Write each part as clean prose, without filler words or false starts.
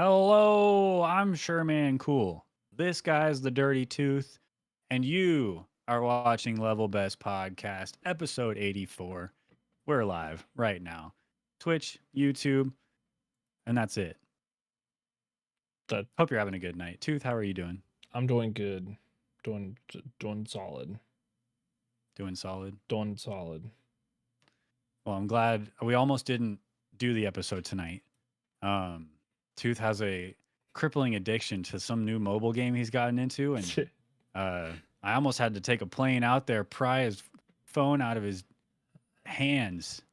Hello, I'm Sherman Cool. This guy's the Dirty Tooth, and you are watching Level Best Podcast, episode 84. We're live right now. Twitch, YouTube, and that's it. That Hope you're having a good night. Tooth, how are you doing? I'm doing good, doing solid, Doing solid. doing solid. Well, I'm glad we almost didn't do the episode tonight. Um, Tooth has a crippling addiction to some new mobile game he's gotten into, and I almost had to take a plane out there, pry his phone out of his hands,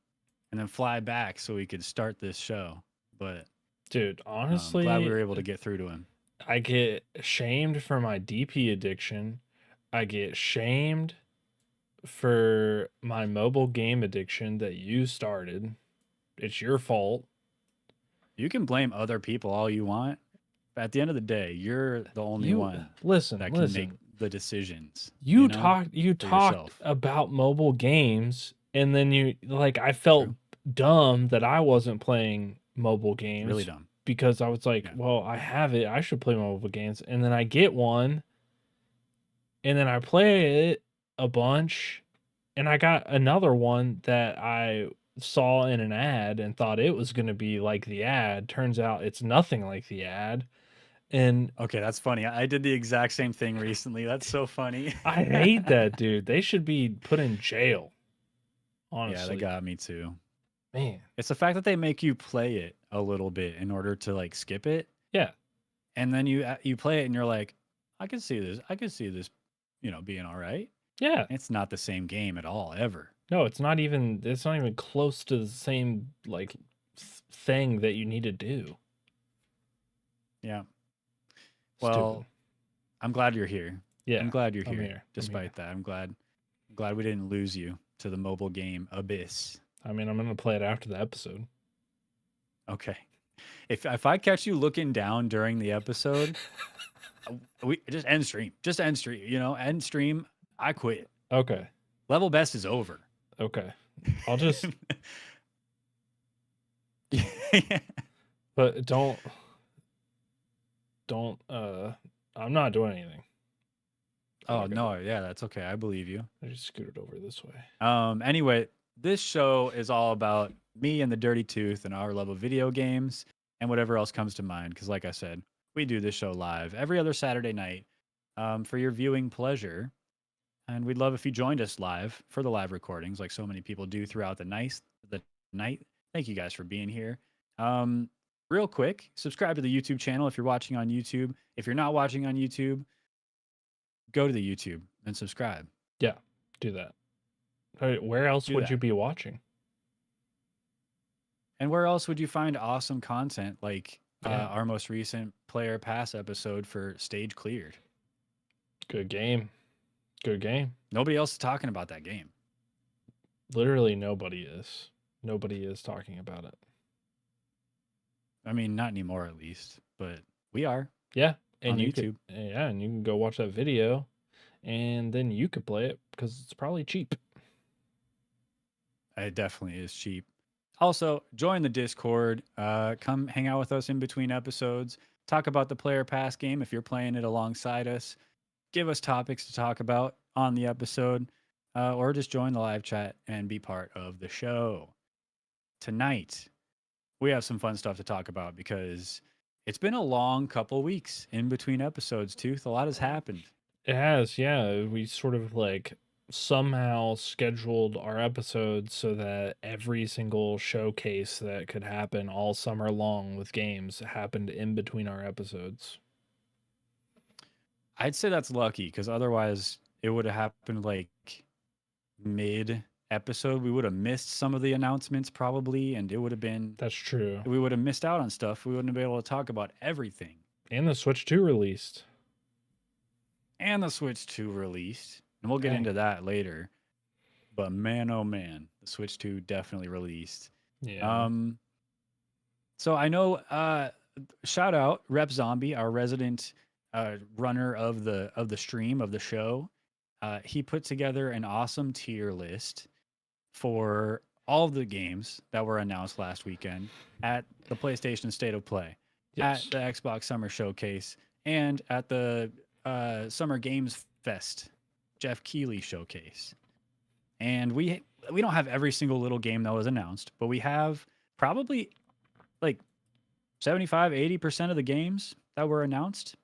and then fly back so we could start this show. But Dude, glad we honestly, were able to get through to him. I get shamed for my DP addiction. I get shamed for my mobile game addiction that you started. It's your fault. You can blame other people all you want, but at the end of the day, you're the only You one listen, that can make listen. the decisions. You know, for talked yourself. about mobile games, and then I felt True. dumb that I wasn't playing mobile Really games dumb. because I was like, Yeah. well, I have it. I should play mobile games. And then I get one, and then I play it a bunch, and I got another one that I saw in an ad and thought it was going to be like the ad. Turns out it's nothing like the ad. And Okay, that's funny. I did the exact same thing recently. That's so funny. I hate that, dude. They should be put in jail. Yeah, that Honestly, got me too. man. It's the fact that they make you play it a little bit in order to like skip it, Yeah. and then you play it and you're like, I can see this. I can see this, being all right. Yeah. It's not the same game at all, ever. No, it's not even close to the same like thing that you need to do. Yeah. Stupid. Well, I'm glad you're here. Yeah. I'm glad you're I'm here. here. Despite that, I'm glad we didn't lose you to the mobile game abyss. I mean, I'm gonna play it after the episode. Okay. If I catch you looking down during the episode, we just end stream. Just end stream. End stream. I quit. Okay. Level best is over. Okay. I'll just but don't I'm not doing anything. Oh no, yeah, that's okay. I believe you. I just scooted over this way. Anyway, this show is all about me and the Dirty Tooth and our love of video games and whatever else comes to mind. Because, like I said, we do this show live every other Saturday night for your viewing pleasure. And we'd love if you joined us live for the live recordings, like so many people do throughout the night. Thank you guys for being here. Real quick, subscribe to the YouTube channel if you're watching on YouTube. If you're not watching on YouTube, go to the YouTube and subscribe. Yeah, do that. Where else Do would that. you be watching? And where else would you find awesome content like Yeah. our most recent Player Pass episode for Stage Cleared? Good game. Good game. Nobody else is talking about that game. Literally nobody is. Nobody is talking about it. I mean, not anymore at least, but we are. Yeah, and on you YouTube. and you can go watch that video, and then you could play it because it's probably cheap. It definitely is cheap. Also, join the Discord. Come hang out with us in between episodes. Talk about the Player Pass game if you're playing it alongside us. Give us topics to talk about on the episode, or just join the live chat and be part of the show. Tonight, we have some fun stuff to talk about because it's been a long couple weeks in between episodes, Tooth. A lot has happened. It has, yeah. We sort of like somehow scheduled our episodes so that every single showcase that could happen all summer long with games happened in between our episodes. I'd say that's lucky because otherwise it would have happened like mid episode. We would have missed some of the announcements probably, and it would have been, That's true. we would have missed out on stuff. We wouldn't have been able to talk about everything. And the Switch 2 released. And the Switch 2 released, and we'll get Dang. into that later. But man, oh man, the Switch 2 definitely released. Yeah. So I know, shout out Rep Zombie, our resident runner of the stream of the show. He put together an awesome tier list for all of the games that were announced last weekend at the PlayStation State of Play. Yes. at the Xbox Summer Showcase and at the Summer Games Fest Jeff Keighley Showcase. And we don't have every single little game that was announced, but we have probably like 75-80% of the games that were announced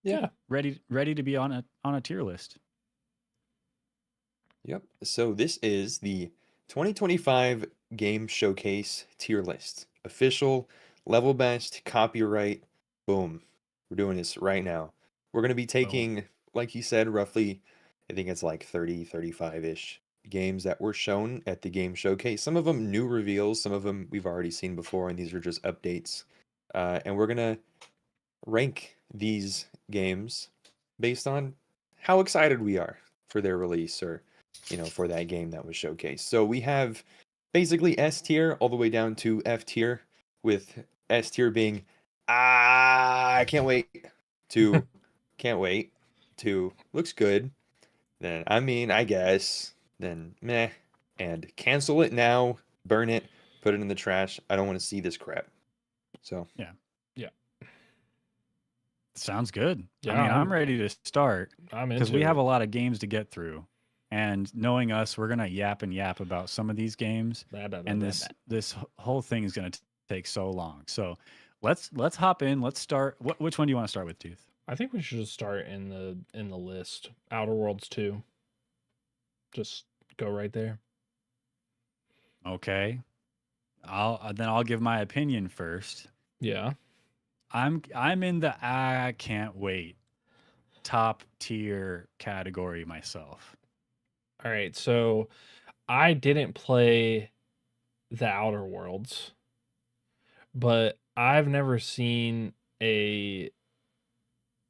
Yeah. ready to be on a tier list. Yep. So this is the 2025 Game Showcase tier list. Official, level best, copyright. Boom. We're doing this right now. We're going to be taking, like he said, roughly, I think it's like 30, 35-ish games that were shown at the Game Showcase. Some of them new reveals, some of them we've already seen before, and these are just updates. And we're going to rank these games based on how excited we are for their release or for that game that was showcased. So we have basically S tier all the way down to F tier, with S tier being I can't wait to can't wait to looks good, then I guess, then meh, and cancel it now, burn it, put it in the trash. I don't want to see this crap. So Yeah. Yeah. Sounds good. Yeah, I mean, I'm ready to start I'm because into we have it. a lot of games to get through. And knowing us, we're gonna yap and yap about some of these games, and this whole thing is gonna take so long. So let's hop in. Let's start. Which one do you want to start with, Tooth? I think we should just start in the list. Outer Worlds 2. Just go right there. Okay, I'll give my opinion first. Yeah. I'm in the I can't wait top tier category myself. All right. So I didn't play the Outer Worlds, but I've never seen a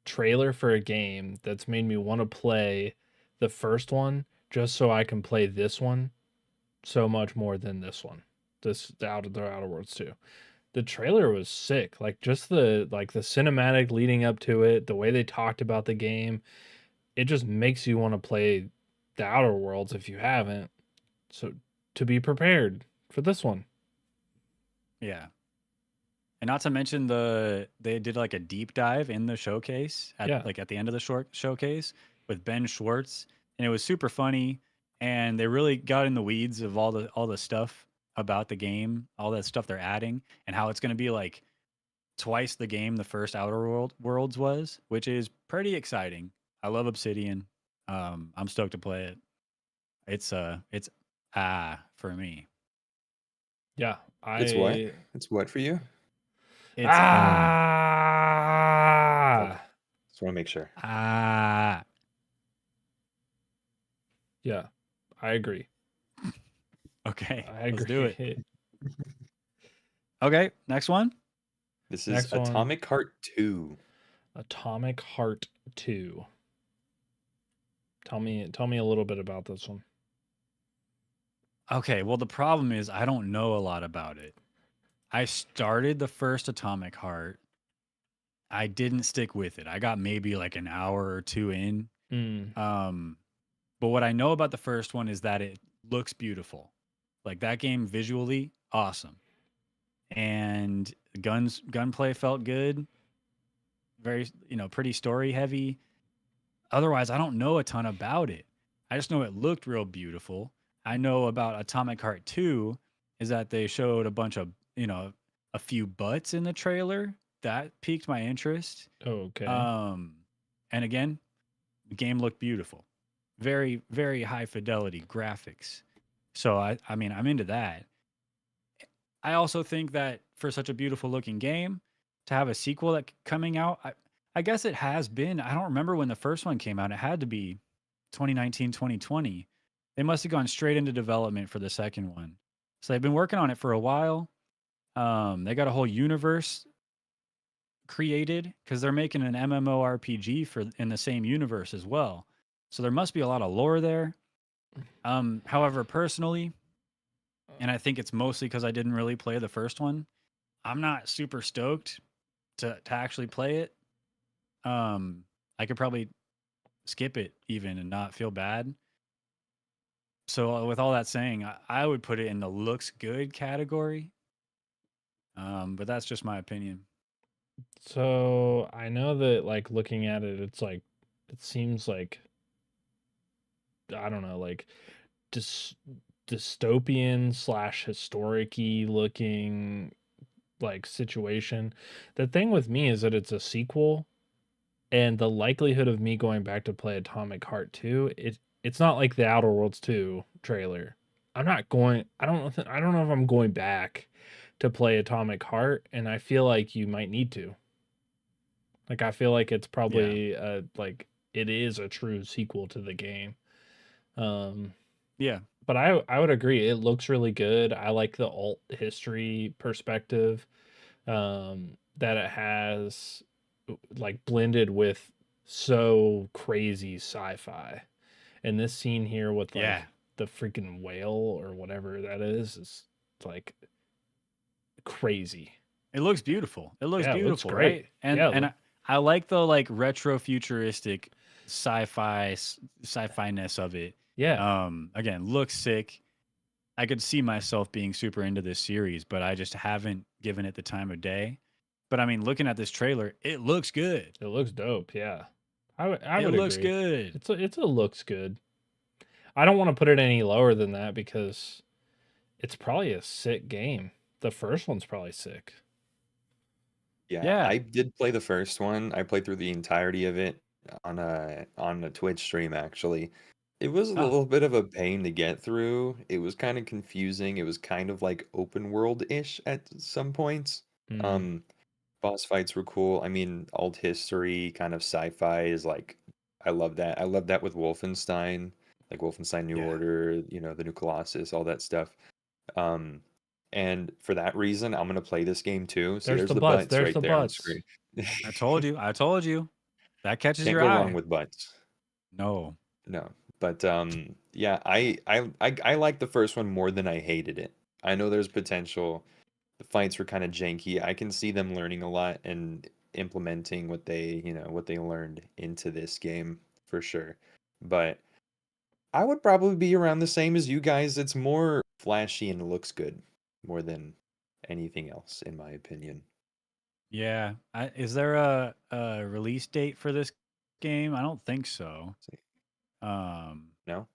trailer for a game that's made me want to play the first one just so I can play this one so much more than this one. The Outer Worlds 2. The trailer was sick. Like just the cinematic leading up to it, the way they talked about the game, it just makes you want to play the Outer Worlds if you haven't. So to be prepared for this one. Yeah. And not to mention they did like a deep dive in the showcase at the end of the short showcase with Ben Schwartz, and it was super funny, and they really got in the weeds of all the stuff about the game, all that stuff they're adding, and how it's going to be like twice the game the first Worlds was, which is pretty exciting. I love Obsidian. I'm stoked to play it. It's for me. Yeah, it's what? It's what for you? It's Just want to make sure. Yeah, I agree. Okay, I agree. Let's do it. Okay, next one. This is Atomic Heart 2. Atomic Heart 2. Tell me a little bit about this one. Okay, well the problem is I don't know a lot about it. I started the first Atomic Heart. I didn't stick with it. I got maybe like an hour or two in. But what I know about the first one is that it looks beautiful. Like that game visually, awesome. And gunplay felt good. Very, pretty story heavy. Otherwise, I don't know a ton about it. I just know it looked real beautiful. I know about Atomic Heart 2 is that they showed a bunch of, a few butts in the trailer. That piqued my interest. Okay. And again, the game looked beautiful. Very, very high fidelity graphics. So I mean, I'm into that. I also think that for such a beautiful looking game, to have a sequel that coming out, I guess it has been. I don't remember when the first one came out. It had to be 2019, 2020. They must have gone straight into development for the second one. So they've been working on it for a while. They got a whole universe created because they're making an MMORPG in the same universe as well. So there must be a lot of lore there. However, personally, and I think it's mostly because I didn't really play the first one, I'm not super stoked to actually play it. I could probably skip it even and not feel bad. So with all that saying, I would put it in the looks good category. But that's just my opinion. So I know that like looking at it, it's like it seems like I don't know, like dys- dystopian slash historic-y looking like situation. The thing with me is that it's a sequel, and the likelihood of me going back to play Atomic Heart 2, it's not like the Outer Worlds 2 trailer. I'm not going. I don't know if I'm going back to play Atomic Heart, and I feel like you might need to. Like I feel like it's Yeah. probably like it is a true sequel to the game. Um Yeah. but I would agree it looks really good. I like the alt history perspective that it has like blended with so crazy sci-fi. And this scene here with Yeah. like the freaking whale or whatever that is like crazy. It looks beautiful. It looks Yeah, it looks beautiful, right? great. Yeah, And I like the like retro futuristic sci-fi-ness of it. yeah. Again, looks sick. I could see myself being super into this series, but I just haven't given it the time of day. But I mean, looking at this trailer, it looks good. It looks dope. Yeah. I It would looks agree. good. It's a looks good. I don't want to put it any lower than that because it's probably a sick game. The first one's probably sick. Yeah, Yeah. I did play the first one. I played through the entirety of it on a Twitch stream actually. It was a Oh, little bit of a pain to get through. It was kind of confusing. It was kind of like open world-ish at some points. Mm, Um, boss fights were cool. I mean, alt history kind of sci-fi is like I love that. I love that with Wolfenstein, like Wolfenstein New yeah. Order, the New Colossus, all that stuff. Um, and for that reason, I'm gonna play this game too. See, there's there's the the butts. butts There's right the there on the butts. screen. I told you. I told you. That catches Can't your go wrong eye. with butts. No. No. But yeah, I like the first one more than I hated it. I know there's potential. The fights were kind of janky. I can see them learning a lot and implementing what they learned into this game for sure. But I would probably be around the same as you guys. It's more flashy and looks good more than anything else, in my opinion. Yeah. Is there a release date for this game? I don't think so. See, Um, no?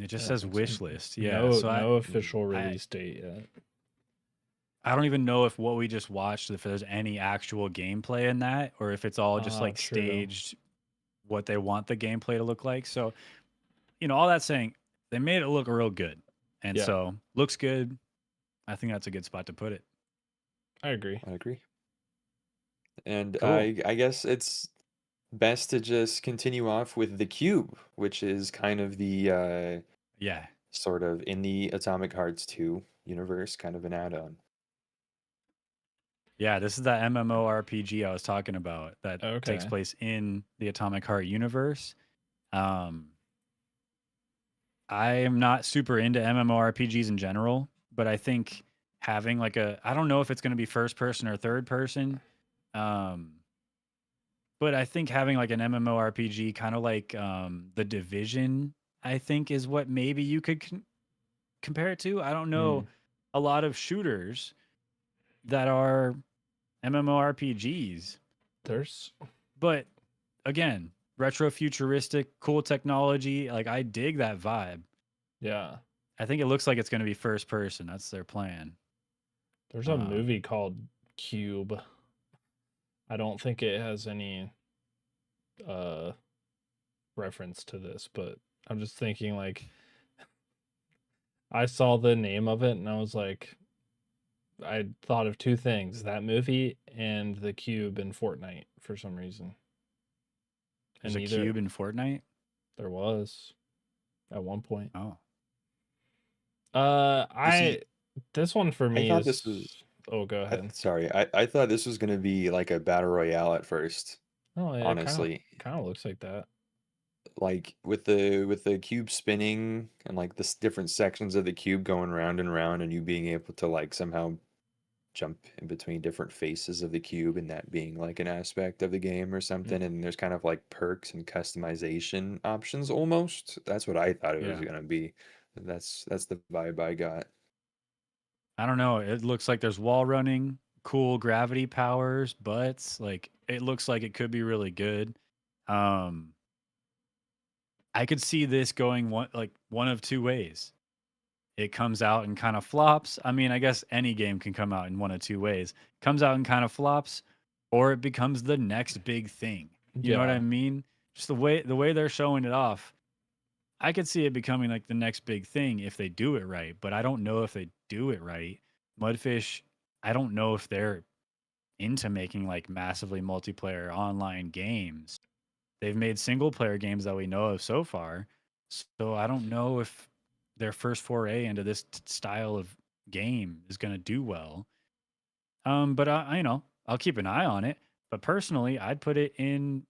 it just I don't says think so. wish list. Yeah. So No official I release date yet. I don't even know if what we just watched, if there's any actual gameplay in that, or if it's all just like True. staged what they want the gameplay to look like. So, all that saying, they made it look real good. And Yeah, so looks good. I think that's a good spot to put it. I agree. I agree. And Cool. I guess it's best to just continue off with the cube, which is kind of the Yeah. sort of in the Atomic Hearts 2 universe, kind of an add-on. Yeah, this is that MMORPG I was talking about that takes Okay. place in the Atomic Heart universe. Um, I am not super into MMORPGs in general, but I think having like I don't know if it's going to be first person or third person. Um, but I think having like an MMORPG kind of like The Division, I think is what maybe you could compare it to. I don't know Mm, a lot of shooters that are MMORPGs, there's but again, retro futuristic, cool technology. Like I dig that vibe. yeah. I think it looks like it's going to be first person. That's their plan. There's a Um, movie called Cube. I don't think it has any uh reference to this, but I'm just thinking like I saw the name of it and I was like I thought of two things, that movie and the cube in Fortnite for some reason. And there's a neither cube in Fortnite. there was at one point. Oh, You see, this one for I me thought this was is oh go ahead. sorry, I thought this was gonna be like a battle royale at first, Oh yeah, honestly. kind of looks like that. Like with the cube spinning and like the different sections of the cube going round and round and you being able to like somehow jump in between different faces of the cube and that being like an aspect of the game or Mm, something and there's kind of like perks and customization options almost. That's what I thought it was yeah. gonna be. That's the vibe I got. I don't know. It looks like there's wall running, cool gravity powers, but like it looks like it could be really good. Um, I could see this going one of two ways. It comes out and kind of flops. I mean, I guess any game can come out in one of two ways. Comes out and kind of flops, or it becomes the next big thing. You know what I Yeah. mean? Just the way they're showing it off. I could see it becoming like the next big thing if they do it right, but I don't know if they do it right. Mudfish, I don't know if they're into making like massively multiplayer online games. They've made single player games that we know of so far. So I don't know if their first foray into this style of game is going to do well. But I'll keep an eye on it. But personally, I'd put it in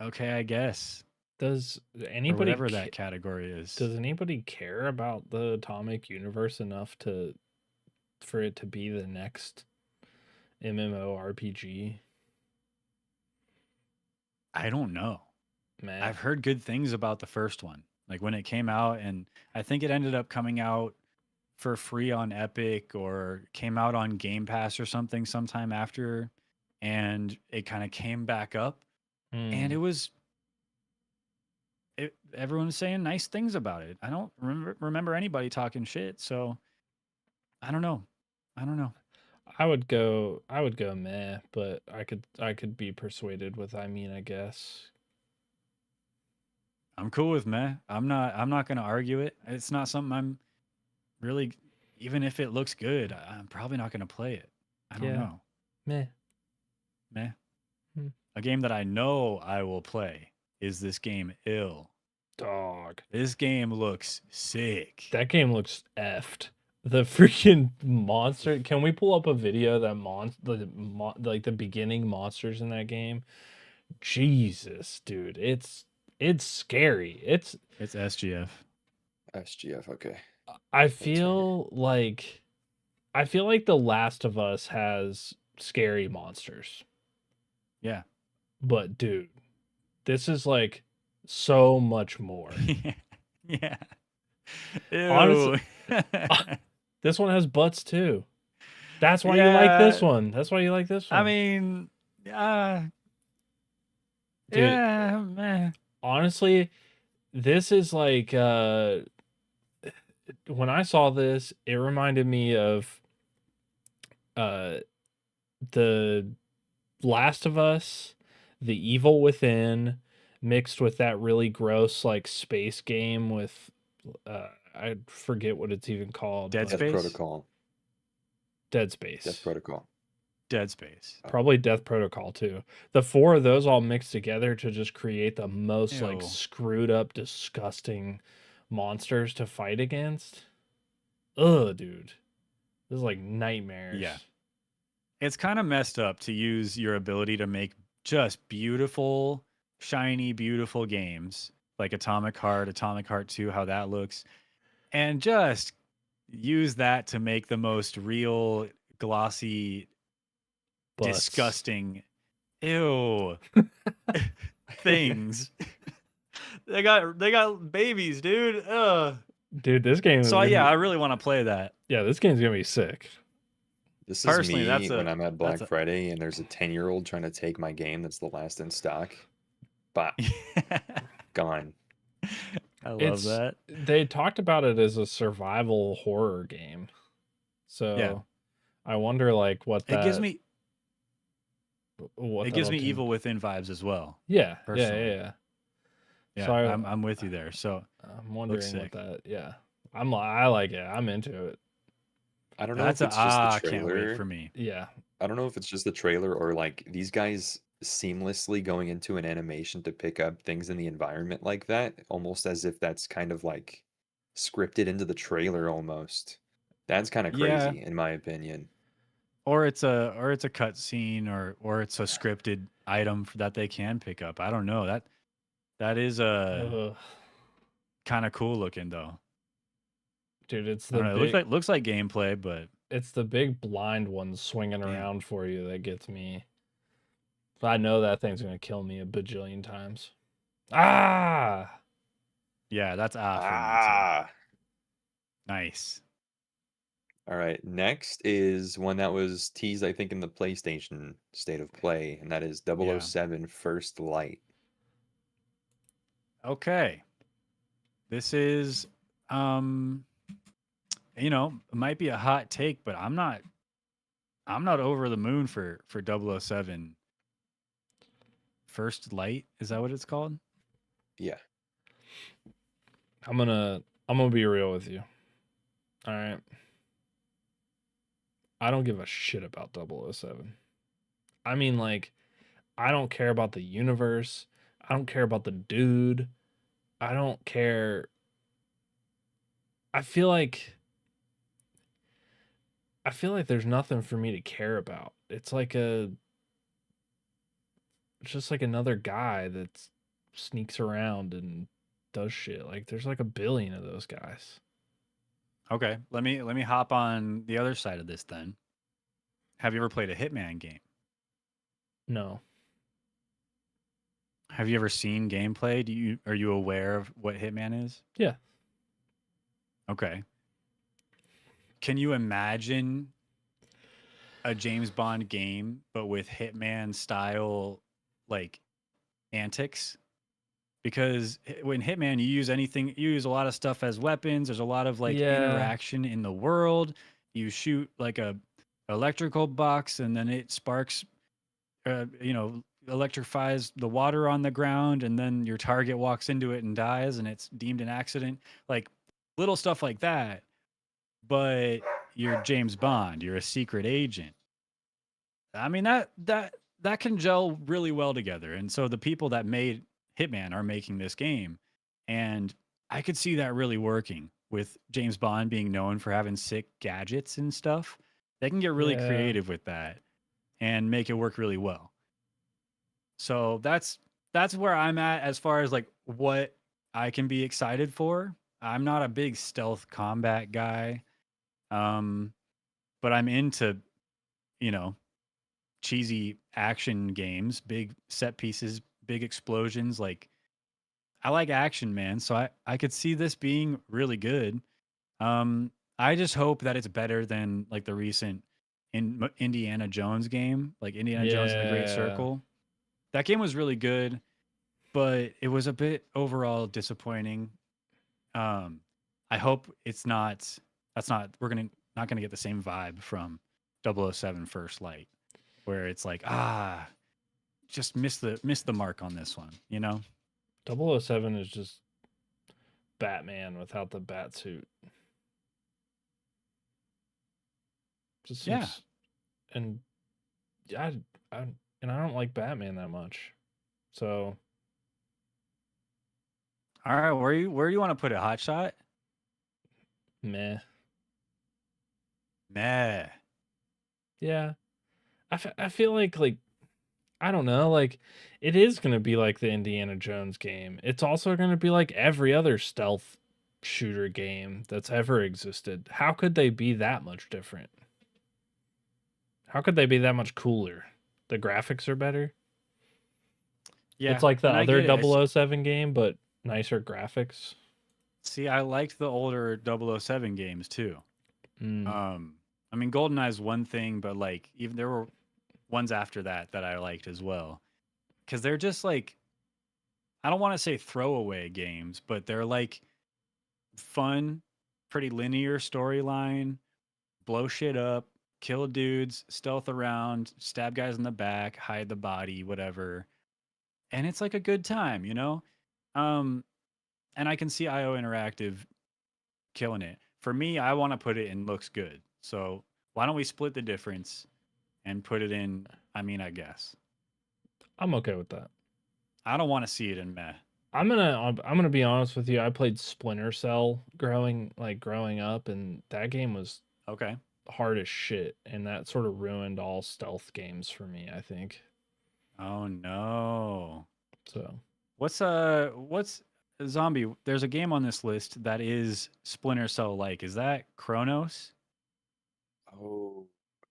okay, I guess, Does or anybody whatever that category is. does anybody care about the Atomic Universe enough for it to be the next MMORPG? I don't know. Man, I've heard good things about the first one. Like when it came out, and I think it ended up coming out for free on Epic or came out on Game Pass or something sometime after, and it kind of came back up, and everyone was saying nice things about it. I don't remember anybody talking shit, so I don't know. I don't know. I would go meh, but I could be persuaded with I guess. I'm cool with meh. I'm not gonna argue it. It's not something I'm really, even if it looks good, I'm probably not gonna play it. I don't Yeah. know. Meh. Meh. Hmm. A game that I know I will play is this game Ill. Dog. This game looks sick. That game looks effed. The freaking monster. Can we pull up a video that like the beginning monsters in that game? Jesus, dude, it's scary. It's SGF. SGF, okay. I fair. feel like The Last of Us has scary monsters. Yeah. But dude, this is like so much more. Yeah. Honestly, Ew. this one has butts too. That's why you like this Yeah. one. That's why you like this one. I mean, Dude, yeah, man. honestly, this is like when I saw this, it reminded me of the Last of Us, The Evil Within, mixed with that really gross like space game with I forget what it's even called. Dead but- Death Space? Protocol. Dead Space. Death Protocol. Dead Space. Probably Death Protocol too. The four of those all mixed together to just create the most like Ew. screwed up, disgusting monsters to fight against. Ugh, dude. This is like nightmares. Yeah. It's kind of messed up to use your ability to make just beautiful, shiny, beautiful games like Atomic Heart 2, how that looks, and just use that to make the most real, glossy, Butts. disgusting, ew things. They got babies, dude. Ugh. Dude, this game. So yeah, I really want to play that. Yeah, this game's gonna be sick. This is Personally, me that's when I'm at Black that's a- Friday and there's a 10-year-old trying to take my game that's the last in stock. But gone. I love It's- that. They talked about it as a survival horror game. So I wonder like what that It gives me what it that gives me ultimate- Evil Within vibes as well. Yeah, personally. yeah. Yeah, So I'm with you there. So I'm wondering sick. what that. Yeah, I like it. I'm into it. I don't know that's if a it's just the can't trailer. wait for me. Yeah, I don't know if it's just the trailer or like these guys seamlessly going into an animation to pick up things in the environment like that, almost as if that's kind of like scripted into the trailer almost. That's kind of Yeah. crazy in my opinion. Or it's a cut scene or it's a scripted item that they can pick up. I don't know. That is Ugh. kind of cool looking though. Dude, it's I the don't know, big, it looks like gameplay, but it's the big blind one swinging Damn. around for you that gets me. I know that thing's gonna kill me a bajillion times. Ah, yeah, that's for me too. Ah. Nice. All right. Next is one that was teased, I think, in the PlayStation State of Play, and that is Yeah. 007 First Light. Okay. This is, um, it might be a hot take, but I'm not over the moon for 007 First Light. Is that what it's called? Yeah. I'm gonna be real with you. All right. I don't give a shit about 007. I mean, like, I don't care about the universe. I don't care about the dude. I don't care. I feel like there's nothing for me to care about. It's just like another guy that sneaks around and does shit. Like there's like a billion of those guys. Okay. Let me hop on the other side of this then. Have you ever played a Hitman game? No. Have you ever seen gameplay? Are you aware of what Hitman is? Yeah. Okay. Can you imagine a James Bond game but with Hitman style like antics? Because when Hitman you use a lot of stuff as weapons. There's a lot of like Yeah. interaction in the world. You shoot like a electrical box and then it sparks electrifies the water on the ground and then your target walks into it and dies and it's deemed an accident. Like little stuff like that. But you're James Bond, you're a secret agent. I mean that can gel really well together. And so the people that made Hitman are making this game. And I could see that really working with James Bond being known for having sick gadgets and stuff. They can get really Yeah. creative with that and make it work really well. So that's where I'm at as far as like what I can be excited for. I'm not a big stealth combat guy. But I'm into, you know, cheesy action games, big set pieces, big explosions. Like I like action, man. So I could see this being really good. I just hope that it's better than like the recent Indiana Jones game, like Indiana Jones and the Great Yeah. Circle. That game was really good, but it was a bit overall disappointing. I hope it's not. That's not. Not gonna get the same vibe from 007 First Light, where it's like just miss the mark on this one. 007 is just Batman without the bat suit. Just Yeah. seems, and I don't like Batman that much. So All right, where do you want to put it? Hot shot? meh. Nah. Yeah. I feel like I don't know, like it is going to be like the Indiana Jones game. It's also going to be like every other stealth shooter game that's ever existed. How could they be that much different? How could they be that much cooler? The graphics are better. Yeah, It's like the and I other get it. 007 game, but nicer graphics. See, I liked the older 007 games too. Mm. I mean, GoldenEye is one thing, but like even there were ones after that I liked as well, because they're just like I don't want to say throwaway games, but they're like fun, pretty linear storyline, blow shit up, kill dudes, stealth around, stab guys in the back, hide the body, whatever. And it's like a good time. Um, and I can see IO Interactive killing it. For me, I want to put it in looks good. So why don't we split the difference and put it in? I mean, I guess I'm okay with that. I don't want to see it in meh. I'm gonna be honest with you. I played Splinter Cell growing up, and that game was Okay. hard as shit, and that sort of ruined all stealth games for me, I think. Oh no. So What's zombie? There's a game on this list that is Splinter Cell like. Is that Chronos? Oh,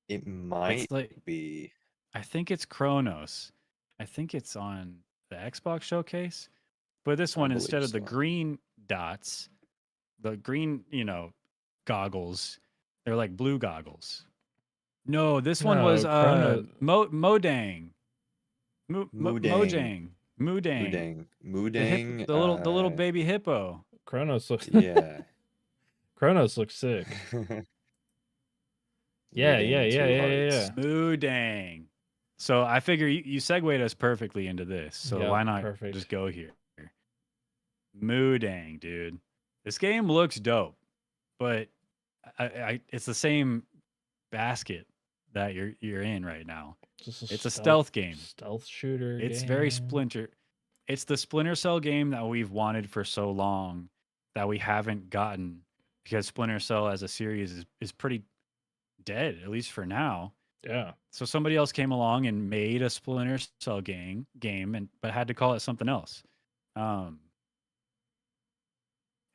it might It's like be. I think it's Chronos. I think it's on the Xbox showcase. But this I one, believe instead of the so. green dots, the green, goggles, They're like blue goggles. No, this one was No, Chrono. Modang. Moodang, Mojang. Moodang. Moodang, The Moodang. little baby hippo. Chronos looks Yeah. Chronos looks sick. Yeah, yeah, Moodang, yeah, two yeah, yeah, hearts. yeah. Moodang. So I figure you segued us perfectly into this. So Yep, why not perfect. just go here? Moodang, dude. This game looks dope, but it's the same basket that you're in right now. Just It's a stealth game. Stealth shooter. It's game. very Splinter. It's the Splinter Cell game that we've wanted for so long that we haven't gotten because Splinter Cell as a series is pretty dead, at least for now. Yeah. So somebody else came along and made a Splinter Cell game and but had to call it something else.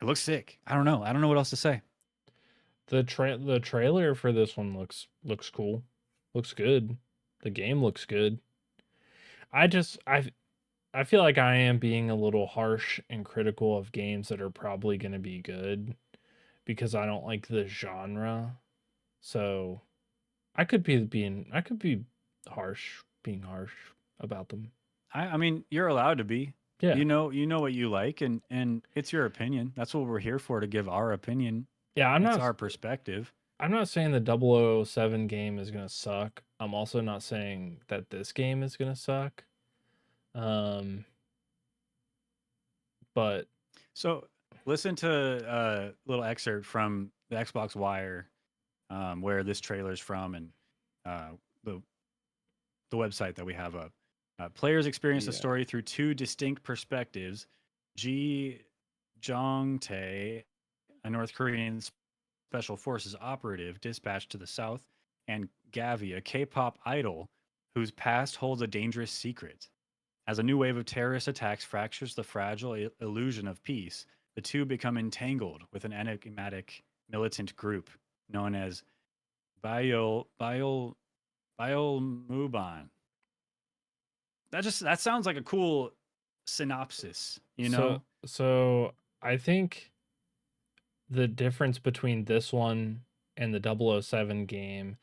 It looks sick. I don't know. I don't know what else to say. The trailer for this one looks cool. Looks good. The game looks good. I feel like I am being a little harsh and critical of games that are probably going to be good because I don't like the genre. So I could be being harsh about them. I mean, you're allowed to be. Yeah. You know what you like and it's your opinion. That's what we're here for, to give our opinion. Yeah, It's our perspective. I'm not saying the 007 game is going to suck. I'm also not saying that this game is going to suck. But So listen to a little excerpt from the Xbox Wire, where this trailer's from, and the website that we have up. Players experience the Yeah. story through two distinct perspectives. Ji Jong-tae, a North Korean special forces operative dispatched to the south, and Gavi, a K-pop idol whose past holds a dangerous secret. As a new wave of terrorist attacks fractures the fragile illusion of peace, the two become entangled with an enigmatic militant group known as Muban. That sounds like a cool synopsis, you know? So I think the difference between this one and the 007 game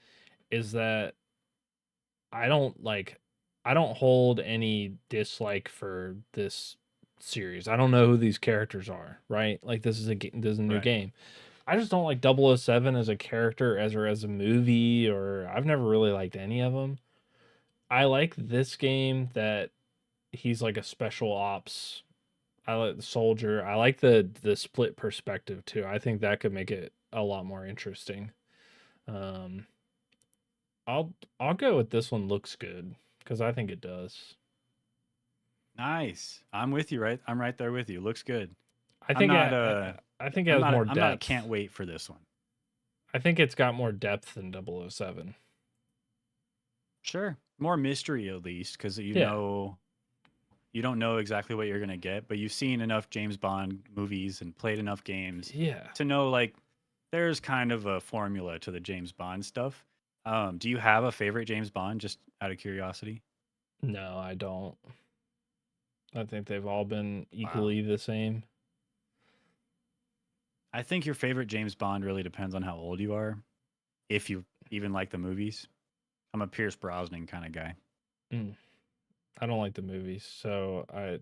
is that I don't hold any dislike for this series. I don't know who these characters are, right? Like this is a new Right. game. I just don't like 007 as a character or as a movie, or I've never really liked any of them. I like this game that he's like a special ops. I like the soldier. I like the split perspective too. I think that could make it a lot more interesting. I'll go with this one. Looks good because I think it does. Nice. I'm with you, right? I'm right there with you. Looks good. I think I think it has more depth. I'm not can't wait for this one. I think it's got more depth than 007. Sure. More mystery at least, because you don't know exactly what you're gonna get, but you've seen enough James Bond movies and played enough games Yeah. to know like there's kind of a formula to the James Bond stuff. Do you have a favorite James Bond, just out of curiosity? No, I don't. I think they've all been equally the same. I think your favorite James Bond really depends on how old you are, if you even like the movies. I'm a Pierce Brosnan kind of guy. I don't like the movies, so I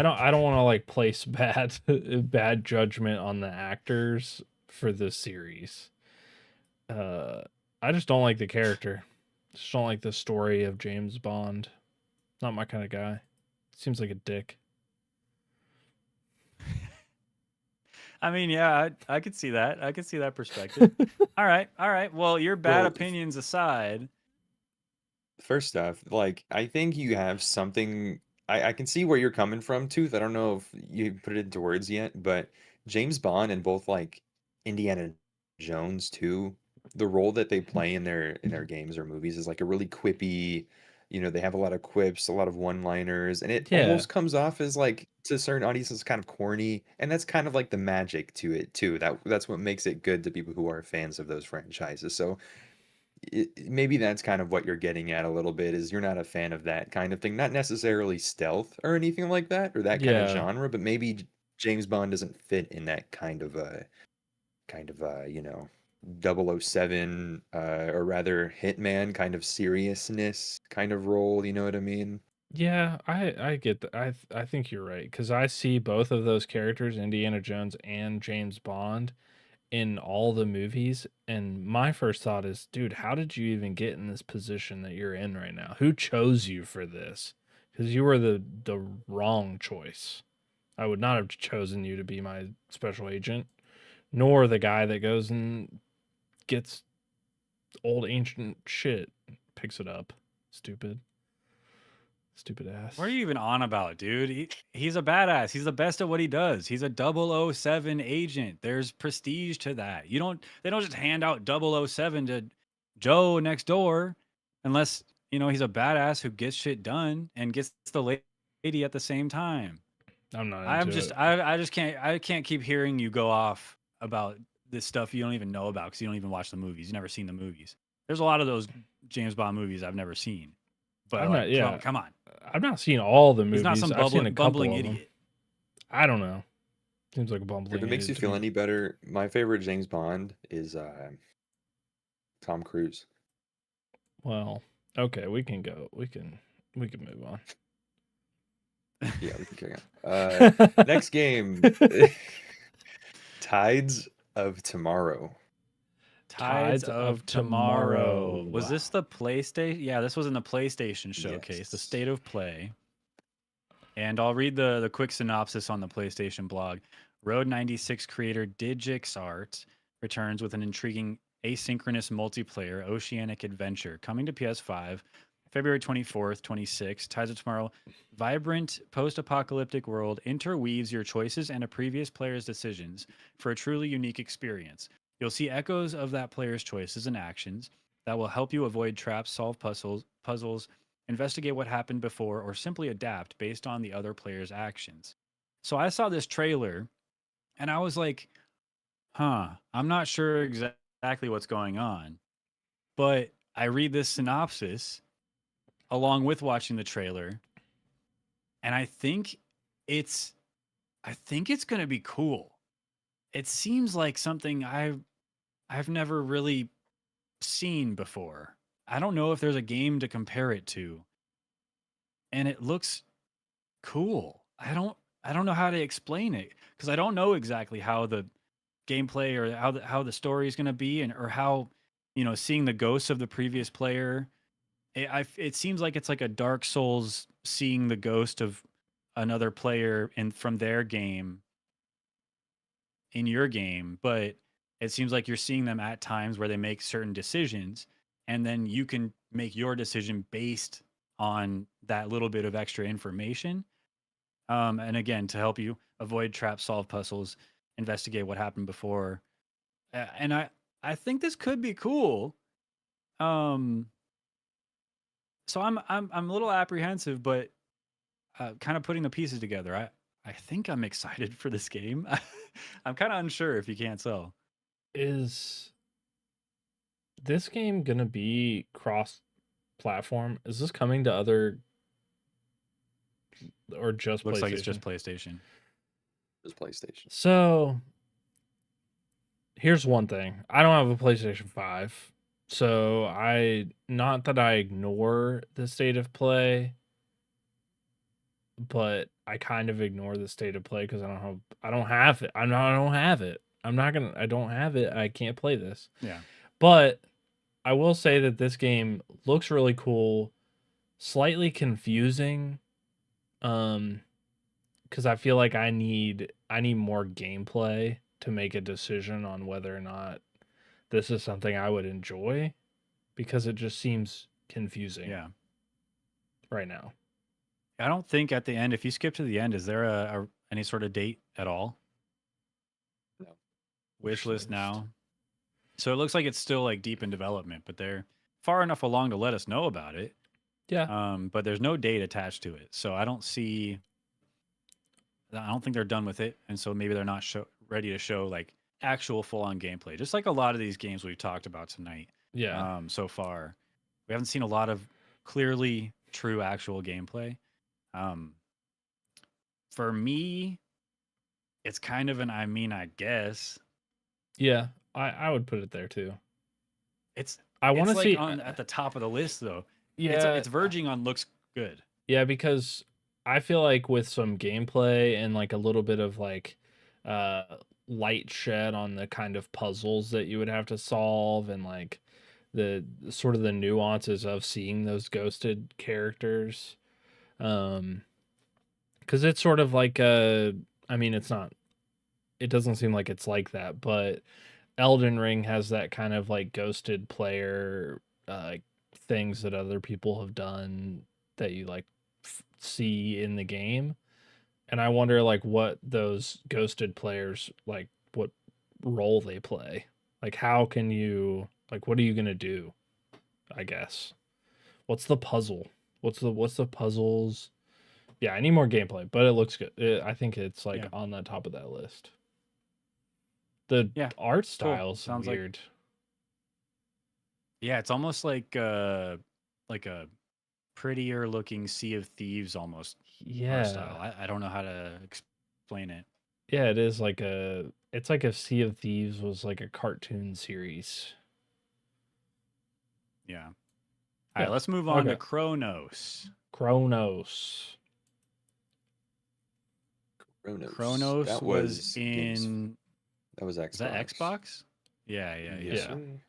don't want to like place bad judgment on the actors for this series. I just don't like the character. Just don't like the story of James Bond. Not my kind of guy. Seems like a dick. I mean, yeah, I could see that. I could see that perspective. All right. Well, your bad opinions aside, First off, like I think you have something. I can see where you're coming from, Tooth. I don't know if you put it into words yet, but James Bond and both like Indiana Jones too, the role that they play in their games or movies is like a really quippy, they have a lot of quips, a lot of one-liners, and it almost comes off as like to certain audiences kind of corny, and that's kind of like the magic to it too. That's what makes it good to people who are fans of those franchises. So maybe that's kind of what you're getting at a little bit, is you're not a fan of that kind of thing, not necessarily stealth or anything like that or that kind of genre, but maybe James Bond doesn't fit in that kind of 007, or rather Hitman kind of seriousness kind of role. You know what I mean? Yeah, I get that. I think you're right because I see both of those characters, Indiana Jones and James Bond, in all the movies, and my first thought is, dude, how did you even get in this position that you're in right now? Who chose you for this? Because you were the wrong choice. I would not have chosen you to be my special agent, nor the guy that goes and gets old ancient shit, picks it up. Stupid. Stupid ass. What are you even on about, dude? He's a badass. He's the best at what he does. He's a 007 agent. There's prestige to that. They don't just hand out 007 to Joe next door unless, he's a badass who gets shit done and gets the lady at the same time. I'm not I'm into just it. I can't keep hearing you go off about this stuff you don't even know about because you don't even watch the movies. You've never seen the movies. There's a lot of those James Bond movies I've never seen. But I'm not. Yeah, come on. I've not seen all the He's movies. not some I've seen a couple bumbling of them. idiot. I don't know. Seems like a bumbling. If it makes you idiot to feel me. any better, my favorite James Bond is Tom Cruise. Well, okay, we can go. We can move on. Yeah, we can carry on. Next game, Tides of Tomorrow. Tides of Tomorrow. Was this the PlayStation? Yeah, this was in the PlayStation showcase, the Yes. State of Play. And I'll read the quick synopsis on the PlayStation blog. Road 96 creator DigixArt returns with an intriguing asynchronous multiplayer oceanic adventure coming to PS5 February 24th, 26. Tides of Tomorrow, vibrant post-apocalyptic world interweaves your choices and a previous player's decisions for a truly unique experience. You'll see echoes of that player's choices and actions that will help you avoid traps, solve puzzles, investigate what happened before, or simply adapt based on the other player's actions. So I saw this trailer and I was like, I'm not sure exactly what's going on. But I read this synopsis along with watching the trailer, and I think it's going to be cool. It seems like something I've never really seen before. I don't know if there's a game to compare it to. And it looks cool. I don't know how to explain it because I don't know exactly how the gameplay or how the story is going to be, and or how seeing the ghosts of the previous player. It seems like it's like a Dark Souls seeing the ghost of another player from their game in your game, but it seems like you're seeing them at times where they make certain decisions, and then you can make your decision based on that little bit of extra information. And again, to help you avoid traps, solve puzzles, investigate what happened before. And I think this could be cool. Um, so I'm a little apprehensive, but kind of putting the pieces together. I think I'm excited for this game. I'm kind of unsure if you can't tell. Is this game gonna be cross-platform? Is this coming to other or just Looks PlayStation? like it's just PlayStation. Just PlayStation. So here's one thing. I don't have a PlayStation 5. So not that I ignore the State of Play, but I kind of ignore the State of Play because I don't have it. I don't have it. I don't have it. I can't play this. Yeah. But I will say that this game looks really cool, slightly confusing. Because I feel like I need more gameplay to make a decision on whether or not this is something I would enjoy, because it just seems confusing. Yeah. Right now. I don't think at the end, if you skip to the end, is there any sort of date at all? No. Wish list now. So it looks like it's still like deep in development, but they're far enough along to let us know about it. Yeah. But there's no date attached to it, so I don't think they're done with it, and so maybe they're not ready to show like actual full-on gameplay. Just like a lot of these games we've talked about tonight. Yeah. So far, we haven't seen a lot of clearly true actual gameplay. For me, it's kind of an I guess. Yeah. I would put it there too. It's I want it's to like see. on at the top of the list though. Yeah, It's verging on looks good. yeah, because I feel like with some gameplay and like a little bit of like uh light shed on the kind of puzzles that you would have to solve and like the sort of the nuances of seeing those ghosted characters. Um because it's sort of like I mean it's not, it doesn't seem like it's like that, but Elden Ring has that kind of like ghosted player like things that other people have done that you like see in the game. And I wonder like what those ghosted players like, what role they play. Like how can you, like what are you going to do? I guess. What's the puzzle? What's the puzzles? Yeah, I need more gameplay, but it looks good. I think it's like Yeah. on the top of that list. The Yeah, art cool. style's Sounds like weird. yeah, it's almost like a prettier looking Sea of Thieves almost art style. Yeah. I don't know how to explain it. Yeah, it is like a, it's like if Sea of Thieves was like a cartoon series. Yeah. All Yeah. right, let's move on to Okay. Chronos. Chronos. Chronos That was games. in That was Xbox. is that Xbox? Yeah, yeah, yeah. Yes, Yeah. sir.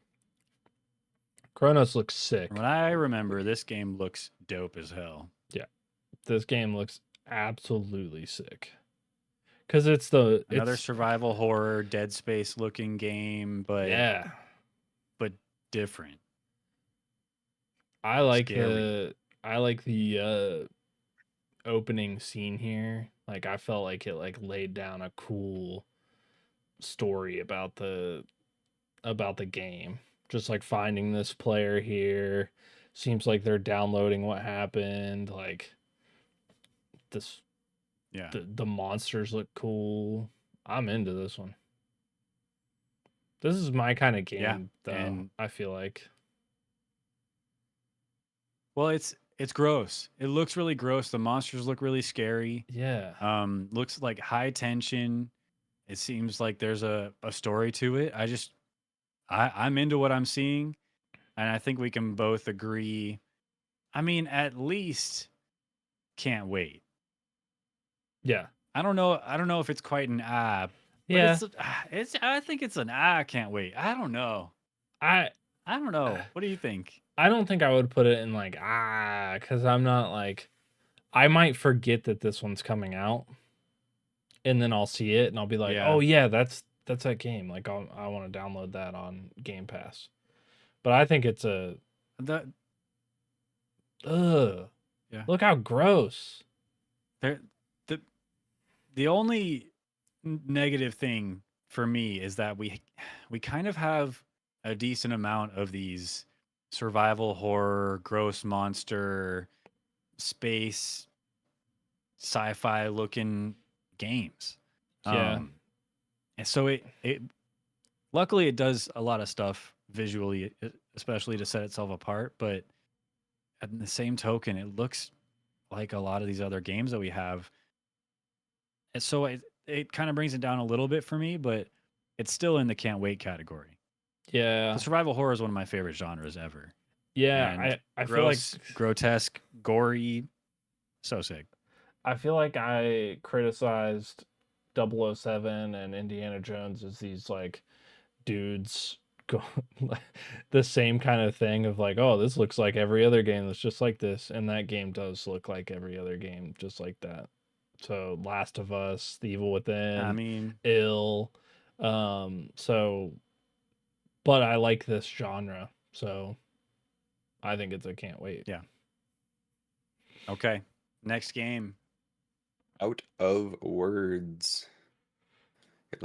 Chronos looks sick. From what I remember, this game looks dope as hell. This game looks absolutely sick. Cause it's the Another it's survival horror, Dead Space looking game, but yeah. different. I like Scary. the opening scene here. Like I felt like it like laid down a cool story about the game. Just like finding this player here. Seems like they're downloading what happened. Like this, Yeah. the monsters look cool. I'm into this one. This is my kind of game, Yeah, though. and- I feel like. Well, it's gross. It looks really gross. The monsters look really scary. Yeah. Looks like high tension. It seems like there's a story to it. I'm into what I'm seeing, and I think we can both agree. I mean, at least can't wait. Yeah. I don't know if it's quite an but Yeah. it's I think it's an can't wait. I don't know. I What do you think? I don't think I would put it in like because I'm not like, I might forget that this one's coming out, and then I'll see it and I'll be like, Yeah. oh yeah, that's that game. Like I want to download that on Game Pass. But I think it's a The ugh. Yeah. Look how gross. the only negative thing for me is that we kind of have a decent amount of these survival horror, gross monster, space, sci-fi looking games. Yeah. And so it luckily it does a lot of stuff visually, especially to set itself apart, but at the same token, it looks like a lot of these other games that we have. And so it kind of brings it down a little bit for me, but it's still in the can't wait category. Yeah. The survival horror is one of my favorite genres ever. Yeah. And I feel like Gross, grotesque, gory, so sick. I feel like I criticized 007 and Indiana Jones as these like dudes go the same kind of thing of like, oh, this looks like every other game that's just like this, and that game does look like every other game just like that. So Last of Us, The Evil Within, I mean, Ill, so, but I like this genre, so I think it's a can't wait. Yeah. Okay. Next game. Out of Words.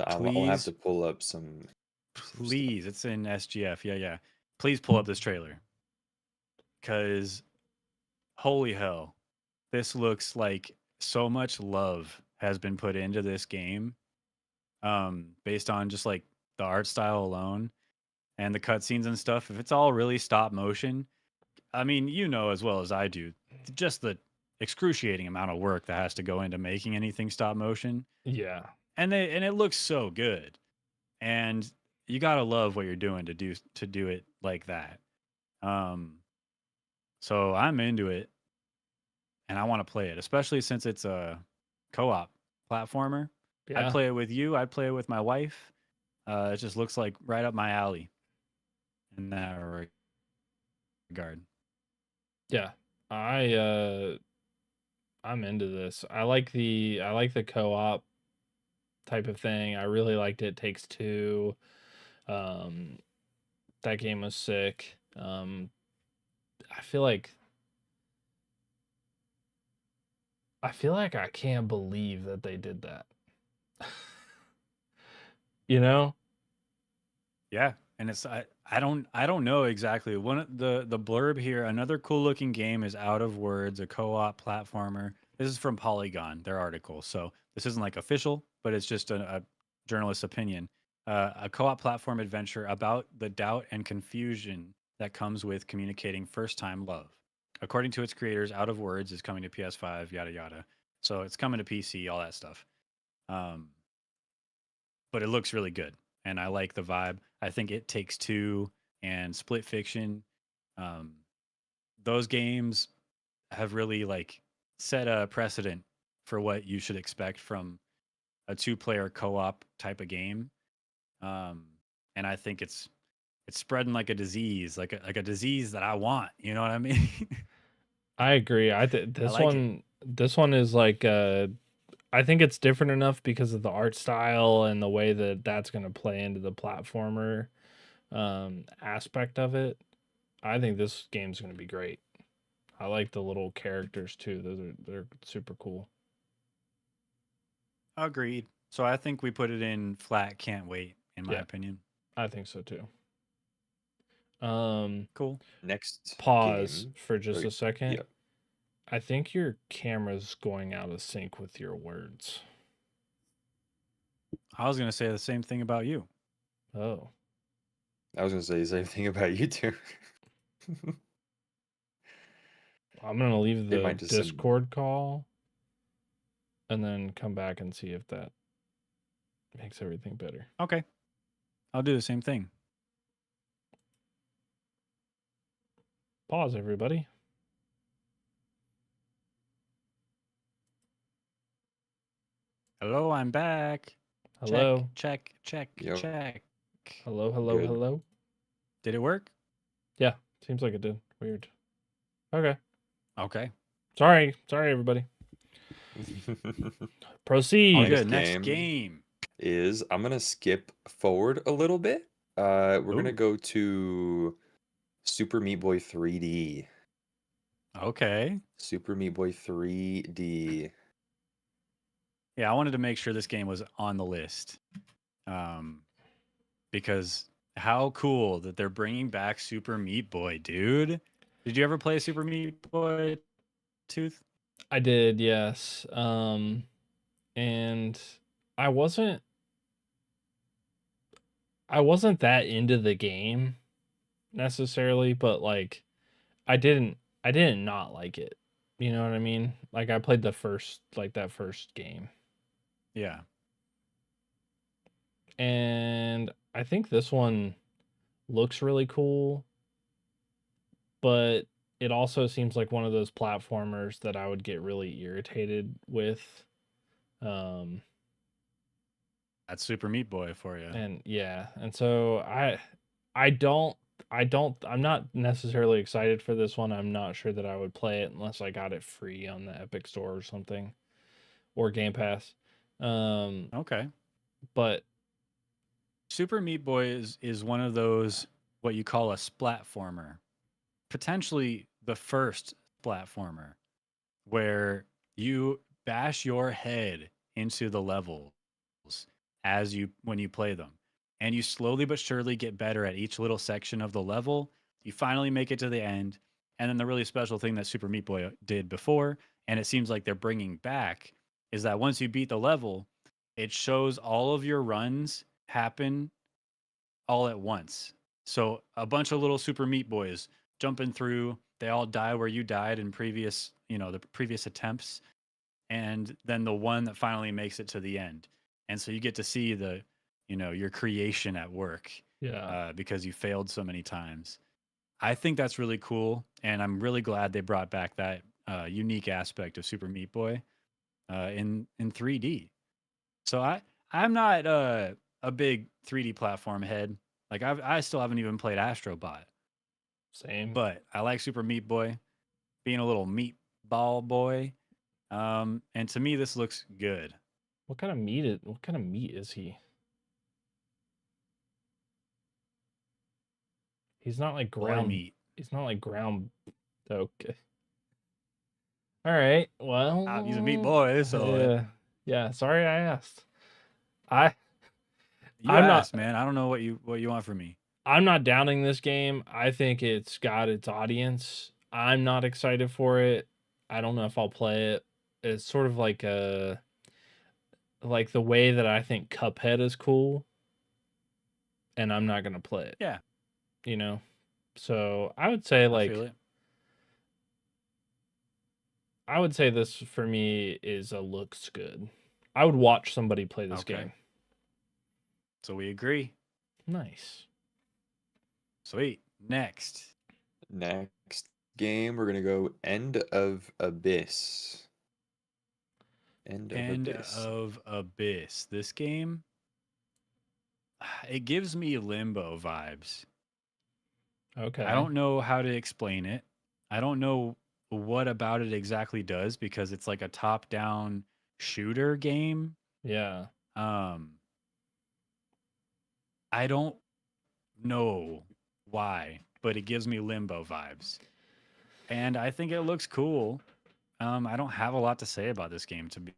I'll have Please. to pull up some. Please, it's in SGF. Yeah, yeah. Please pull up this trailer. Because, holy hell, this looks like so much love has been put into this game, based on just like the art style alone and the cutscenes and stuff. If it's all really stop motion, I mean, you know as well as I do, just the excruciating amount of work that has to go into making anything stop motion. Yeah. And it looks so good. And you gotta love what you're doing to do it like that. Um, so I'm into it, and I want to play it, especially since it's a co-op platformer. I'd Yeah. play it with you. I'd play it with my wife. It just looks like right up my alley in that regard. Yeah. I I'm into this. I like the co-op type of thing. I really liked It Takes Two. Um that game was sick. I feel like I feel like I can't believe that they did that. You know? Yeah, and I don't know exactly. The blurb here. Another cool looking game is Out of Words, a co-op platformer. This is from Polygon, their article. So this isn't like official, but it's just a journalist's opinion. A co-op platform adventure about the doubt and confusion that comes with communicating first-time love. According to its creators, Out of Words is coming to PS5, yada yada. So it's coming to PC, all that stuff. Um, but it looks really good, and I like the vibe. I think It Takes Two and Split Fiction, um, those games have really like set a precedent for what you should expect from a two-player co-op type of game. Um, and I think it's spreading like a disease, like a disease that I want. You know what I mean? I agree. I This like it. one is like I think it's different enough because of the art style and the way that that's going to play into the platformer aspect of it. I think this game's going to be great. I like the little characters too. They're super cool. Agreed. So I think we put it in flat. Can't wait. In my Yeah, opinion. I think so too. Cool. Next Pause game. for just Or, a second. yeah. I think your camera's going out of sync with your words. I was gonna say the same thing about you. Oh. I was gonna say the same thing about you too. I'm going to leave It the might just some Discord call and then come back and see if that makes everything better. Okay. I'll do the same thing. Pause, everybody. Hello, I'm back. Hello. Check, check, check, Yep. check. Hello, hello, Good. hello. Did it work? Yeah, seems like it did. Weird. Okay. Okay. Sorry, everybody. Proceed. All Next good. Next game. game. Is I'm gonna skip forward a little bit. We're gonna Ooh. go to Super Meat Boy 3D. Okay. Super Meat Boy 3D. Yeah, I wanted to make sure this game was on the list. Because how cool that they're bringing back Super Meat Boy, dude. Did you ever play Super Meat Boy Tooth? I did, yes. And I wasn't that into the game necessarily, but like I didn't not like it. You know what I mean? Like I played that first game. Yeah. And I think this one looks really cool, but it also seems like one of those platformers that I would get really irritated with. That's Super Meat Boy for you. And yeah, and so I'm not necessarily excited for this one. I'm not sure that I would play it unless I got it free on the Epic Store or something, or Game Pass. Okay. But Super Meat Boy is one of those what you call a splatformer. Potentially the first platformer where you bash your head into the levels when you play them, and you slowly but surely get better at each little section of the level. You finally make it to the end, and then the really special thing that Super Meat Boy did before, and it seems like they're bringing back, is that once you beat the level, it shows all of your runs happen all at once. So a bunch of little Super Meat Boys jumping through, they all die where you died in the previous attempts, and then the one that finally makes it to the end. And so you get to see your creation at work Yeah. because you failed so many times. I think that's really cool, and I'm really glad they brought back that unique aspect of Super Meat Boy in 3D. So I'm not a big 3D platform head. Like I still haven't even played Astro Bot, Same. but I like Super Meat Boy, being a little meatball boy. And to me, this looks good. What kind of meat is he? He's not like Boy ground. meat. He's not like ground. Okay. All right. He's a meat boy, so Yeah. Sorry, I asked. I you I'm not asked, man. I don't know what you want from me. I'm not doubting this game. I think it's got its audience. I'm not excited for it. I don't know if I'll play it. It's sort of like the way that I think Cuphead is cool, and I'm not gonna play it. Yeah, You know. So I would say I feel it. I would say this for me is a looks good. I would watch somebody play this Okay. game. So we agree. Nice. Sweet. Next. Next game, we're gonna go End of Abyss. End of Abyss. This game, it gives me Limbo vibes. Okay. I don't know how to explain it. I don't know what about it exactly does because it's like a top-down shooter game. Yeah. I don't know why, but it gives me Limbo vibes. And I think it looks cool. I don't have a lot to say about this game, to be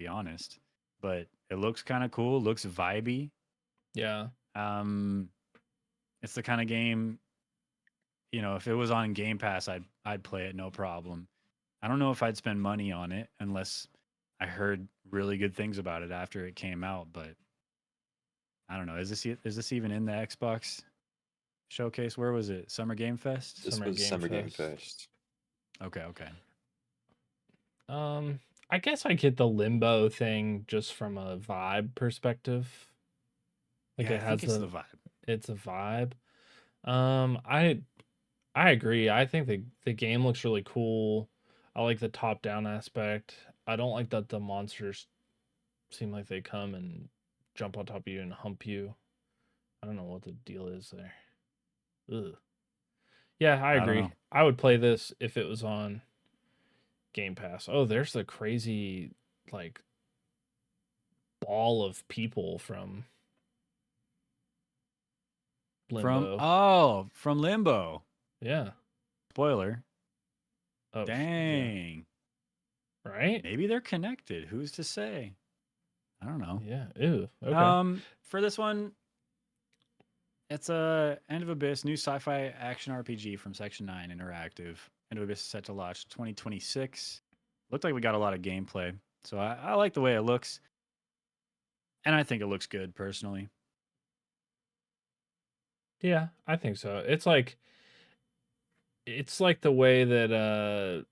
honest, but it looks kind of cool. Looks vibey. Yeah. It's the kind of game, if it was on Game Pass, I'd play it no problem. I don't know if I'd spend money on it unless I heard really good things about it after it came out, but I don't know. Is this even in the Xbox showcase? Where was it? Summer Game Fest? This was Summer Game Fest. Okay. I guess I get the Limbo thing just from a vibe perspective. Like Yeah, it I has think it's the vibe. It's a vibe. I agree. I think the game looks really cool. I like the top down aspect. I don't like that the monsters seem like they come and jump on top of you and hump you. I don't know what the deal is there. Ugh. Yeah, I I don't agree. know. I would play this if it was on Game Pass. Oh, there's the crazy like ball of people from Limbo. From Limbo. Yeah. Spoiler. Oh, yeah. Dang. Right? Maybe they're connected. Who's to say? I don't know. Yeah. Ew. Okay. For this one, it's a End of Abyss, new sci-fi action RPG from Section 9 Interactive. End of Abyss is set to launch 2026. Looked like we got a lot of gameplay, so I like the way it looks, and I think it looks good personally. Yeah, I think so. It's like the way that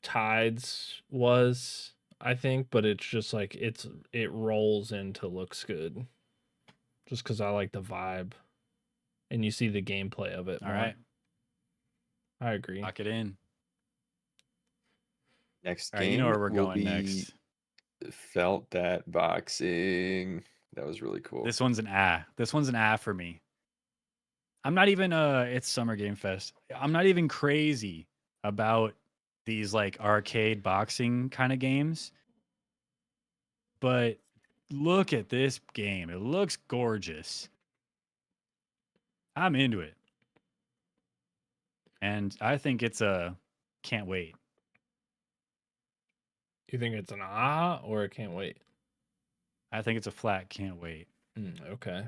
Tides was, I think, but it's just like it rolls into looks good. Just because I like the vibe, and you see the gameplay of it. All right, I agree. Lock it in. Next All right, game, you know where we're will going be next. Felt That Boxing. That was really cool. This one's an ah. This one's an ah for me. I'm not even it's Summer Game Fest. I'm not even crazy about these like arcade boxing kind of games. But look at this game. It looks gorgeous. I'm into it. And I think it's a can't wait. You think it's an ah or a can't wait? I think it's a flat can't wait. Okay.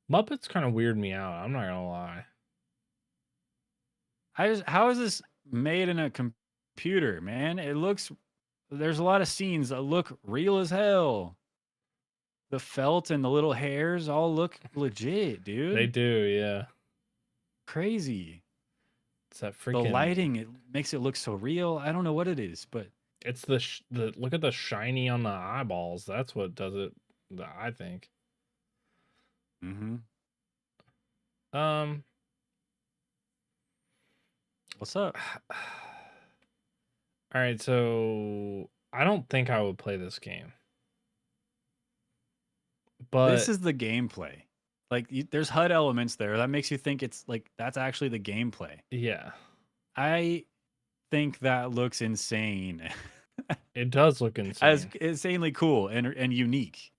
Muppets kind of weird me out. I'm not gonna lie. How is this made in a computer, man? There's a lot of scenes that look real as hell. The felt and the little hairs all look legit, dude. They do, yeah. Crazy. It's that freaking The lighting, it makes it look so real. I don't know what it is, but It's the look at the shiny on the eyeballs. That's what does it. I think. Mm-hmm. Um. What's up? All right, so I don't think I would play this game, This but is the gameplay. Like, there's HUD elements there that makes you think it's like that's actually the gameplay. yeah, I think that looks insane. it does look As insane. insanely cool and unique.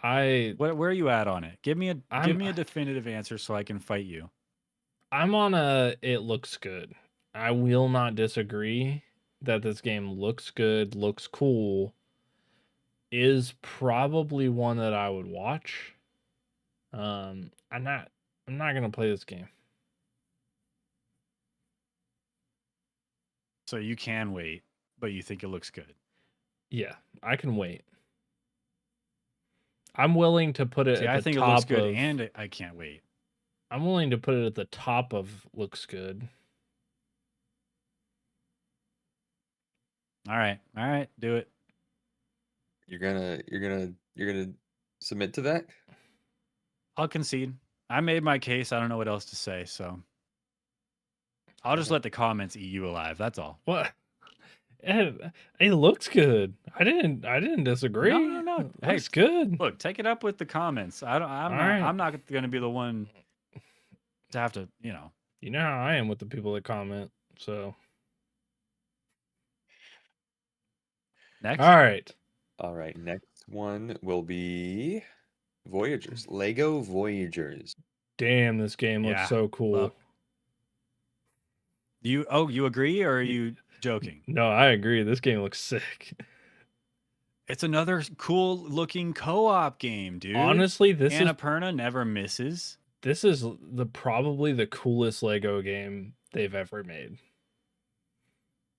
I Where are you at on it? Give me I'm a definitive answer so I can fight you. I'm on a it looks good. I will not disagree that this game looks good, looks cool, is probably one that I would watch. I'm not gonna play this game. So you can wait, but you think it looks good. Yeah, I can wait. I'm willing to put it See, at I the think it looks top good of. and I can't wait. I'm willing to put it at the top of looks good. All right, do it. You're gonna submit to that? I'll concede. I made my case. I don't know what else to say, so I'll just let the comments eat you alive. That's all. What? It looks good. I didn't disagree. No. It Hey, looks good. look, take it up with the comments. I'm All not. right. I'm not going to be the one to have to. You know how I am with the people that comment. So Next. all right. All right, next one will be Voyagers. Lego Voyagers. Damn, this game looks Yeah, so cool. well, you agree or are you joking? No, I agree. This game looks sick. It's another cool looking co-op game, dude. Honestly, Annapurna never misses. this is probably the coolest Lego game they've ever made.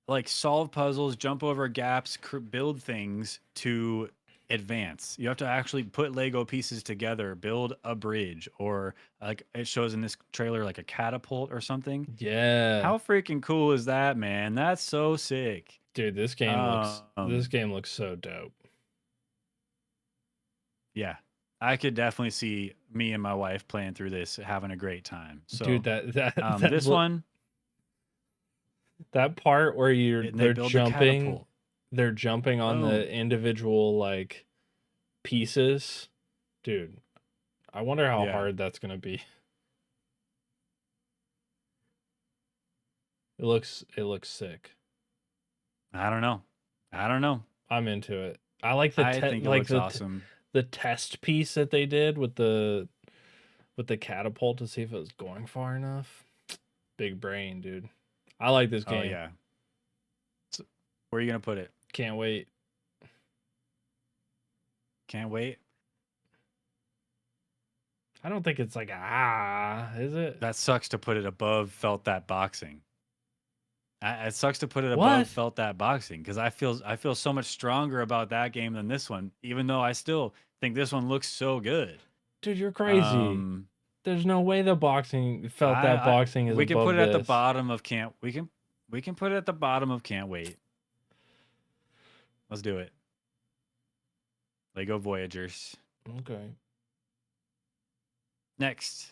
Like solve puzzles, jump over gaps, build things to advance. You have to actually put Lego pieces together, build a bridge, or like it shows in this trailer, like a catapult or something. Yeah. How freaking cool is that, man? That's so sick. Dude, this game looks so dope. Yeah. I could definitely see me and my wife playing through this, having a great time. So, Dude, that this one, that part where they're build the jumping, catapult. they're jumping on Boom. the individual like pieces. Dude, I wonder how Yeah. hard that's gonna be. It looks sick. I don't know. I'm into it. I like the I think it like looks the awesome. the test piece that they did with the catapult to see if it was going far enough. Big brain, dude. I like this game. Oh yeah. So, where are you gonna put it? Can't wait. Can't wait. I don't think it's like is it? That sucks to put it above Felt That Boxing. It sucks to put it What? above Felt That Boxing because I feel so much stronger about that game than this one, even though I still think this one looks so good. Dude, you're crazy. There's no way the boxing boxing is. We can above put it at the this. bottom of can't. We can put it at the bottom of can't wait. Let's do it. Lego Voyagers. Okay. Next,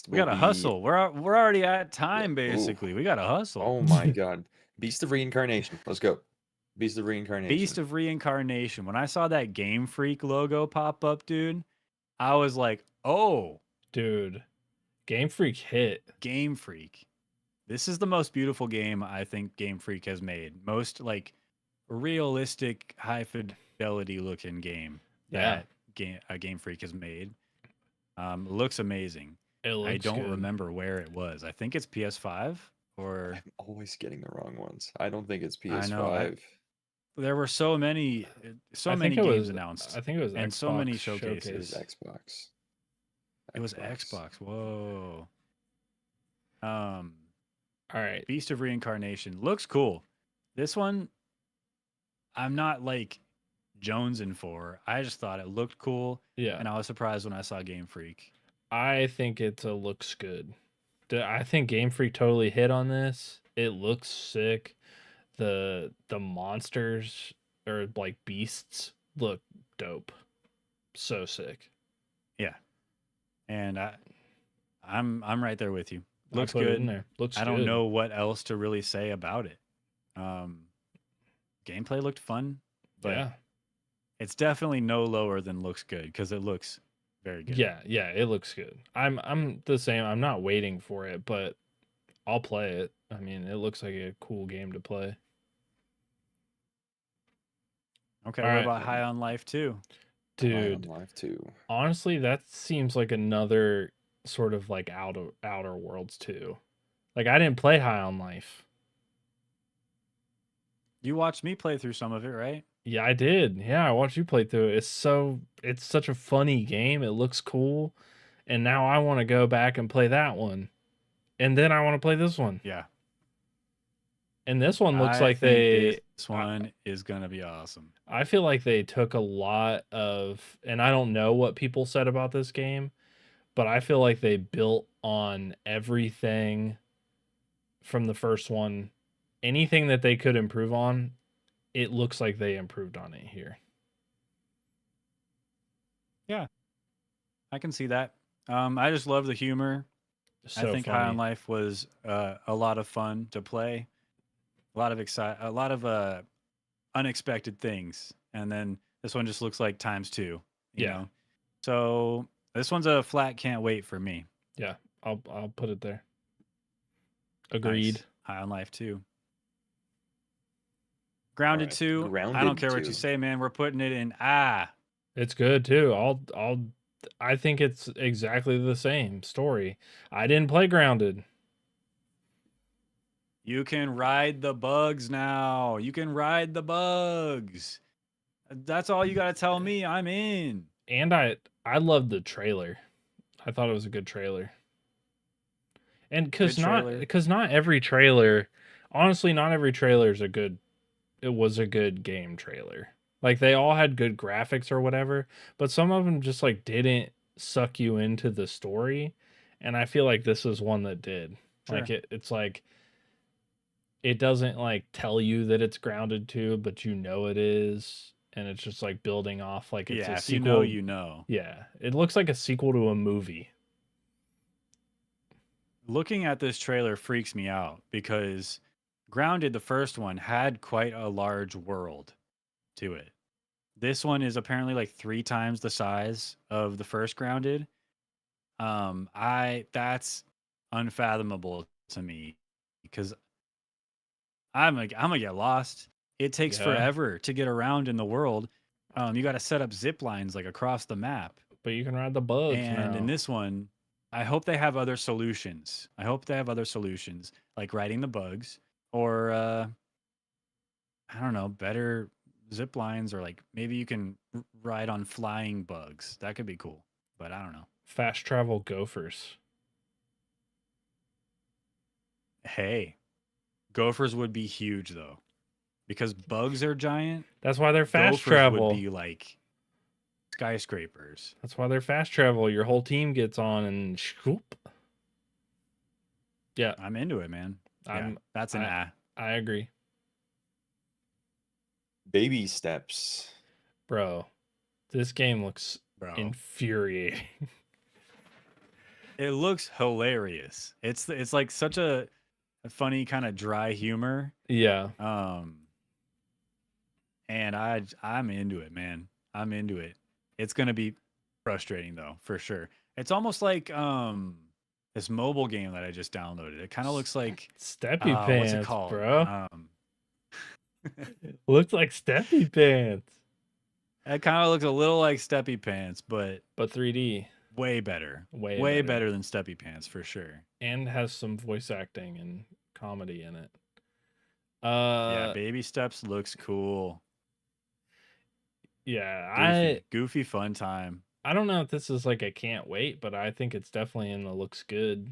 We gotta hustle. We're already at time, basically. We gotta hustle. Oh my god. Beast of Reincarnation. Let's go. Beast of Reincarnation. Beast of Reincarnation. When I saw that Game Freak logo pop up, dude, I was like, oh, dude, Game Freak hit. Game Freak. This is the most beautiful game I think Game Freak has made. Most like realistic, high fidelity looking game that Game Freak has made. Looks amazing. It looks I don't good. remember where it was. I think it's PS5 or I'm always getting the wrong ones. I don't think it's I PS5. know, there were so many games announced. I think it was and Xbox so many It showcases. was Xbox. It was Xbox. Whoa. All right. Beast of Reincarnation looks cool. This one, I'm not like jonesing for. I just thought it looked cool, Yeah. and I was surprised when I saw Game Freak. I think it looks good. I think Game Freak totally hit on this. It looks sick. The monsters or like beasts look dope. So sick. Yeah, and I'm right there with you. I Looks put it in good. there. Looks I good. don't know what else to really say about it. Gameplay looked fun, but Yeah. it's definitely no lower than looks good because it looks very good. Yeah, it looks good. I'm the same. I'm not waiting for it, but I'll play it. I mean, it looks like a cool game to play. Okay, All what right. about High on Life 2? Dude, Live too. honestly, that seems like another sort of like Outer Worlds too. Like I didn't play High on Life. You watched me play through some of it, right? Yeah, I did. Yeah, I watched you play through it. It's such a funny game. It looks cool. And now I want to go back and play that one. And then I want to play this one. Yeah. And this one looks I like think this one is gonna be awesome. I feel like they took a lot of, and I don't know what people said about this game, but I feel like they built on everything from the first one. Anything that they could improve on, it looks like they improved on it here. I can see that. I just love the humor. So I think funny. High on Life was a lot of fun to play. A lot of unexpected things, and then this one just looks like times two. You Yeah. know? So this one's a flat can't wait for me. Yeah, I'll put it there. Agreed. Nice. High on Life 2. Grounded Alright, 2. I don't Grounded care what 2. you say, man. We're putting it in It's good too. I think it's exactly the same story. I didn't play Grounded. You can ride the bugs now. You can ride the bugs. That's all you got to tell me. I'm in. And I loved the trailer. I thought it was a good trailer. And Good trailer. because not every trailer, honestly, not every trailer is it was a good game trailer. Like they all had good graphics or whatever, but some of them just like didn't suck you into the story. And I feel like this is one that did. Sure. Like it's like it doesn't like tell you that it's Grounded 2, but you know it is. And it's just like building off like it's Yeah, a if you sequel. know, you know. Yeah. It looks like a sequel to a movie. Looking at this trailer freaks me out because Grounded, the first one, had quite a large world to it. This one is apparently like 3 times the size of the first Grounded. That's unfathomable to me because I'm gonna get lost. It takes Yeah. forever to get around in the world. You got to set up zip lines like across the map. But you can ride the bugs And now. in this one, I hope they have other solutions. I hope they have other solutions like riding the bugs or I don't know, better zip lines or like maybe you can ride on flying bugs. That could be cool, but I don't know. Fast travel gophers. Hey, gophers would be huge though. Because bugs are giant. That's why they're fast Gophers travel. would be like skyscrapers. That's why they're fast travel. Your whole team gets on and shoop. Yeah, I'm into it, man. That's an I agree. Baby steps. Bro, this game looks bro. infuriating. It looks hilarious. It's like such a funny kind of dry humor. Yeah. And I'm into it, man. I'm into it. It's gonna be frustrating though, for sure. It's almost like this mobile game that I just downloaded. It kind of looks like Steppy Pants, what's it called, bro? Looks like Steppy Pants. It kind of looks a little like Steppy Pants, but 3D. Way better. Way better than Steppy Pants for sure. And has some voice acting and comedy in it. Yeah, Baby Steps looks cool. Yeah, goofy fun time. I don't know if this is like a can't wait, but I think it's definitely in the looks good.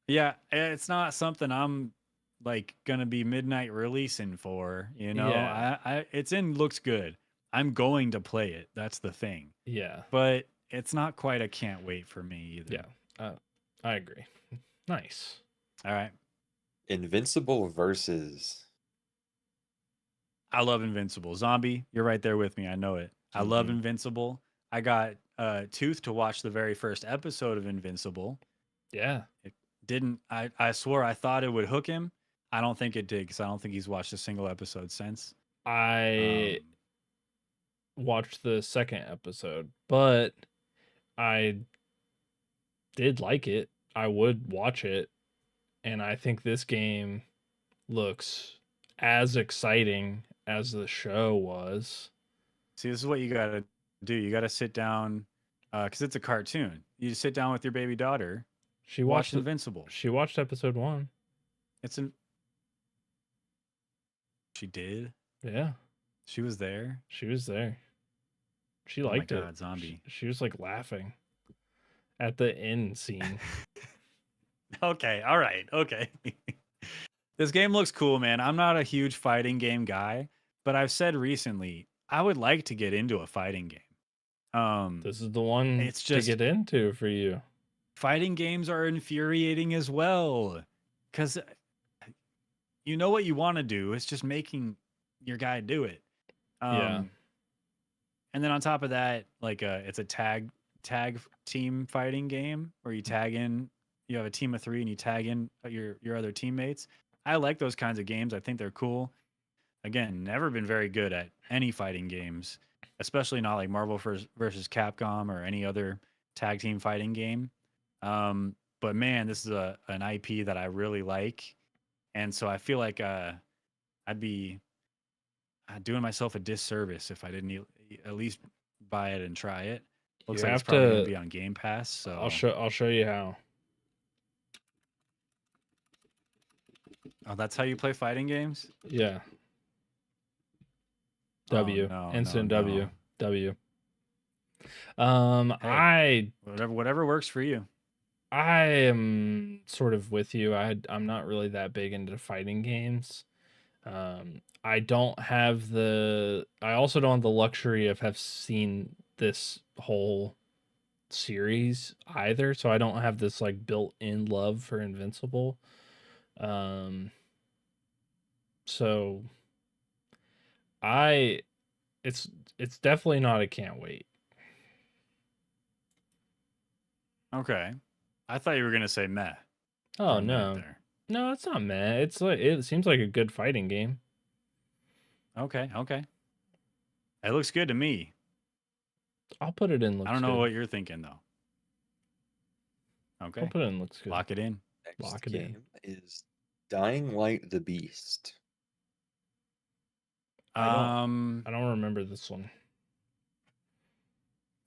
Yeah, it's not something I'm like gonna be midnight releasing for, you know. Yeah. It's in looks good. I'm going to play it. That's the thing. Yeah. But it's not quite a can't wait for me either. Yeah, I agree. Nice. All right. Invincible versus. I love Invincible. Zombie, you're right there with me. I know it. I love Mhm. Invincible. I got Tooth to watch the very first episode of Invincible. Yeah. It didn't. I swore I thought it would hook him. I don't think it did because I don't think he's watched a single episode since. I watched the second episode, but I did like it. I would watch it, and I think this game looks as exciting as the show was. See, this is what you got to do. You got to sit down because it's a cartoon. You sit down with your baby daughter, She watch watched Invincible. she watched episode 1. It's an. She did. Yeah, She was there. she was there. She Oh my liked God, it. Zombie. She was like laughing at the end scene. Okay. All right. Okay. This game looks cool, man. I'm not a huge fighting game guy, but I've said recently I would like to get into a fighting game. This is the one It's to just- get into for you. Fighting games are infuriating as well because you know what you want to do. It's just making your guy do it. Yeah. And then on top of that, like it's a tag team fighting game where you tag in. You have a team of 3 and you tag in your other teammates. I like those kinds of games. I think they're cool. Again, never been very good at any fighting games, especially not like Marvel versus Capcom or any other tag team fighting game. But man, this is an IP that I really like, and so I feel like I'd be doing myself a disservice if I didn't at least buy it and try it. Looks You like it's have probably to- gonna be on Game Pass. So I'll show you how. Oh, that's how you play fighting games? Yeah. Oh, W. no, Instant no, W. no. W. Whatever works for you. I am sort of with you. I'm not really that big into fighting games. I don't have I also don't have the luxury of have seen this whole series either, so I don't have this like built-in love for Invincible. So it's definitely not a can't wait. Okay. I thought you were gonna say meh. for Oh a minute no. there. No, it's not meh. It's like it seems like a good fighting game. Okay. It looks good to me. I'll put it in looks I don't know good. what you're thinking though. Okay. I'll put it in looks good. Lock it in. Next Lock it in. game is Dying Light the Beast. I don't remember this one.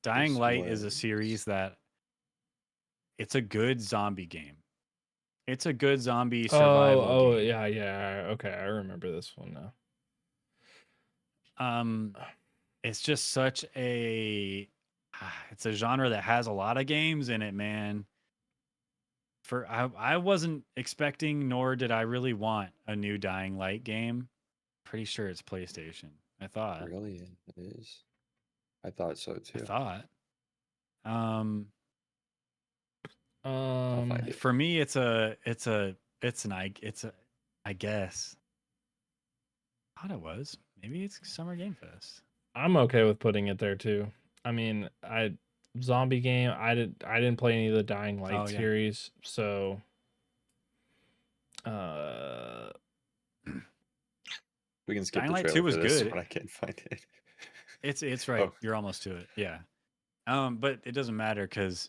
Dying This Light is a was- series that it's a good zombie game. It's a good zombie survival Oh, game. yeah. Okay, I remember this one now. It's just such it's a genre that has a lot of games in it, man. I wasn't expecting, nor did I really want a new Dying Light game. Pretty sure it's PlayStation. I thought. Really, it is. I thought so too. I thought. I'll find it. For me, I guess. I thought it was. Maybe it's Summer Game Fest. I'm okay with putting it there too. I mean, zombie game. I didn't play any of the Dying Light Oh, yeah. series, so We can skip Dying the Light trailer 2 was for this good. when I can't find it. It's right. Oh. You're almost to it. Yeah. But it doesn't matter because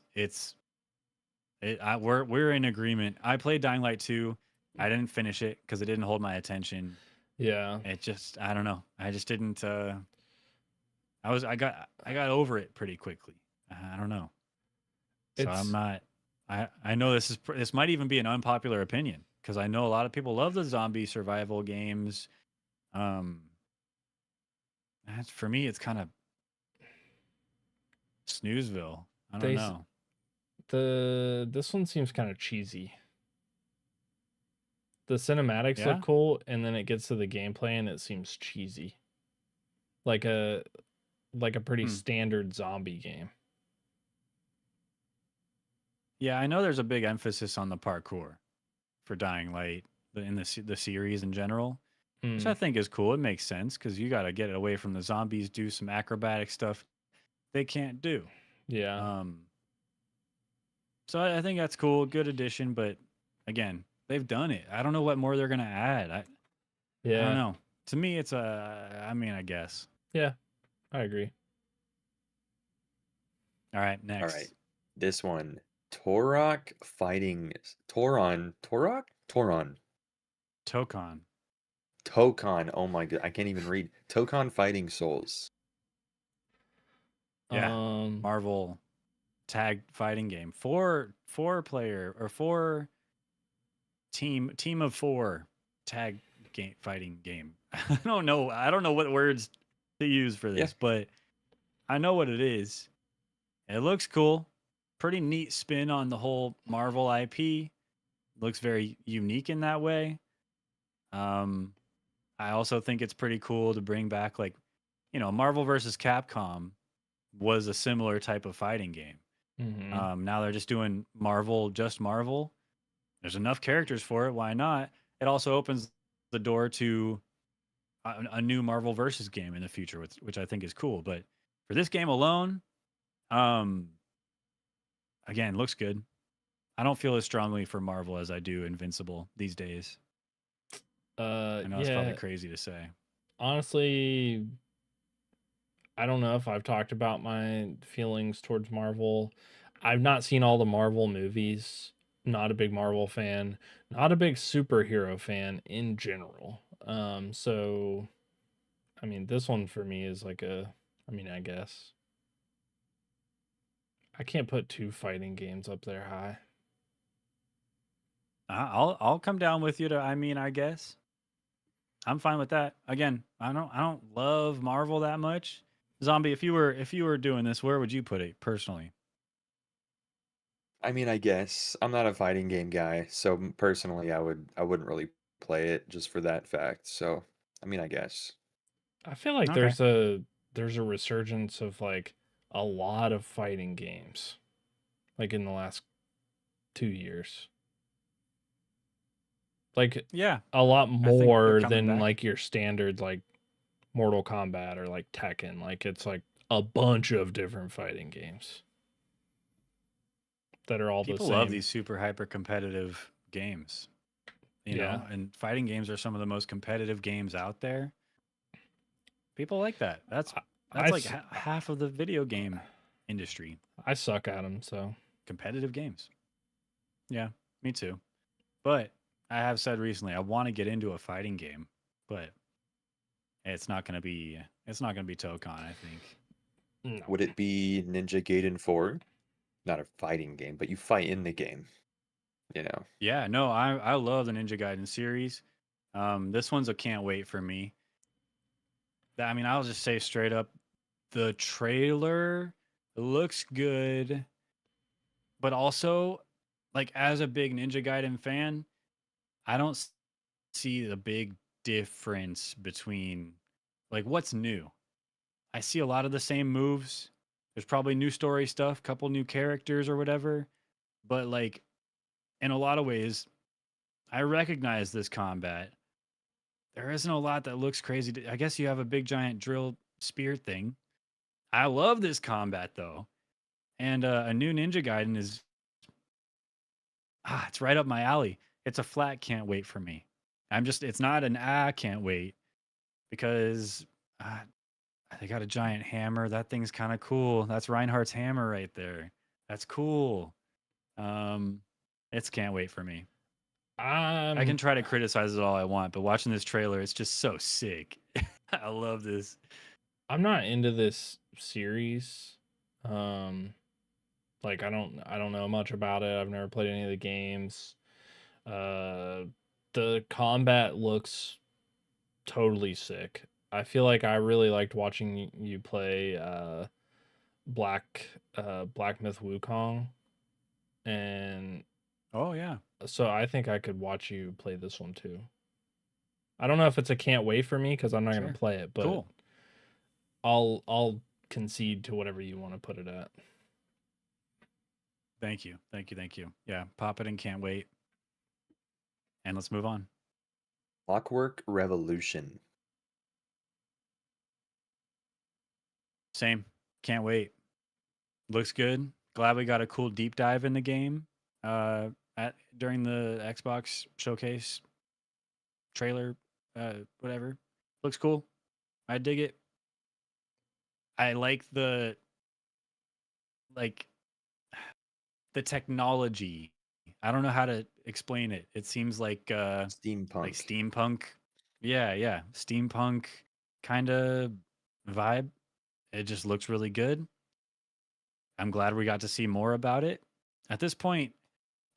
we're in agreement. I played Dying Light 2. I didn't finish it because it didn't hold my attention. yeah. It just I don't know. I just didn't. I got over it pretty quickly. I don't know. So It's- I'm not. I know this might even be an unpopular opinion because I know a lot of people love the zombie survival games. For me, it's kind of snoozeville. I don't They know. This one seems kind of cheesy. The cinematics Yeah? look cool, and then it gets to the gameplay and it seems cheesy. Like a pretty Hmm. standard zombie game. Yeah, I know there's a big emphasis on the parkour for Dying Light in the series in general, which I Mm, think is cool. It makes sense because you got to get away from the zombies, do some acrobatic stuff they can't do. yeah, Um, so I think that's cool, good addition. But again, they've done it. I don't know what more they're gonna add. I don't yeah, know. To me, it's a. I mean, I guess. yeah. I agree. All right, All right. next. This one. Torok fighting Toron. Torok? Toron. Tokon. Tokon. Oh my god. I can't even read. Tokon Fighting Souls. Yeah, Um, Marvel tag fighting game. Four player or four team of four tag game fighting game. I don't know. I don't know what words to use for Yeah. this, but I know what it is. It looks cool. Pretty neat spin on the whole Marvel IP. Looks very unique in that way. Um, I also think it's pretty cool to bring back like, Marvel versus Capcom was a similar type of fighting game. mhm. Now they're just doing Marvel, just Marvel. There's enough characters for it. Why not? It also opens the door to a new Marvel versus game in the future, which I think is cool. But for this game alone, um, again, looks good. I don't feel as strongly for Marvel as I do Invincible these days. I know it's probably Yeah. crazy to say. Honestly, I don't know if I've talked about my feelings towards Marvel. I've not seen all the Marvel movies. Not a big Marvel fan. Not a big superhero fan in general. So I mean, this one for me is like I mean, I guess I can't put two fighting games up there high. I'll come down with you to. I mean, I guess I'm fine with that. Again, I don't love Marvel that much. Zombie, if you were doing this, where would you put it personally? I mean, I guess I'm not a fighting game guy, so personally, I wouldn't really play it just for that fact. So, I mean, I guess. I feel like Okay. there's a resurgence of like a lot of fighting games like in the last 2 years. Like Yeah, a lot I think they're more coming than back. like your standard like Mortal Kombat or like Tekken. Like it's like a bunch of different fighting games that are all the People love same. these super hyper competitive games, Yeah. and fighting games are some of the most competitive games out there. People like that. That's I, I, that's like s- half of the video game industry, I suck at them, so competitive games. Yeah, me too. But I have said recently I want to get into a fighting game, but it's not going to be Tokon, I think. no. Would it be Ninja Gaiden 4? Not a fighting game, but you fight in the game, you know. Yeah, no, I love the Ninja Gaiden series. This one's a can't wait for me. I mean, I'll just say straight up, the trailer looks good, but also, like as a big Ninja Gaiden fan, I don't see the big difference between like what's new. I see a lot of the same moves. There's probably new story stuff, couple new characters or whatever, but like in a lot of ways, I recognize this combat. There isn't a lot that looks crazy. I guess you have a big giant drill spear thing. I love this combat though, and a new Ninja Gaiden is it's right up my alley. It's a flat can't wait for me. It's not an can't wait because uh, they got a giant hammer. That thing's kind of cool. That's Reinhardt's hammer right there. That's cool. Um, it's can't wait for me. I can I'm try to criticize it all I want, but watching this trailer, it's just so sick. I love this. I'm not into this series. Um like I don't know much about it. I've never played any of the games. Uh the combat looks totally sick. I feel like I really liked watching you play Black Myth Wukong, and Oh yeah, so I think I could watch you play this one too. I don't know if it's a can't wait for me because I'm not gonna sure, play it, but cool. I'll concede to whatever you want to put it at. Thank you. Thank you. Thank you. Yeah, pop it and can't wait. And let's move on. Clockwork Revolution. Same. Can't wait. Looks good. Glad we got a cool deep dive in the game at during the Xbox showcase trailer whatever. Looks cool. I dig it. I like like the technology. I don't know how to explain it. It seems like Steampunk. steampunk. Yeah, yeah. Steampunk kind of vibe. It just looks really good. I'm glad we got to see more about it. At this point,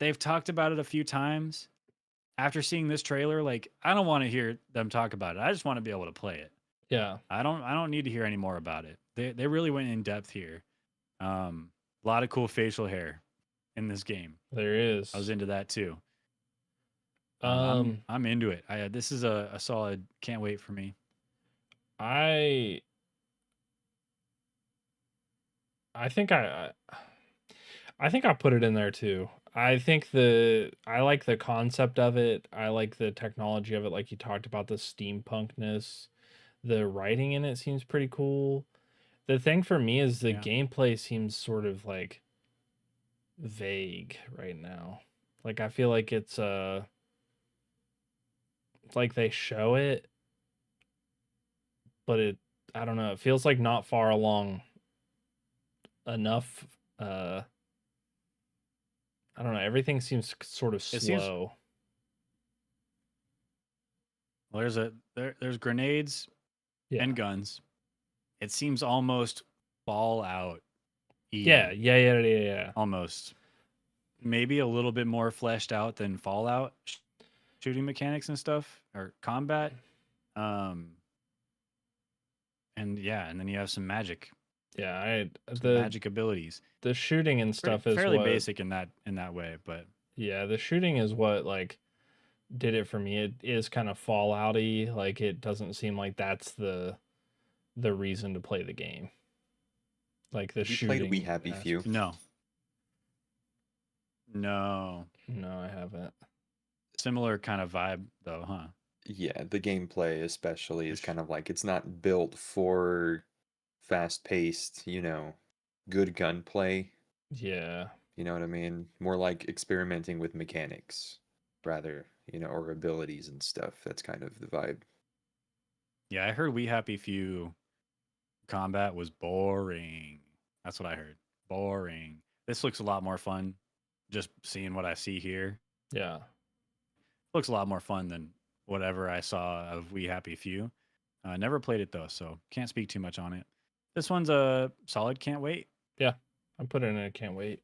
they've talked about it a few times. After seeing this trailer, like I don't want to hear them talk about it. I just want to be able to play it. Yeah. I don't need to hear any more about it. They really went in depth here. A lot of cool facial hair in this game. There is. I was into that too. Um, I'm into it. This is a solid. Can't wait for me. I think I think I put it in there too. I think I like the concept of it. I like the technology of it, like you talked about, the steampunkness. The writing in it seems pretty cool. The thing for me is the Yeah. gameplay seems sort of like vague right now. Like I feel like it's like they show it, but I don't know, it feels like not far along enough. I don't know, everything seems sort of It seems- slow. Well, there's grenades Yeah. and guns. It seems almost Fallout. Yeah. Almost. Maybe a little bit more fleshed out than Fallout shooting mechanics and stuff or combat. And yeah, and then you have some magic. Yeah, Some magic abilities. the shooting and stuff is fairly what, basic in that way, but yeah, the shooting is what like did it for me. It is kind of Fallout-y. Like it doesn't seem like that's the reason to play the game. Like the Have you shooting. played We Happy Few? no. No. No, I haven't. Similar kind of vibe though, huh? Yeah, the gameplay especially is Ish. kind of like it's not built for fast-paced, good gunplay. Yeah. You know what I mean? More like experimenting with mechanics rather, or abilities and stuff. That's kind of the vibe. Yeah, I heard We Happy Few combat was boring. That's what I heard. Boring. This looks a lot more fun. Just seeing what I see here. Yeah. Looks a lot more fun than whatever I saw of We Happy Few. Never played it though, so can't speak too much on it. This one's a solid. Can't wait. I put it in a can't wait.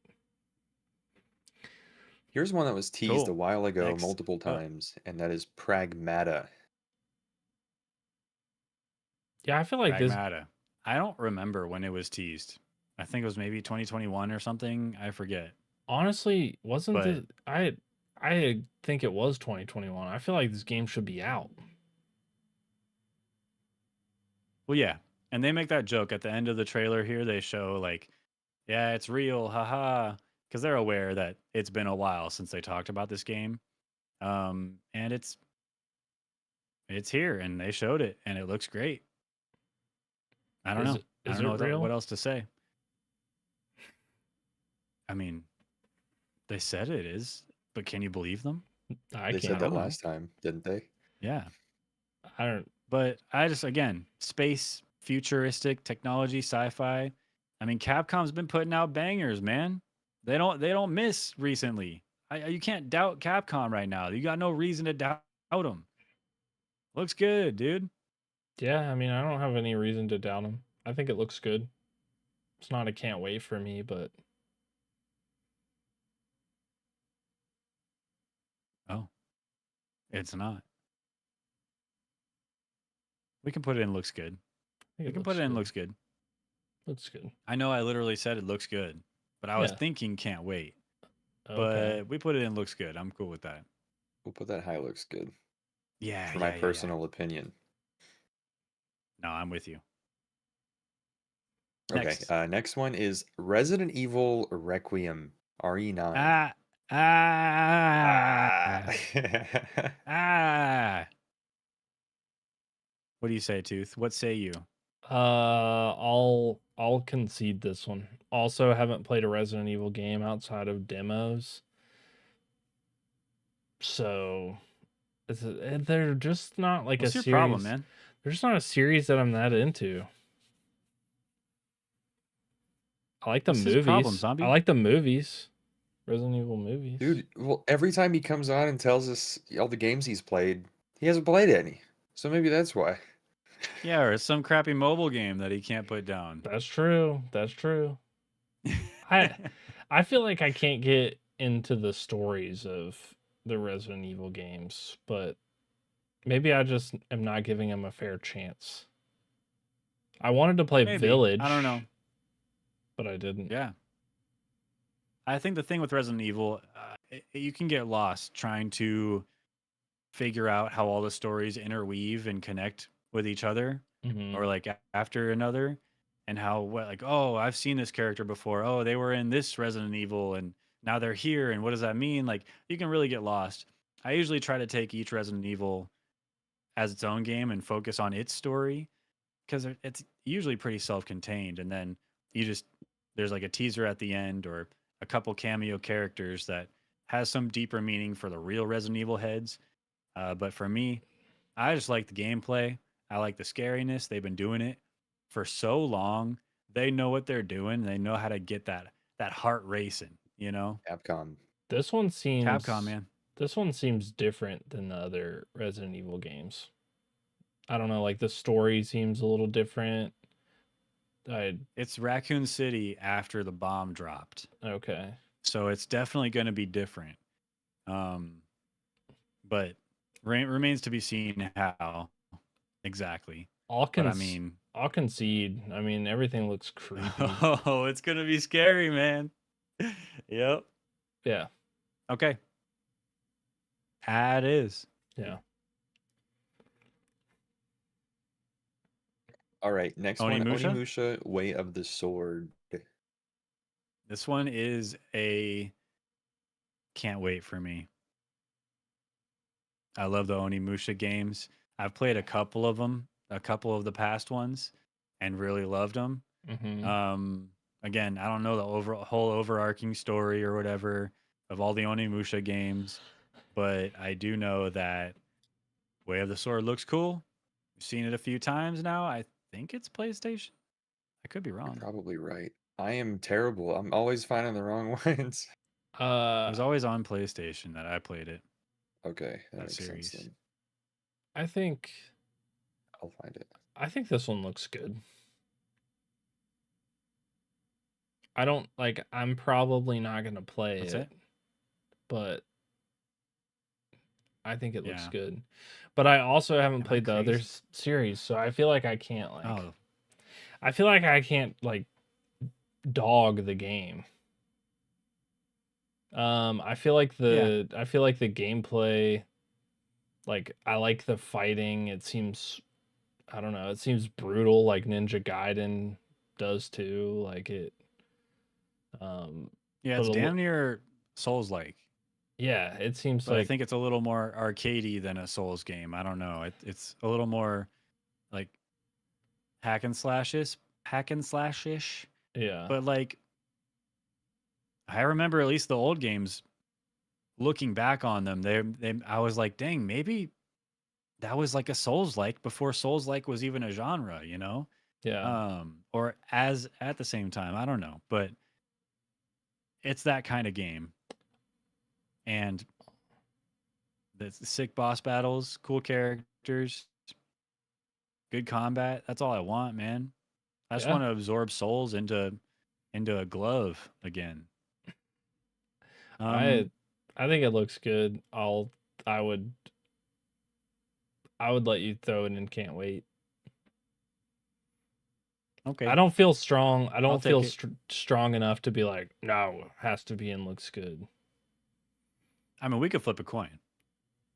Here's one that was teased Cool. a while ago Next. multiple Oh. times, and that is Pragmata. Yeah, I feel like this. Pragmata. I don't remember when it was teased. I think it was maybe 2021 or something. I forget. Honestly, wasn't But- the I think it was 2021. I feel like this game should be out. Well, yeah. And they make that joke at the end of the trailer here. They show, like, yeah, it's real. Haha. Because they're aware that it's been a while since they talked about this game. And it's here and they showed it and it looks great. I don't Is know. it- I is don't know it real? what else to say. I mean, they said it is, but can you believe them? I They can't. said that know. last time, didn't they? Yeah. I don't. But I just, again, space, futuristic technology, sci-fi. I mean, Capcom's been putting out bangers, man. They don't miss recently. You can't doubt Capcom right now. You got no reason to doubt them. Looks good, dude. Yeah, I mean, I don't have any reason to doubt him. I think it looks good. It's not a can't wait for me, but Oh, it's not. We can put it in looks good. I think We can put it in looks good. Looks good. I know I literally said it looks good, but I was Yeah. thinking can't wait. Okay. But we put it in looks good. I'm cool with that. We'll put that high looks good. Yeah. For my yeah. personal opinion. No, I'm with you. Okay, Next. next one is Resident Evil Requiem RE9. Ah, Ah. ah, ah. What do you say, Tooth? What say you? I'll concede this one. Also, haven't played a Resident Evil game outside of demos, so they're just not like What's a your problem, series. man? They're just not a series that I'm that into. I like the What's his problem, movies. zombie? I like the movies. Resident Evil movies. Dude, well, every time he comes on and tells us all the games he's played, he hasn't played any. So maybe that's why. Yeah, or some crappy mobile game that he can't put down. That's true. That's true. I feel like I can't get into the stories of the Resident Evil games, but maybe I just am not giving him a fair chance. I wanted to play Maybe. Village. I don't know. But I didn't. Yeah. I think the thing with Resident Evil, you can get lost trying to figure out how all the stories interweave and connect with each other, Mhm. or like after another, and how like, oh, I've seen this character before. Oh, they were in this Resident Evil and now they're here, and what does that mean? Like, you can really get lost. I usually try to take each Resident Evil as its own game and focus on its story, because it's usually pretty self-contained, and then you just there's like a teaser at the end or a couple cameo characters that has some deeper meaning for the real Resident Evil heads. But for me, I just like the gameplay. I like the scariness. They've been doing it for so long. They know what they're doing. They know how to get that heart racing. You know, Capcom. This one seems Capcom, man. This one seems different than the other Resident Evil games. I don't know, like the story seems a little different. It's Raccoon City after the bomb dropped, Okay. so it's definitely going to be different. But remains to be seen how exactly. I'll But I mean, I'll concede. I mean, everything looks creepy. oh, it's gonna be scary, man. Yep. Yeah. Okay. It is. Yeah. All right, next one, Onimusha? Onimusha, Way of the Sword. This one is a can't wait for me. I love the Onimusha games. I've played a couple of them, a couple of the past ones, and really loved them. Mhm. Again, I don't know the whole overarching story or whatever of all the Onimusha games, but I do know that Way of the Sword looks cool. I've seen it a few times now. I think it's PlayStation. I could be You're wrong. probably right. I am terrible. I'm always finding the wrong ones. It was always on PlayStation that I played it. Okay, that That makes series. sense then. I think I'll find it. I think this one looks good. I don't like I'm probably not going to play What's it, it? but I think it looks Yeah. good. But I also haven't Am I played the other crazy? series, so I feel like I can't Oh, I feel like I can't like dog the game. I feel like the gameplay, like I like the fighting. It seems I don't know, it seems brutal like Ninja Gaiden does too. Like it yeah, but it's damn near Souls-like, yeah, it seems but I like think it's a little more arcadey than a Souls game. I don't know. It's a little more like hack and slash-ish. yeah. But like, I remember at least the old games. Looking back on them, I was like, dang, maybe that was like a Souls-like before Souls-like was even a genre, you know? Yeah. Or as at the same time, I don't know, but it's that kind of game. And the sick boss battles, cool characters, good combat. That's all I want, man. I just Yeah. want to absorb souls into a glove again. I think it looks good. I would let you throw it in can't wait. Okay. I don't feel strong. I I'll don't feel take it. strong enough to be like, no, has to be and looks good. I mean, we could flip a coin.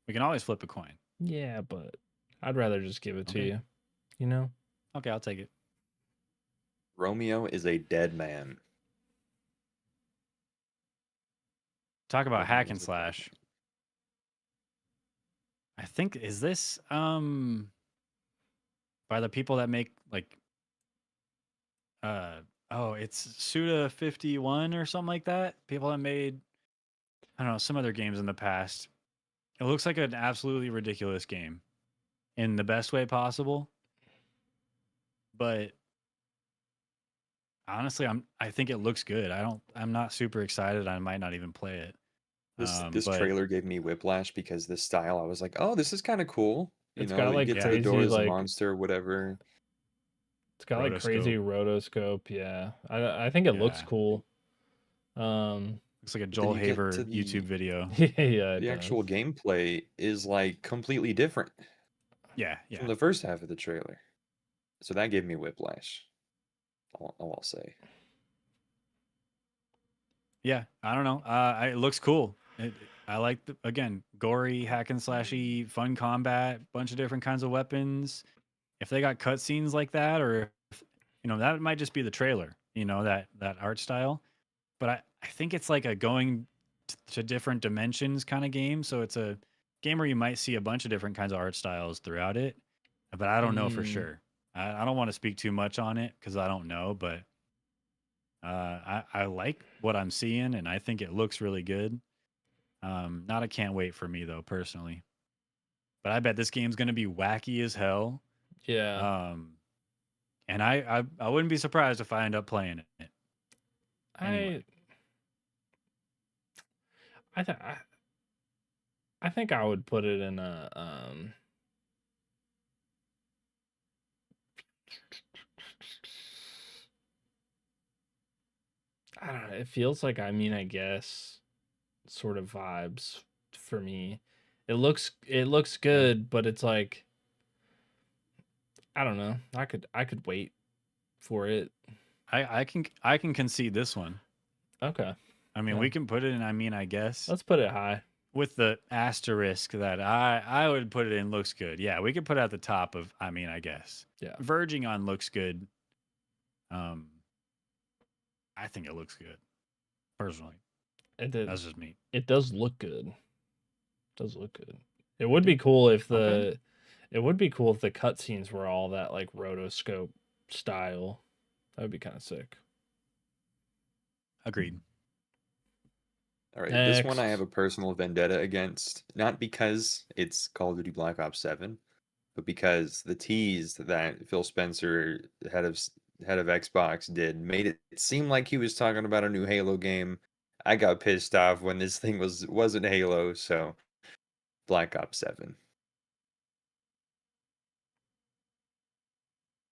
We can always flip a coin. Yeah, but I'd rather just give it to Okay. you. You know? Okay, I'll take it. Romeo is a dead man. talk about What hack game and is it called? slash. I think is this by the people that make like oh, it's Suda 51 or something like that. People that made I don't know, some other games in the past. It looks like an absolutely ridiculous game in the best way possible. But honestly, I think it looks good. I'm not super excited. I might not even play it. This But trailer gave me whiplash because this style, I was like, oh, this is kind of cool. You It's know, got you like get to the yeah, door crazy as a like monster, whatever. it's got like crazy rotoscope. rotoscope. Yeah, I think it looks Yeah. cool. Um, Looks like a But then Joel you get Haver to YouTube video. yeah, it the does. actual gameplay is like completely different Yeah, from yeah. the first half of the trailer. So that gave me whiplash. All I'll say. Yeah, I don't know. It looks cool. I like the, again, gory hack and slashy, fun combat, bunch of different kinds of weapons. If they got cutscenes like that, or if, that might just be the trailer. That art style. But I think it's like a going to different dimensions kind of game. So it's a game where you might see a bunch of different kinds of art styles throughout it. But I don't know for Mm, sure. I don't want to speak too much on it because I don't know. But I like what I'm seeing, and I think it looks really good. Not a can't wait for me though, personally. But I bet this game's gonna be wacky as hell. yeah, Um, and I wouldn't be surprised if I end up playing it anyway. I I th- I think I would put it in a I don't know. It feels like I guess sort of vibes for me. It looks Yeah, good, but it's like I don't know. I could wait for it. I can concede this one. Okay. I mean, Yeah. we can put it in. I guess Let's put it high. with the asterisk that I would put it in. Looks good. Yeah, we could put it at the top of. I guess Yeah. verging on looks good. Um, I think it looks good personally. It did, That's just me. it does look good. It does look good. It would be cool if Okay. it would be cool if the cutscenes were all that like rotoscope style. That would be kind of sick. Agreed. All right, this one I have Next. a personal vendetta against, not because it's Call of Duty Black Ops 7, but because the tease that Phil Spencer, head of Xbox, did made it seem like he was talking about a new Halo game. I got pissed off when this thing wasn't Halo, so Black Ops 7.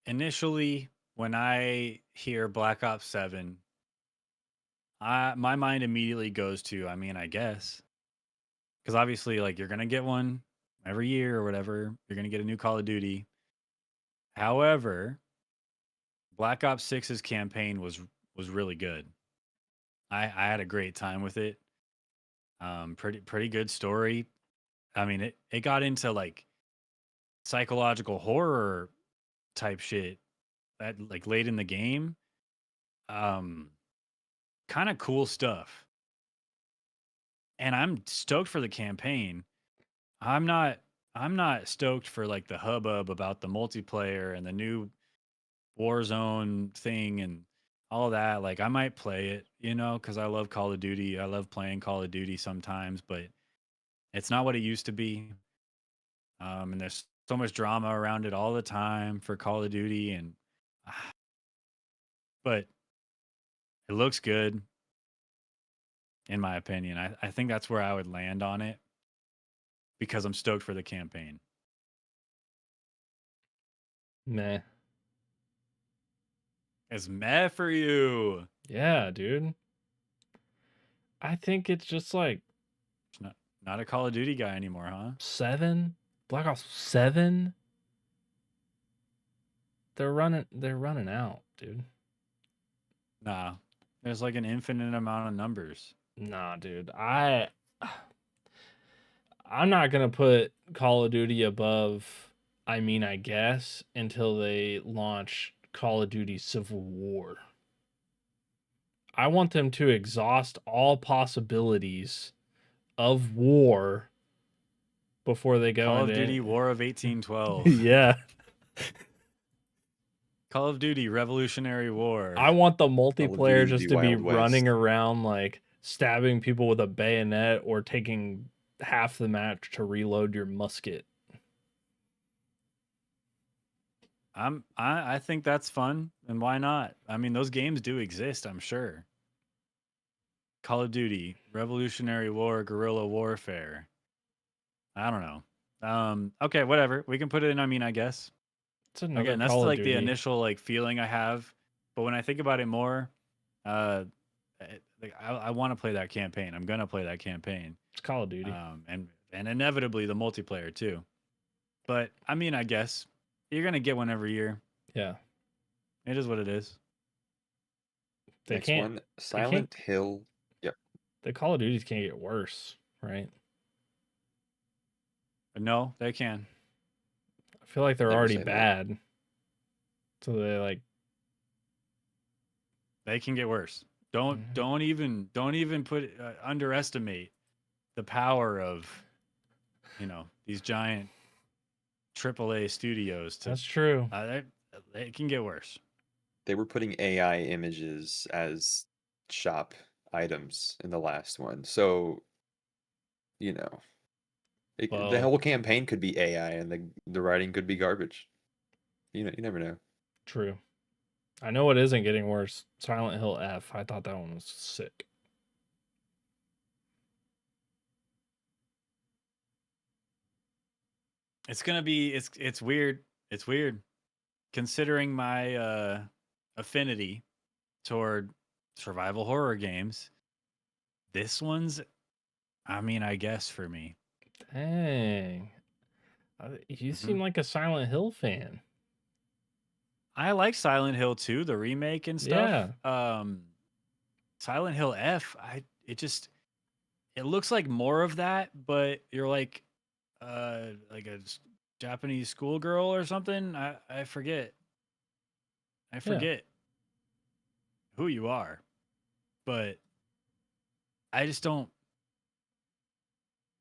Initially, when I hear Black Ops 7, my mind immediately goes to, I guess. Because obviously, like, you're going to get one every year or whatever. You're going to get a new Call of Duty. However, Black Ops 6's campaign was really good. I had a great time with it. Pretty good story. I mean, it got into like psychological horror type shit that like late in the game. Um, Kind of cool stuff. And I'm stoked for the campaign. I'm not I'm not stoked for like the hubbub about the multiplayer and the new Warzone thing and all that. Like I might play it, cuz I love Call of Duty. I love playing Call of Duty sometimes, but it's not what it used to be. And there's so much drama around it all the time for Call of Duty and but it looks good in my opinion. I think that's where I would land on it because I'm stoked for the campaign. Meh. It's meh for you. Yeah, dude. I think it's just like It's not a Call of Duty guy anymore, huh? 7. Black Ops 7. They're running out, dude. Nah. There's like an infinite amount of numbers. Nah, dude. I'm not gonna put Call of Duty above I guess until they launch Call of Duty Civil War. I want them to exhaust all possibilities of war before they go Call of into Duty War of 1812. yeah. Call of Duty Revolutionary War. I want the Call of multiplayer Duty just to be Wild running West. around like stabbing people with a bayonet or taking half the match to reload your musket. I think that's fun, and why not? I mean, those games do exist, I'm sure. Call of Duty, Revolutionary War, Guerrilla Warfare. I don't know. Okay, whatever. We can put it in. I mean, I guess. It's another Again, that's Call of like the Duty. initial like feeling I have, but when I think about it more, I want to play that campaign. I'm gonna play that campaign, It's Call of Duty. and inevitably the multiplayer too. But I mean, I guess you're gonna get one every year. Yeah. It is what it is. They Next can't one, Silent Hill. Yep. the Call of Duties can't get worse, right? But no, they can. I feel like they're Never already say that. bad. So they like They can get worse. Mhm. Don't even put underestimate the power of these giant AAA studios. That's true. They can get worse. They were putting AI images as shop items in the last one. So, you know, the Well, whole campaign could be AI and the writing could be garbage. You never know. true. I know it isn't getting worse. Silent Hill F. I thought that one was sick. It's gonna be it's weird. It's weird considering my affinity toward survival horror games. This one's, I mean, I guess for me. Dang. You seem like a Silent Hill fan. I like Silent Hill 2, the remake and stuff. Silent Hill F, it looks like more of that, but you're like a Japanese schoolgirl or something. I forget. I forget who you are. But I just don't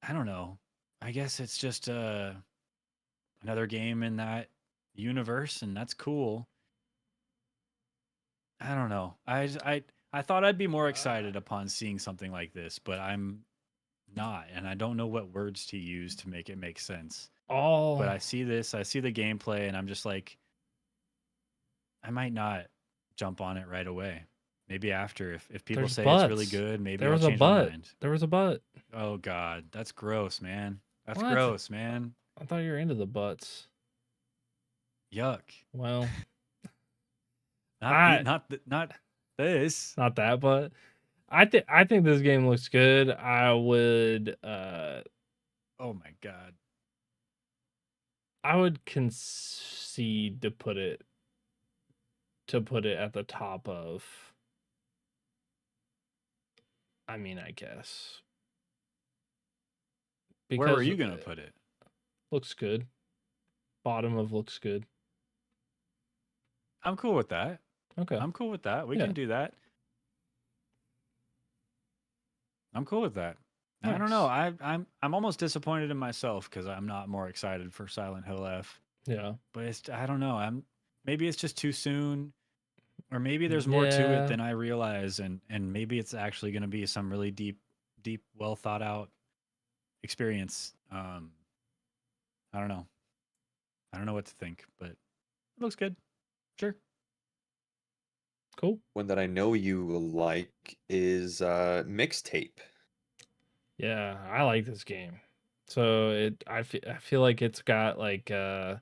I don't know. I guess it's just another game in that universe, and that's cool. I don't know. I thought I'd be more excited upon seeing something like this, but I'm not, and I don't know what words to use to make it make sense. Oh, But I see this, I see the gameplay, and I'm just like, I might not jump on it right away. Maybe after, if people There's say it's really butts. good, maybe there I'll was a change my butt. mind. There was a butt. Oh God, that's gross, man. That's What? gross, man. I thought you were into the butts. Yuck. Well, Not this. not that, but I think this game looks good. I would Oh my God. I would concede to put it at the top of, I mean, I guess. Where were Because you gonna put it? looks good. Bottom of looks good. I'm cool with that. Okay. I'm cool with that. We Yeah. can do that. I'm cool with that. I don't know. I'm almost disappointed in myself because I'm not more excited for Silent Hill F. Yeah. But I don't know. Maybe it's just too soon, or maybe there's more to Yeah. it than I realize, and maybe it's actually going to be some really deep, well thought out experience. I don't know. I don't know what to think, but it looks good. Sure. Cool. One that I know you will like is Mixtape. Yeah, I like this game. So I feel like it's got like it's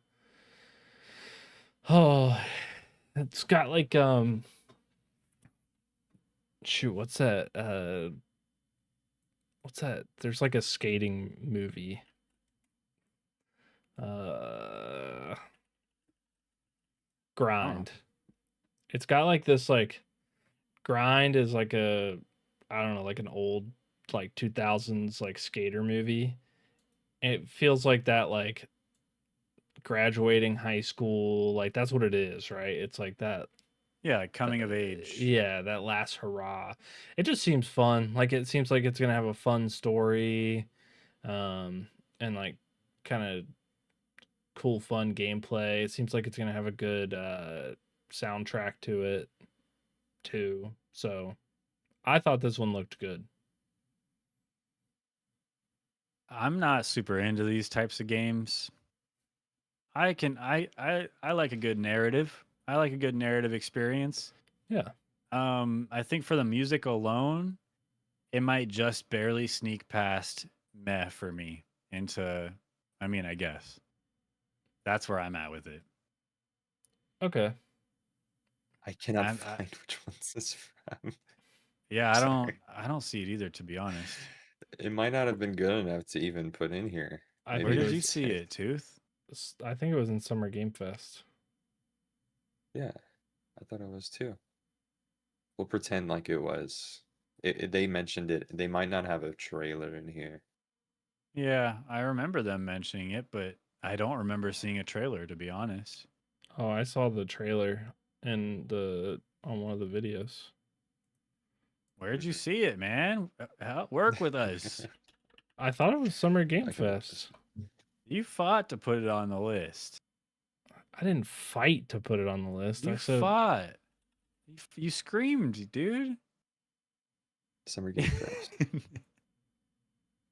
got like shoot, what's that? What's that? There's like a skating movie. Grind. It's got like this like Grind is like a, I don't know, like an old like 2000s like skater movie. And it feels like that, like graduating high school, like that's what it is, right? It's like that Yeah, like coming of age. Yeah, that last hurrah. It just seems fun. Like it seems like it's gonna have a fun story, and like kind of cool, fun gameplay. It seems like it's gonna have a good soundtrack to it too. So I thought this one looked good. I'm not super into these types of games. I like a good narrative. I like a good narrative experience. Yeah. I think for the music alone, it might just barely sneak past meh for me into, I mean, I guess that's where I'm at with it. Okay. I cannot I find which one's this from. yeah, Sorry. I don't see it either, to be honest. It might not have been good enough to even put in here. I Where think it did you was. see it, Tooth? I think it was in Summer Game Fest. Yeah, I thought it was too. We'll pretend like it was. They mentioned it. They might not have a trailer in here. Yeah, I remember them mentioning it, but I don't remember seeing a trailer, to be honest. Oh, I saw the trailer on one of the videos. Where'd you Mhm. see it, man? Work with us. I thought it was Summer Game I can look this Fest. You fought to put it on the list. I didn't fight to put it on the list. I You said fought. You screamed, dude. Summer Game Fest.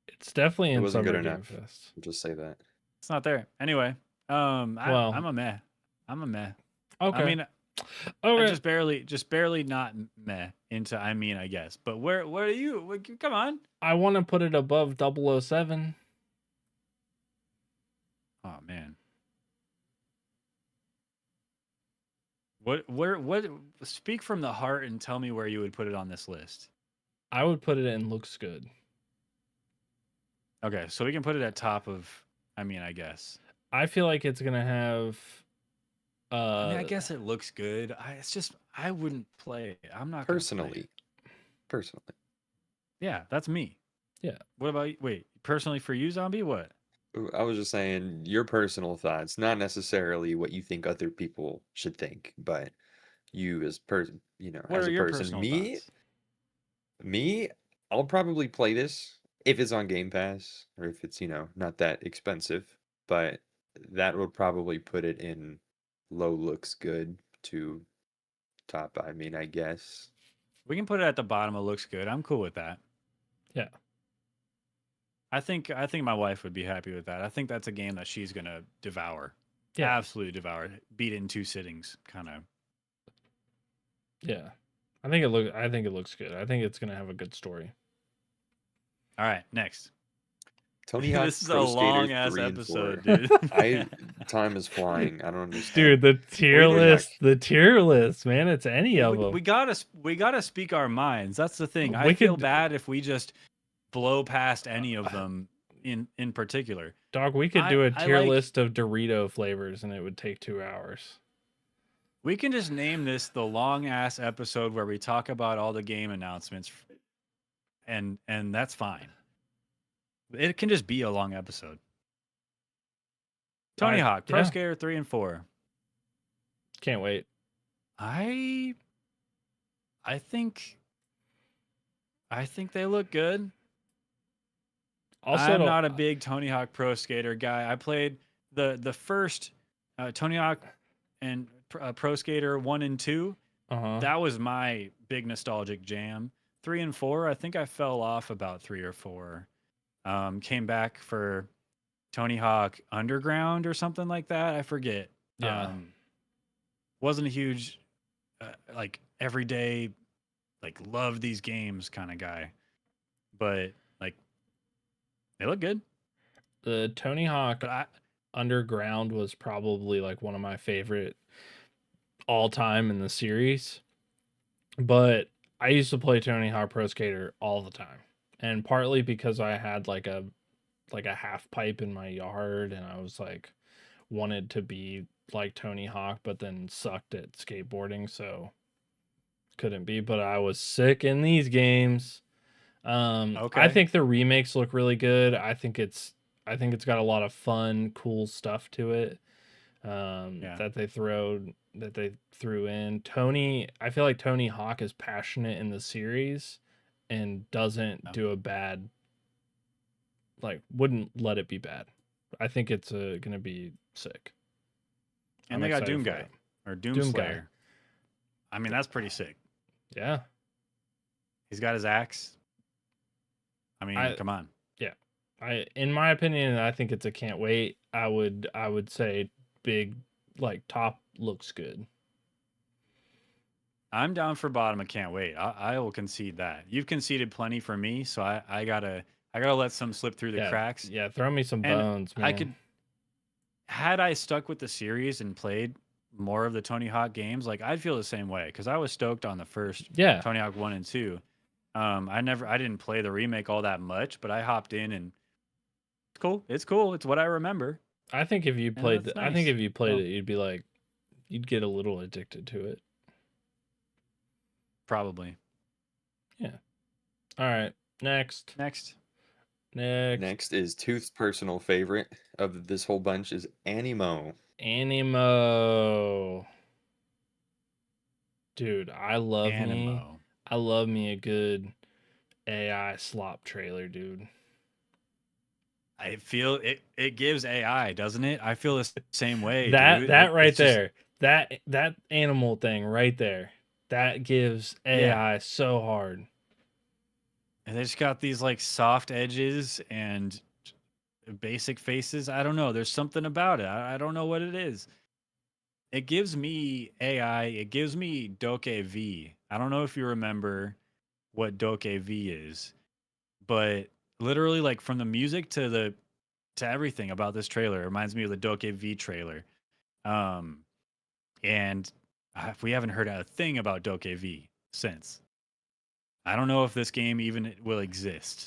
it's definitely It in wasn't Summer good Game enough. Fest. I'll just say that. It's not there. Anyway, Well, I'm a meh. I'm a meh. okay. I mean, okay. just barely not meh into. I mean, I guess. But where are you? Come on. I want to put it above 007. Oh man. What? Speak from the heart and tell me where you would put it on this list. I would put it in looks good. Okay, so we can put it at top of. I mean, I guess. I feel like it's gonna have. I mean, I guess it looks good. It's just I wouldn't play it. I'm not gonna play it. Personally. Yeah, that's me. Yeah. What about you? Wait, personally for you, Zombie? What? I was just saying your personal thoughts, not necessarily what you think other people should think, but you as person, What as are a your person. personal Me, thoughts? me, I'll probably play this if it's on Game Pass or if it's, not that expensive, but that would probably put it in low looks good to top, I mean, I guess. We can put it at the bottom. It looks good. I'm cool with that. Yeah. I think my wife would be happy with that. I think that's a game that she's gonna devour. Yeah. Absolutely devour. Beat it in 2 sittings, kind of. Yeah. I think it looks good. I think it's gonna have a good story. All right, next. Tony Hawk This is a Pro Skater long ass 3 and episode, 4. dude. Time is flying. I don't understand. Dude, the tier We're not- list, man. It's any of them. we gotta speak our minds. That's the thing. I We feel could- bad if we just blow past any of them in particular. Dog, we could do a I tier like- list of Dorito flavors and it would take 2 hours. We can just name this the long ass episode where we talk about all the game announcements, and that's fine. It can just be a long episode. Tony Hawk, Pro yeah. Skater 3 and 4. Can't wait. I think they look good. Also, I'm not a big Tony Hawk Pro Skater guy. I played the first Tony Hawk and Pro Skater 1 and 2. That was my big nostalgic jam. 3 and 4, I think I fell off about 3 or 4. Came back for Tony Hawk Underground or something like that. I forget. Yeah. Wasn't a huge like everyday like love these games kind of guy, but like they look good. The Tony Hawk But Underground was probably like one of my favorite all time in the series. But I used to play Tony Hawk Pro Skater all the time. And partly because I had like a half pipe in my yard and I was like wanted to be like Tony Hawk but then sucked at skateboarding, so couldn't be, but I was sick in these games. I Okay. think the remakes look really good. I think it's got a lot of fun, cool stuff to it. Yeah. that they threw in. I feel like Tony Hawk is passionate in the series and doesn't Yeah. do a bad, like wouldn't let it be bad. I think it's gonna be sick. And I'm they got excited Doom for Guy it. or Doom Doom Guy. Slayer. I mean, that's pretty sick. Yeah. He's got his axe. I mean, come on. In my opinion, I think it's a can't wait. I would say big, like, top looks good. I'm down for bottom. I can't wait. I will concede that. You've conceded plenty for me, so I gotta let some slip through the cracks. Yeah, throw me some And bones, man. I could, had I stuck with the series and played more of the Tony Hawk games, like I'd feel the same way because I was stoked on the first Yeah. Tony Hawk 1 and 2. I didn't play the remake all that much, but I hopped in and it's cool. It's cool. It's what I remember. I think if you played that's I think nice. if you played Well, it, you'd be like you'd get a little addicted to it. probably. All right. Next. Next. Next is Tooth's personal favorite of this whole bunch is Animo. Animo. Dude, I love Animo. me a good AI slop trailer, dude. I feel it gives AI, doesn't it? I feel the same way, That dude. right It's just- there. That animal thing right there. That gives AI so hard. And they just got these like soft edges and basic faces. I don't know. There's something about it. I don't know what it is. It gives me AI. It gives me Doke V. I don't know if you remember what Doke V is, but literally like from the music to everything about this trailer, it reminds me of the Doke V trailer. And we haven't heard a thing about Doke V since. I don't know if this game even will exist.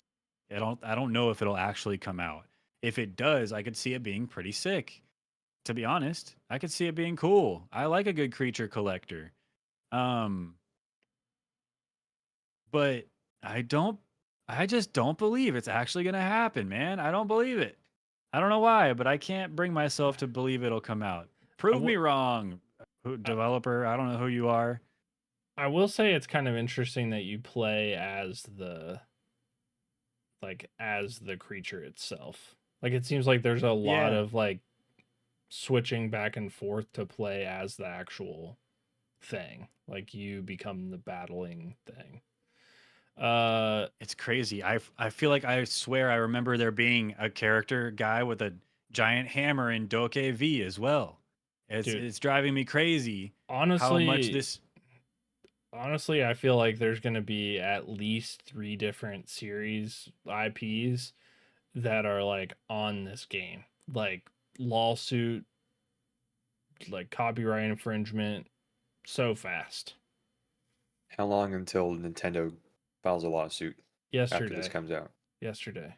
I don't know if it'll actually come out. If it does, I could see it being pretty sick. To be honest, I could see it being cool. I like a good creature collector. But I just don't believe it's actually going to happen, man. I don't believe it. I don't know why, but I can't bring myself to believe it'll come out. Prove me wrong, developer. I don't know who you are. I will say it's kind of interesting that you play as the creature itself. Like it seems like there's a lot of like switching back and forth to play as the actual thing. Like you become the battling thing. It's crazy. I feel like I swear I remember there being a character guy with a giant hammer in Doke V as well. It's driving me crazy. Honestly, how much this. Honestly, I feel like there's going to be at least 3 different series IPs that are like on this game, like lawsuit, like copyright infringement, so fast. How long until Nintendo files a lawsuit Yesterday. after this comes out? Yesterday.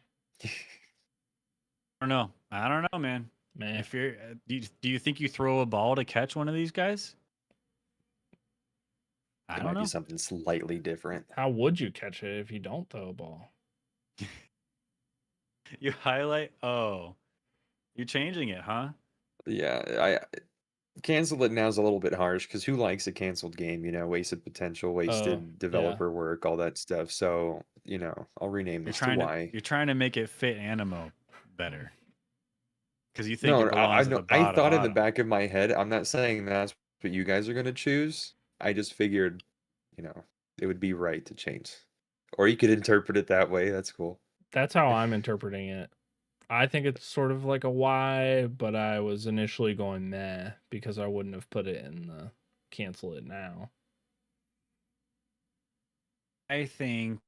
I don't know, man. If you're, do you think you throw a ball to catch one of these guys? It might be something slightly different. How would you catch it if you don't throw a ball? You highlight. Oh, you're changing it, huh? Yeah, I cancel it now is a little bit harsh because who likes a canceled game? You know, wasted potential, wasted developer work, all that stuff. So you know, I'll rename this to Y. You're trying to make it fit Animo better because you think No, it belongs I know. at the bottom. I thought in the back of my head. I'm not saying that's what you guys are gonna choose. I just figured, you know, it would be right to change, or you could interpret it that way. That's cool. That's how I'm interpreting it. I think it's sort of like a Y, but I was initially going meh because I wouldn't have put it in the cancel it now. I think,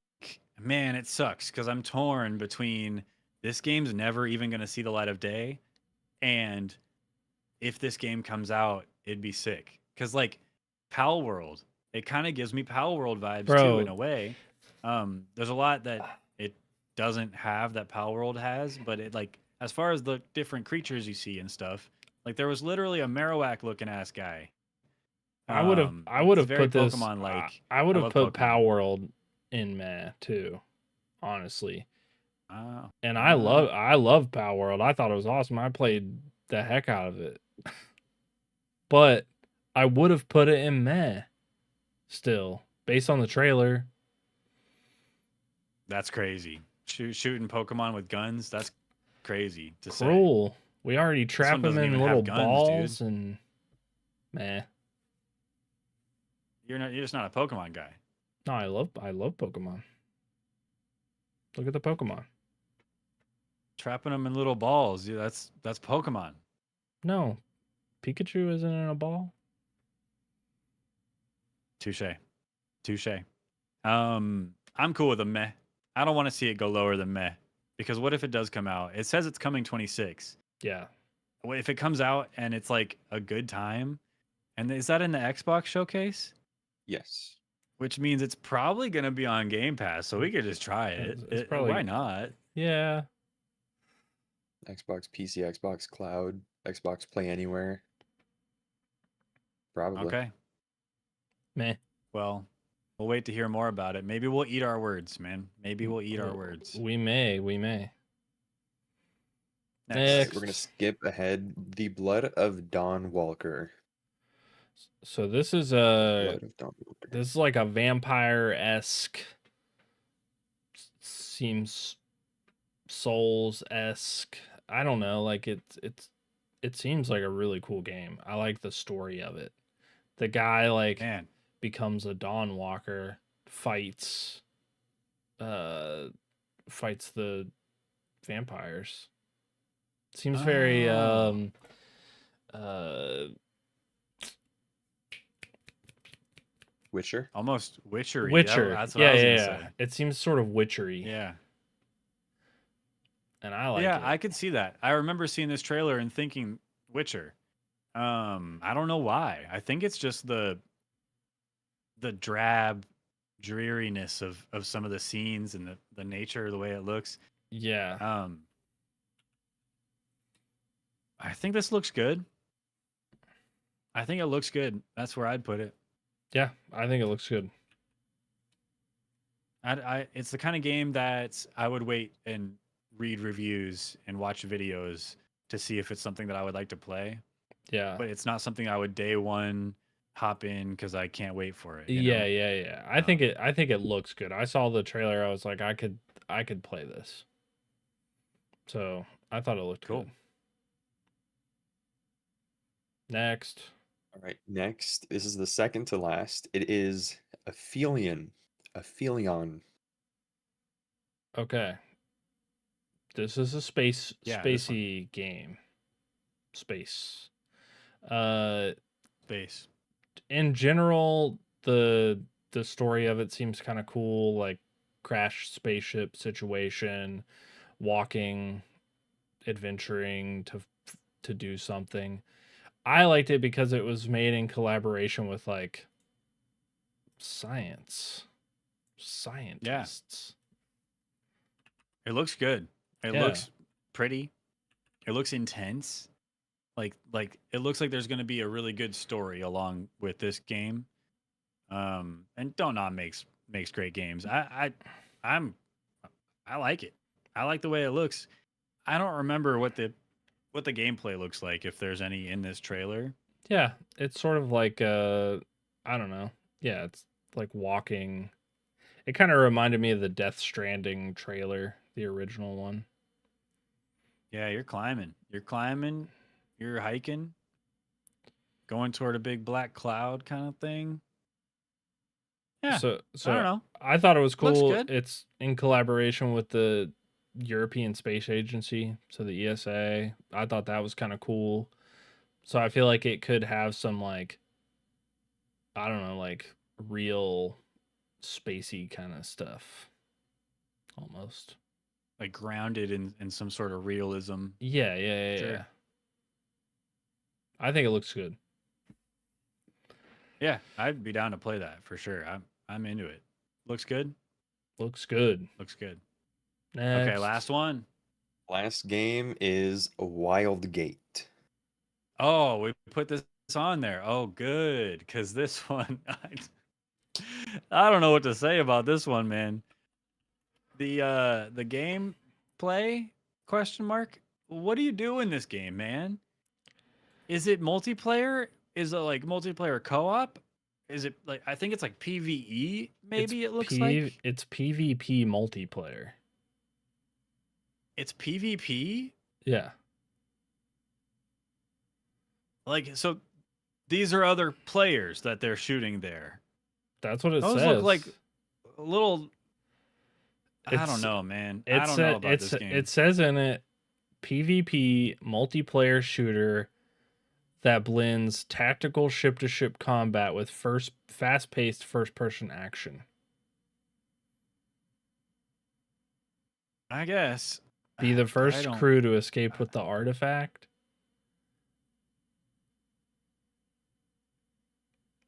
man, it sucks because I'm torn between this game's never even going to see the light of day, and if this game comes out, it'd be sick. Because like Pal World, it kind of gives me Pal World vibes too in a way. There's a lot that it doesn't have that Pal World has, but it like as far as the different creatures you see and stuff, like there was literally a Marowak looking ass guy. I would have put this. Pokemon like. I would have put Pokemon. Pal World in meh too, honestly. And Oh. I love Pal World. I thought it was awesome. I played the heck out of it. but I would have put it in meh still, based on the trailer. That's crazy. Shooting Pokemon with guns. That's crazy to say. Cruel. We already This trap one them doesn't in even little have guns, balls dude. and meh. You're just not a Pokemon guy. No, I love Pokemon. Look at the Pokemon. Trapping them in little balls. Dude, that's Pokemon. No, Pikachu isn't in a ball. Touche. I'm cool with a meh. I don't want to see it go lower than meh. Because what if it does come out? It says it's coming 26. Yeah. What if it comes out and it's like a good time? And is that in the Xbox showcase? Yes. Which means it's probably going to be on Game Pass, so we could just try it. It's probably Why not? Yeah. Xbox PC, Xbox Cloud, Xbox Play Anywhere. Probably. Okay. Meh. Well, we'll wait to hear more about it. Maybe we'll eat our words, man. Maybe we'll eat our words. We may. Alright, Next. we're gonna skip ahead. The Blood of Dawn Walker. So this is Blood of Dawn Walker. this is like a vampire-esque, seems Souls-esque. I don't know, like it seems like a really cool game. I like the story of it. The guy like Man, becomes a Dawn Walker, fights the vampires. Seems very Oh. Witcher. almost Witchery. Witcher. That's what I was gonna say. It seems sort of witchery. Yeah. And I like Yeah, it. I could see that. I remember seeing this trailer and thinking Witcher. I don't know why. I think it's just the drab dreariness of some of the scenes and the nature of the way it looks. Yeah. I think this looks good. I think it looks good. That's where I'd put it. Yeah, I think it looks good. It's the kind of game that I would wait and read reviews and watch videos to see if it's something that I would like to play. Yeah. But it's not something I would day one hop in because I can't wait for it. Yeah. I think it looks good. I saw the trailer. I was like, I could play this. So I thought it looked Cool. good. Next. All right, next. This is the second to last. It is Aphelion. Okay. This is a Yeah, this one. spacey game. Space. Base. In general, the story of it seems kind of cool, like crash spaceship situation, walking, adventuring to do something. I liked it because it was made in collaboration with like scientists. It looks good. It Yeah. looks pretty. It looks intense. Like it looks like there's going to be a really good story along with this game. And Don't Nod makes great games. I like it. I like the way it looks. I don't remember what the gameplay looks like, if there's any in this trailer. Yeah, it's sort of like I don't know. Yeah, it's like walking. It kind of reminded me of the Death Stranding trailer, the original one. Yeah, you're climbing. You're hiking. Going toward a big black cloud kind of thing. Yeah. So I don't know. I thought it was Looks cool. good. It's in collaboration with the European Space Agency, so the ESA. I thought that was kind of cool. So I feel like it could have some like I don't know, like real spacey kind of stuff. Almost. Like grounded in some sort of realism. Yeah. Sure. I think it looks good. Yeah, I'd be down to play that for sure. I'm into it. Looks good. Looks good. Looks good. Next. Okay, last one. Last game is Wildgate. Oh, we put this on there. Oh, good, because this one, I don't know what to say about this one, man. The game play question mark. What do you do in this game, man? Is it multiplayer? is it like multiplayer co-op? Is it like I think it's like PvE? Maybe it looks like it's PvP multiplayer. it's PvP. Yeah, Like so, these are other players that they're shooting there. that's what it Those says. look like a little. I don't It's- know, man. It I don't know said about this game. it says in it PvP multiplayer shooter that blends tactical ship-to-ship combat with fast-paced first-person action. I guess. Be the I first don't- crew to escape with the artifact.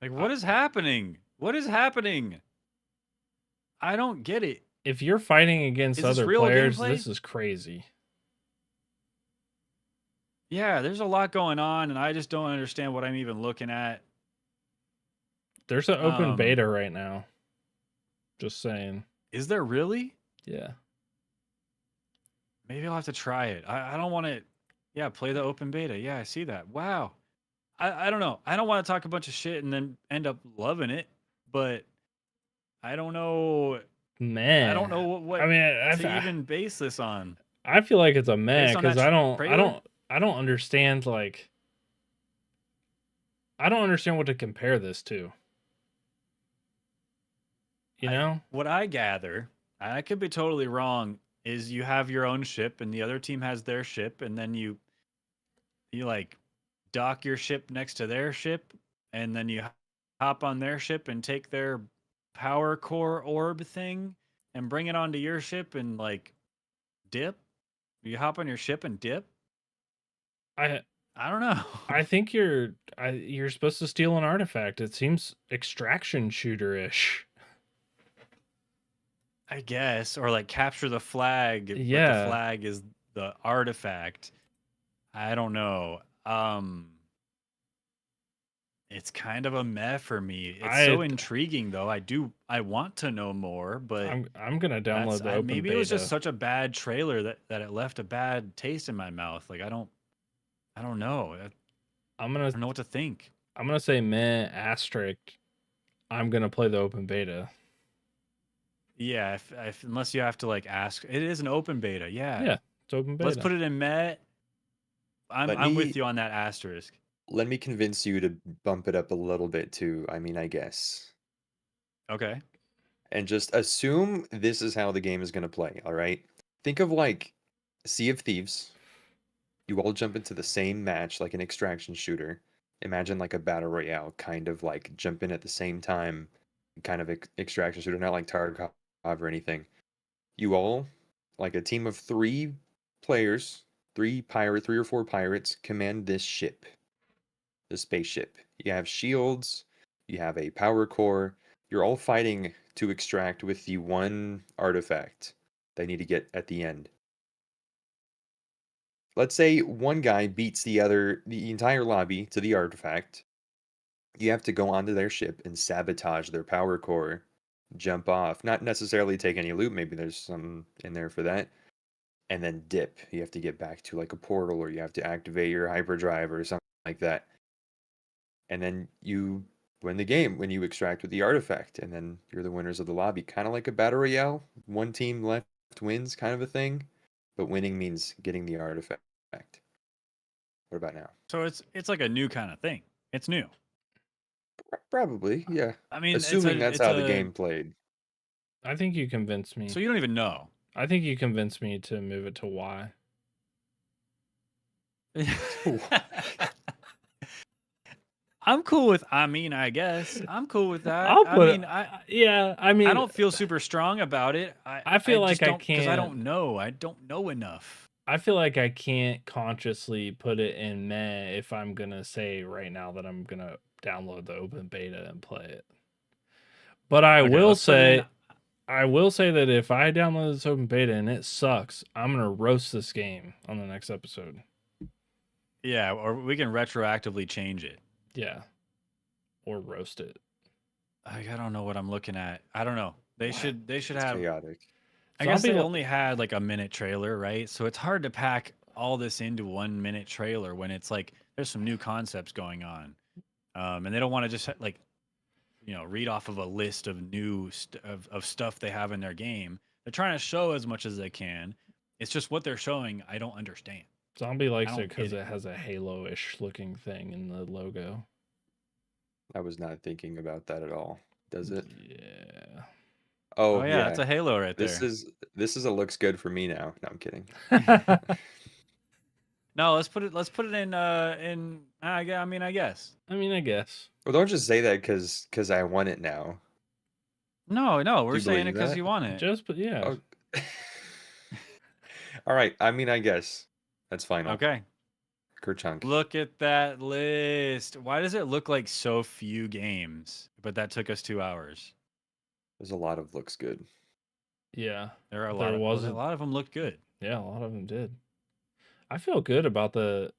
Like, what is happening? What is happening? I don't get it. If you're fighting against Is this other real players, gameplay? this is crazy. Yeah, there's a lot going on, and I just don't understand what I'm even looking at. There's an open Um, beta right now. Just saying. Is there really? Yeah. Maybe I'll have to try it. I don't want to. Yeah, play the open beta. Yeah, I see that. Wow. I don't know. I don't want to talk a bunch of shit and then end up loving it, but I don't know. Man. I don't know what I mean, to even base this on. I feel like it's a meh Based on that because trailer? I don't understand like I don't understand what to compare this to. You know? What I gather, I could be totally wrong, is you have your own ship and the other team has their ship, and then you like dock your ship next to their ship, and then you hop on their ship and take their power core orb thing and bring it onto your ship and like dip. You hop on your ship and dip. I I don't know. I think you're supposed to steal an artifact. It seems extraction shooter-ish. I guess, or like capture the flag. But Yeah. the flag is the artifact. I don't know. It's kind of a meh for me. It's so I- intriguing though. I want to know more, but I'm gonna download the open maybe beta. it was just such a bad trailer that it left a bad taste in my mouth. Like I don't know. I I'm don't know what to think. gonna say meh asterisk. I'm gonna play the open beta. Yeah, if unless you have to like ask, it is an open beta. Yeah, it's open beta. Let's put it in meh. Let I'm me- with you on that asterisk. Let me convince you to bump it up a little bit too. I mean, I guess. Okay. And just assume this is how the game is going to play, all right? Think of like Sea of Thieves. You all jump into the same match like an extraction shooter. Imagine like a battle royale, kind of like jump in at the same time, kind of extraction shooter, not like Tarkov or anything. You all, like a team of 3 players, 3 or 4 pirates, command this ship, the spaceship. You have shields, you have a power core. You're all fighting to extract with the one artifact they need to get at the end. Let's say one guy beats the entire lobby to the artifact. You have to go onto their ship and sabotage their power core, jump off, not necessarily take any loot, maybe there's some in there for that, and then dip. You have to get back to like a portal, or you have to activate your hyperdrive or something like that. And then you win the game when you extract with the artifact, and then you're the winners of the lobby. Kind of like a battle royale. One team left wins kind of a thing, but winning means getting the artifact. What about now? So it's like a new kind of thing. It's new. Probably, yeah. I mean, Assuming that's how the game played. I think you convinced me. So you don't even know. I think you convinced me to move it to Y. I'm cool with. I guess I'm cool with that. I'll put it- I I mean, I don't feel super strong about it. I feel like just I don't, because I can't- don't know. I don't know enough. I feel like I can't consciously put it in meh if I'm gonna say right now that I'm gonna download the open beta and play it. But I Okay, will let's put it say that if I download this open beta and it sucks, I'm gonna roast this game on the next episode. Yeah, or we can retroactively change it. Yeah, or roast it. I don't know what I'm looking at. I don't know. They should It's have. chaotic. I guess they Zombie- only had like a minute trailer, right? So it's hard to pack all this into 1 minute trailer when it's like there's some new concepts going on. and they don't want to just like read off of a list of of stuff they have in their game. They're trying to show as much as they can. It's just what they're showing I don't understand. Zombie I likes it don't because get it has a Halo-ish looking thing in the logo. I was not thinking about that at all. Does it? Yeah. Oh Oh yeah, it's yeah. a Halo right This there. is a looks good for me now. No, I'm kidding. No, let's put it in I mean I guess. I mean, I guess. Well, don't just say that because I want it now. No, Do we're you saying it believe because that? you want it. Just, but yeah. Oh. All right. I mean, I guess that's final. Okay. Kerchunk. Look at that list. Why does it look like so few games? But that took us 2 hours. There's a lot of looks good. Yeah. There are a There lot was of a lot of them looked good. Yeah, a lot of them did. I feel good about the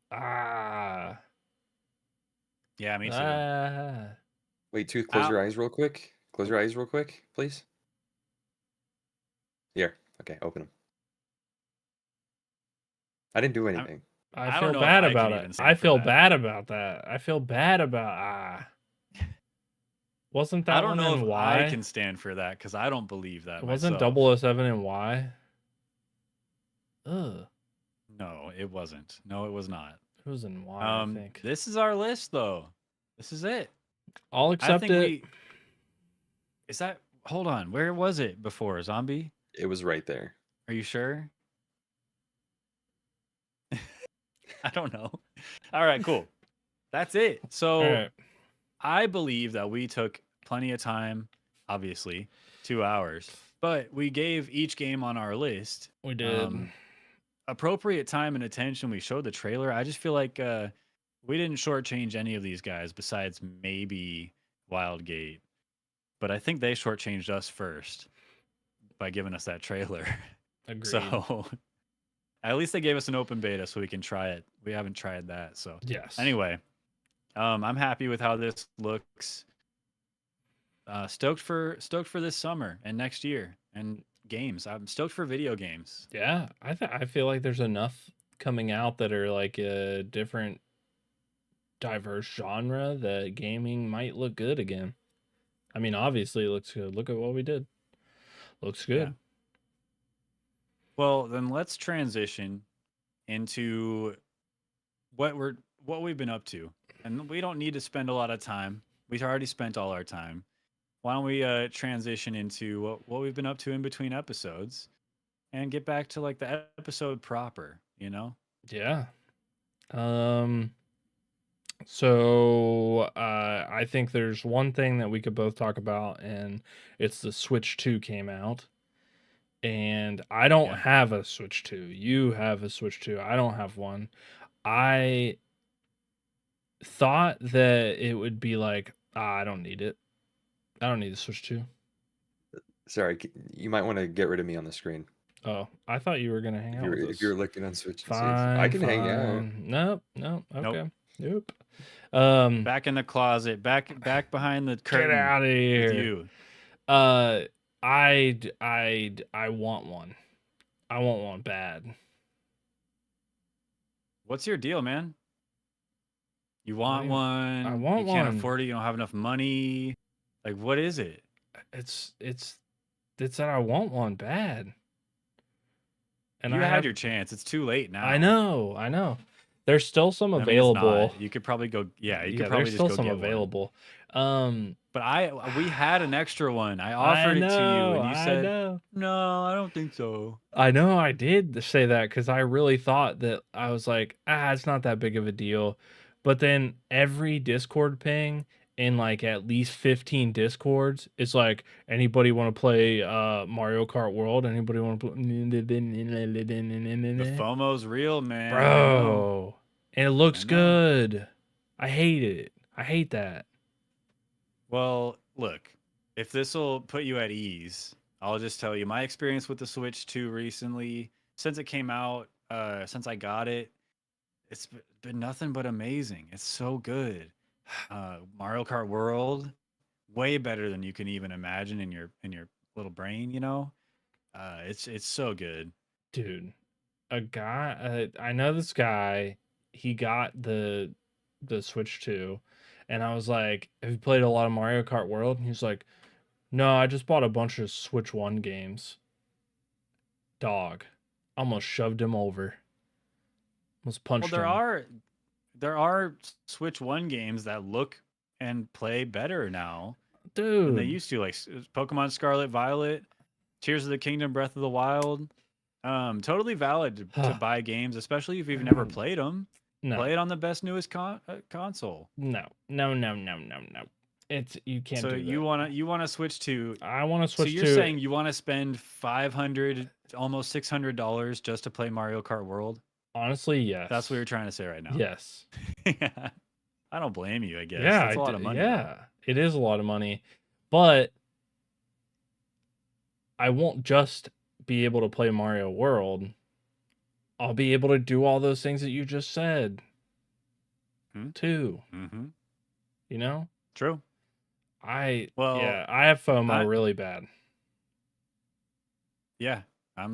Yeah, me too. Wait, Tooth, close your Ow. eyes real quick. Close your eyes real quick, please. Here. Okay, open them. I didn't do anything. I I feel don't know if bad I about can it. even stand I for feel that. bad about that. I feel bad about Wasn't that I don't one know in if Y? I can stand for that because I don't believe that Wasn't myself. 007 in Y? Ugh. No, it wasn't. No, it was not. It was in Y, I think. This is our list though. This is it. I'll I accept think it. is that hold on, where was it before? Zombie? It was right there. Are you sure? I don't know. All right, cool. That's it. So All right. I believe that we took plenty of time, obviously, 2 hours, but we gave each game on our list We did. appropriate time and attention. We showed the trailer. I just feel like we didn't shortchange any of these guys besides maybe Wildgate, but I think they shortchanged us first by giving us that trailer. Agreed. So at least they gave us an open beta so we can try it. We haven't tried that. So yes. anyway, I'm happy with how this looks. Stoked for this summer and next year and games. I'm stoked for video games. Yeah, I feel like there's enough coming out that are like a different diverse genre that gaming might look good again. I mean, obviously it looks good. Look at what we did. Looks good. Yeah. Well, then let's transition into what we've been up to. And we don't need to spend a lot of time. We've already spent all our time. Why don't we transition into what we've been up to in between episodes and get back to like the episode proper, you know? Yeah. So I think there's one thing that we could both talk about, and it's the Switch 2 came out. And I don't Yeah. have a Switch 2. You have a Switch 2. I don't have one. I thought that it would be like, I don't need it. I don't need the Switch 2. Sorry, you might want to get rid of me on the screen. Oh, I thought you were gonna hang out with us. If you're looking on Switch, Fine, I can hang out. fine. Nope. Okay. Nope. Back in the closet, back behind the curtain. Get out of with here. you. I want one. I want one bad. What's your deal, man? You want one? I want you can't one. afford it. You don't have enough money. Like, what is it? It's that I want one bad. And You I had have your chance. It's too late now. I know. There's still some I mean, it's available. not. You could probably go. Yeah, you Yeah, could probably there's just still go some get one. available. But we had an extra one. I offered it to you, and you said, "No, I don't think so." I know I did say that because I really thought that I was like, it's not that big of a deal. But then every Discord ping in like at least 15 Discords, it's like, anybody want to play Mario Kart World? Anybody want to play? The FOMO's real, man. Bro, and it looks I know. good. I hate it. I hate that. Well, look, if this will put you at ease, I'll just tell you my experience with the Switch 2 recently, since it came out, since I got it, it's been nothing but amazing. It's so good. Mario Kart World, way better than you can even imagine in your little brain, you know? It's so good. Dude, a guy, I know this guy, he got the Switch 2, And I was like, "Have you played a lot of Mario Kart World?" And he was like, "No, I just bought a bunch of Switch 1 games." Dog. Almost shoved him over. Almost Well, punched there him. are Switch One games that look and play better now than they Dude. used to, like Pokemon Scarlet Violet, Tears of the Kingdom, Breath of the Wild. Totally valid to buy games, especially if you've never played them. No. Play it on the best newest console. No. It's you can't So do you that. wanna switch to. I want to So switch you're to saying you want to spend $500, almost $600 just to play Mario Kart World? honestly, yes. That's what you're trying to say right now. Yes. Yeah. I don't blame you. I guess Yeah, that's a lot of money. though. Yeah, it is a lot of money, but I won't just be able to play Mario World. I'll be able to do all those things that you just said too. Mm-hmm. You know, True. I Well, I have FOMO I- really bad. Yeah, I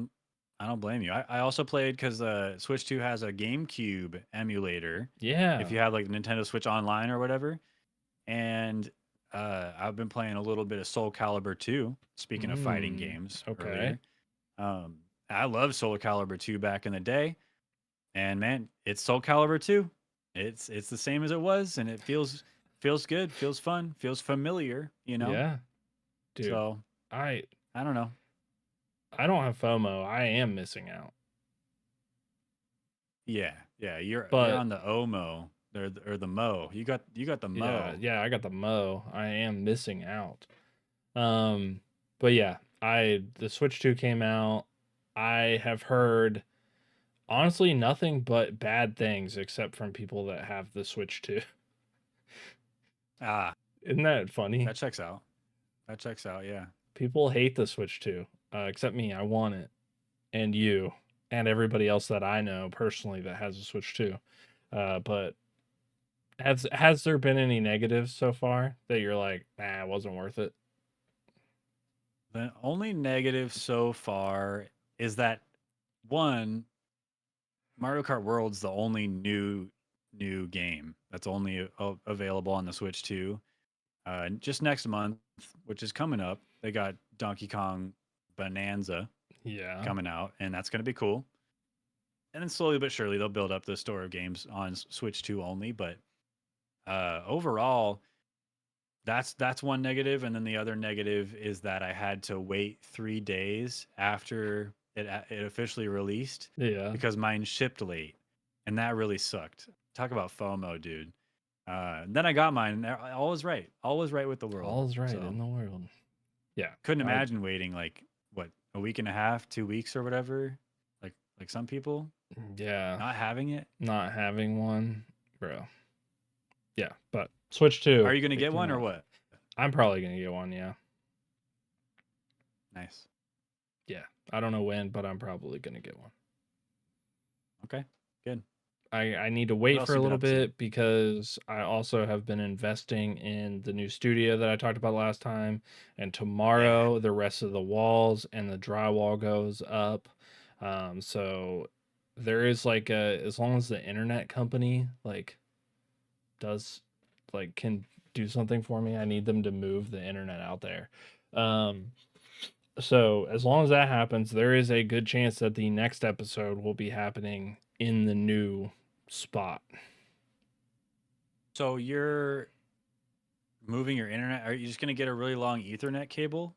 don't blame you. I also played because Switch 2 has a GameCube emulator. Yeah, If you have like Nintendo Switch Online or whatever, and I've been playing a little bit of Soul Calibur 2. Speaking of fighting games, okay. earlier. I loved Soul Calibur 2 back in the day, and man, it's Soul Calibur 2. It's the same as it was, and it feels good, feels fun, feels familiar. Yeah, dude. So I don't know. I don't have FOMO. I am missing out. Yeah, you're But- on the OMO or the Mo. You got the Mo. Yeah, I got the Mo. I am missing out. But yeah, the Switch 2 came out. I have heard honestly nothing but bad things except from people that have the Switch 2. Ah, Isn't that funny? that checks out. Yeah. People hate the Switch 2, except me. I want it. And you and everybody else that I know personally that has a Switch 2. But has there been any negatives so far that you're like, nah, it wasn't worth it? The only negative so far is that one, Mario Kart World's the only new game that's only available on the Switch 2. Just next month, which is coming up, they got Donkey Kong Bonanza Yeah. coming out, and that's going to be cool. And then slowly but surely they'll build up the store of games on Switch 2 only. But overall, that's one negative, and then the other negative is that I had to wait 3 days after it officially released Yeah. because mine shipped late, and that really sucked. Talk about FOMO, dude. Then I got mine, and all was right with the world. All's right So, in the world. Yeah. couldn't I- imagine waiting like what, a week and a half, 2 weeks or whatever, like some people Yeah. not having it. Not having one, bro. Yeah, but Switch 2. Are you gonna it get came one or out. what? I'm probably gonna get one, yeah. Nice. I don't know when, but I'm probably gonna get one. Okay, good. I need to wait else for a you been little up to? bit because I also have been investing in the new studio that I talked about last time. And tomorrow the rest of the walls and the drywall goes up. So there is like as long as the internet company can do something for me, I need them to move the internet out there. So as long as that happens, there is a good chance that the next episode will be happening in the new spot. So you're moving your internet. Are you just gonna get a really long Ethernet cable?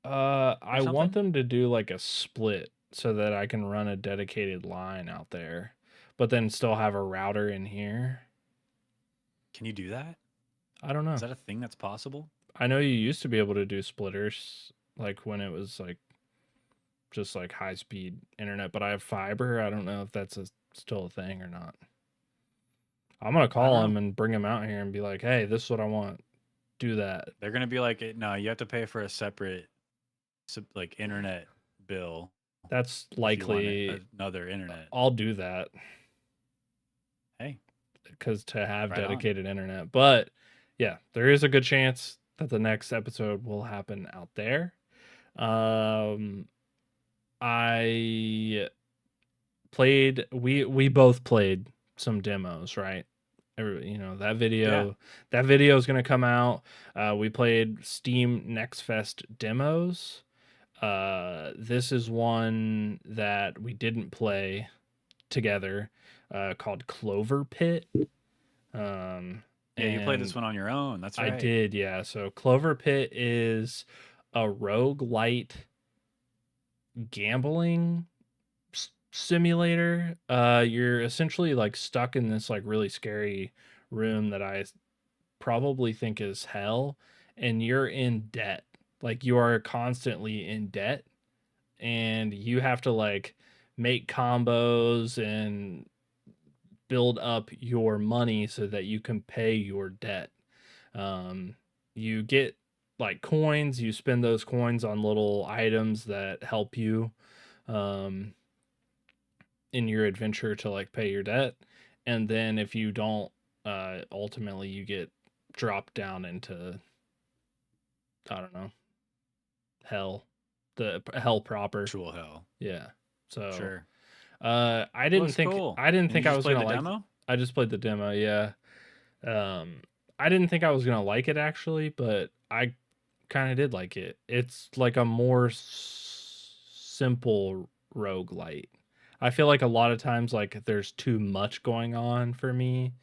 I want something? them to do like a split so that I can run a dedicated line out there, but then still have a router in here. Can you do that? I don't know. Is that a thing that's possible? I know you used to be able to do splitters like when it was like just like high speed internet, but I have fiber. I don't know if that's still a thing or not. I'm gonna call don't them know. and bring them out here and be like, "Hey, this is what I want. Do that." They're gonna be like, no, you have to pay for a separate, like internet bill. That's if you want likely. another internet. I'll do that Hey, because to have Right on. dedicated internet. But yeah, there is a good chance that the next episode will happen out there. I played. We both played some demos, right? That video is going to come out. We played Steam Next Fest demos. This is one that we didn't play together, called Clover Pit. Yeah, you played this one on your own. That's right. I did, yeah. So Clover Pit is a roguelite gambling simulator. You're essentially like stuck in this like really scary room that I probably think is hell, and you're in debt. Like you are constantly in debt, and you have to like make combos and build up your money so that you can pay your debt. You get like coins, you spend those coins on little items that help you um, in your adventure to like pay your debt. And then if you don't, ultimately you get dropped down into, I don't know, hell, the hell proper. Actual hell. Yeah. So Sure. I didn't Looks think cool. I didn't And think you I just was played gonna the like. demo? I just played the demo. Yeah. I didn't think I was gonna like it actually, but I kind of did like it. It's like a more simple roguelite. I feel like a lot of times like there's too much going on for me,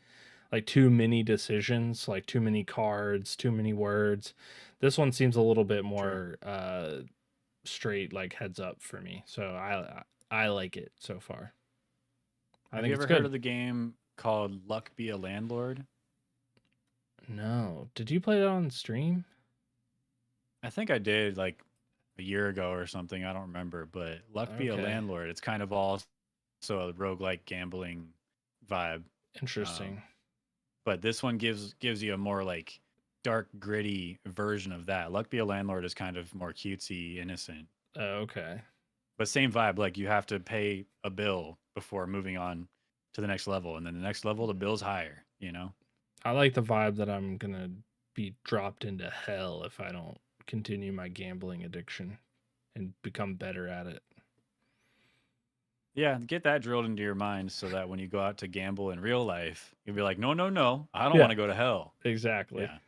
like too many decisions, like too many cards, too many words. This one seems a little bit more straight, like heads up for me. So I like it so far. Have you ever heard of the game called Luck Be a Landlord? No. Did you play that on stream? I think I did like a year ago or something. I don't remember, but Luck Be a Okay. Landlord. It's kind of also a roguelike gambling vibe. Interesting. But this one gives you a more like dark, gritty version of that. Luck Be a Landlord is kind of more cutesy, innocent. Okay. But same vibe. Like you have to pay a bill before moving on to the next level, and then the next level, the bill's higher. You know. I like the vibe that I'm gonna be dropped into hell if I don't continue my gambling addiction and become better at it. Yeah, get that drilled into your mind so that when you go out to gamble in real life, you'll be like, no, no, no, I don't Yeah. want to go to hell. Exactly. Yeah.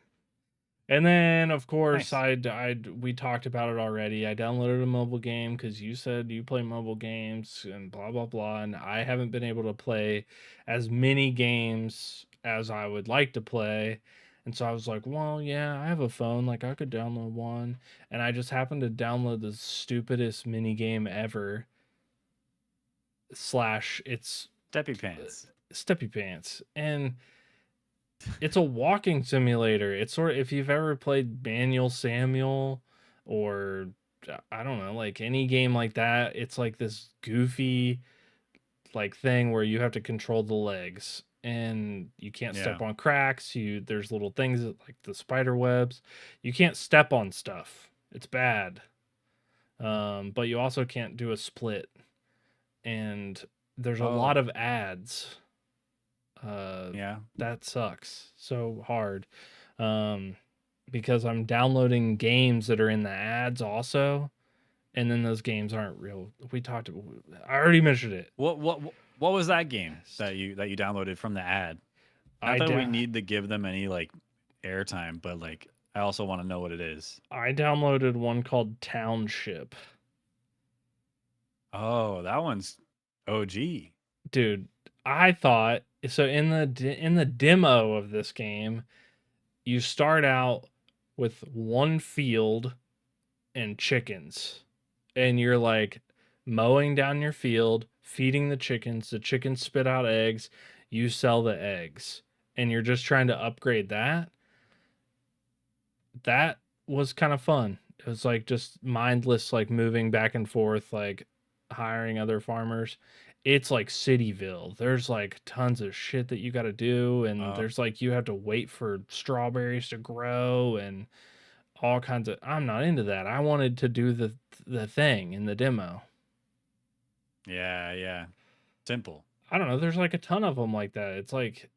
And then, of course, Nice. we talked about it already. I downloaded a mobile game because you said you play mobile games and blah blah blah. And I haven't been able to play as many games as I would like to play. And so I was like, well, yeah, I have a phone. Like I could download one. And I just happened to download the stupidest mini game ever. Slash, it's Steppy pants. Steppy Pants. And it's a walking simulator. It's sort of, if you've ever played Manual Samuel or I don't know, like any game like that, it's like this goofy like thing where you have to control the legs and you can't step Yeah. on cracks. There's little things like the spider webs. You can't step on stuff. It's bad. But you also can't do a split. And there's a lot Oh, of ads. yeah. That sucks so hard. Because I'm downloading games that are in the ads also, and then those games aren't real. I already mentioned it. What was that game that you downloaded from the ad? I Not that we da- need to give them any like airtime, but like I also want to know what it is. I downloaded one called Township. Oh, that one's OG. Dude, I thought so in the demo of this game, you start out with one field and chickens. And you're like mowing down your field, feeding the chickens spit out eggs, you sell the eggs, and you're just trying to upgrade that. That was kind of fun. It was like just mindless, like moving back and forth, like hiring other farmers. It's like Cityville. There's like tons of shit that you got to do, and Uh, there's like you have to wait for strawberries to grow and all kinds of. I'm not into that. I wanted to do the thing in the demo. yeah. Simple. I don't know. There's like a ton of them like that. It's like,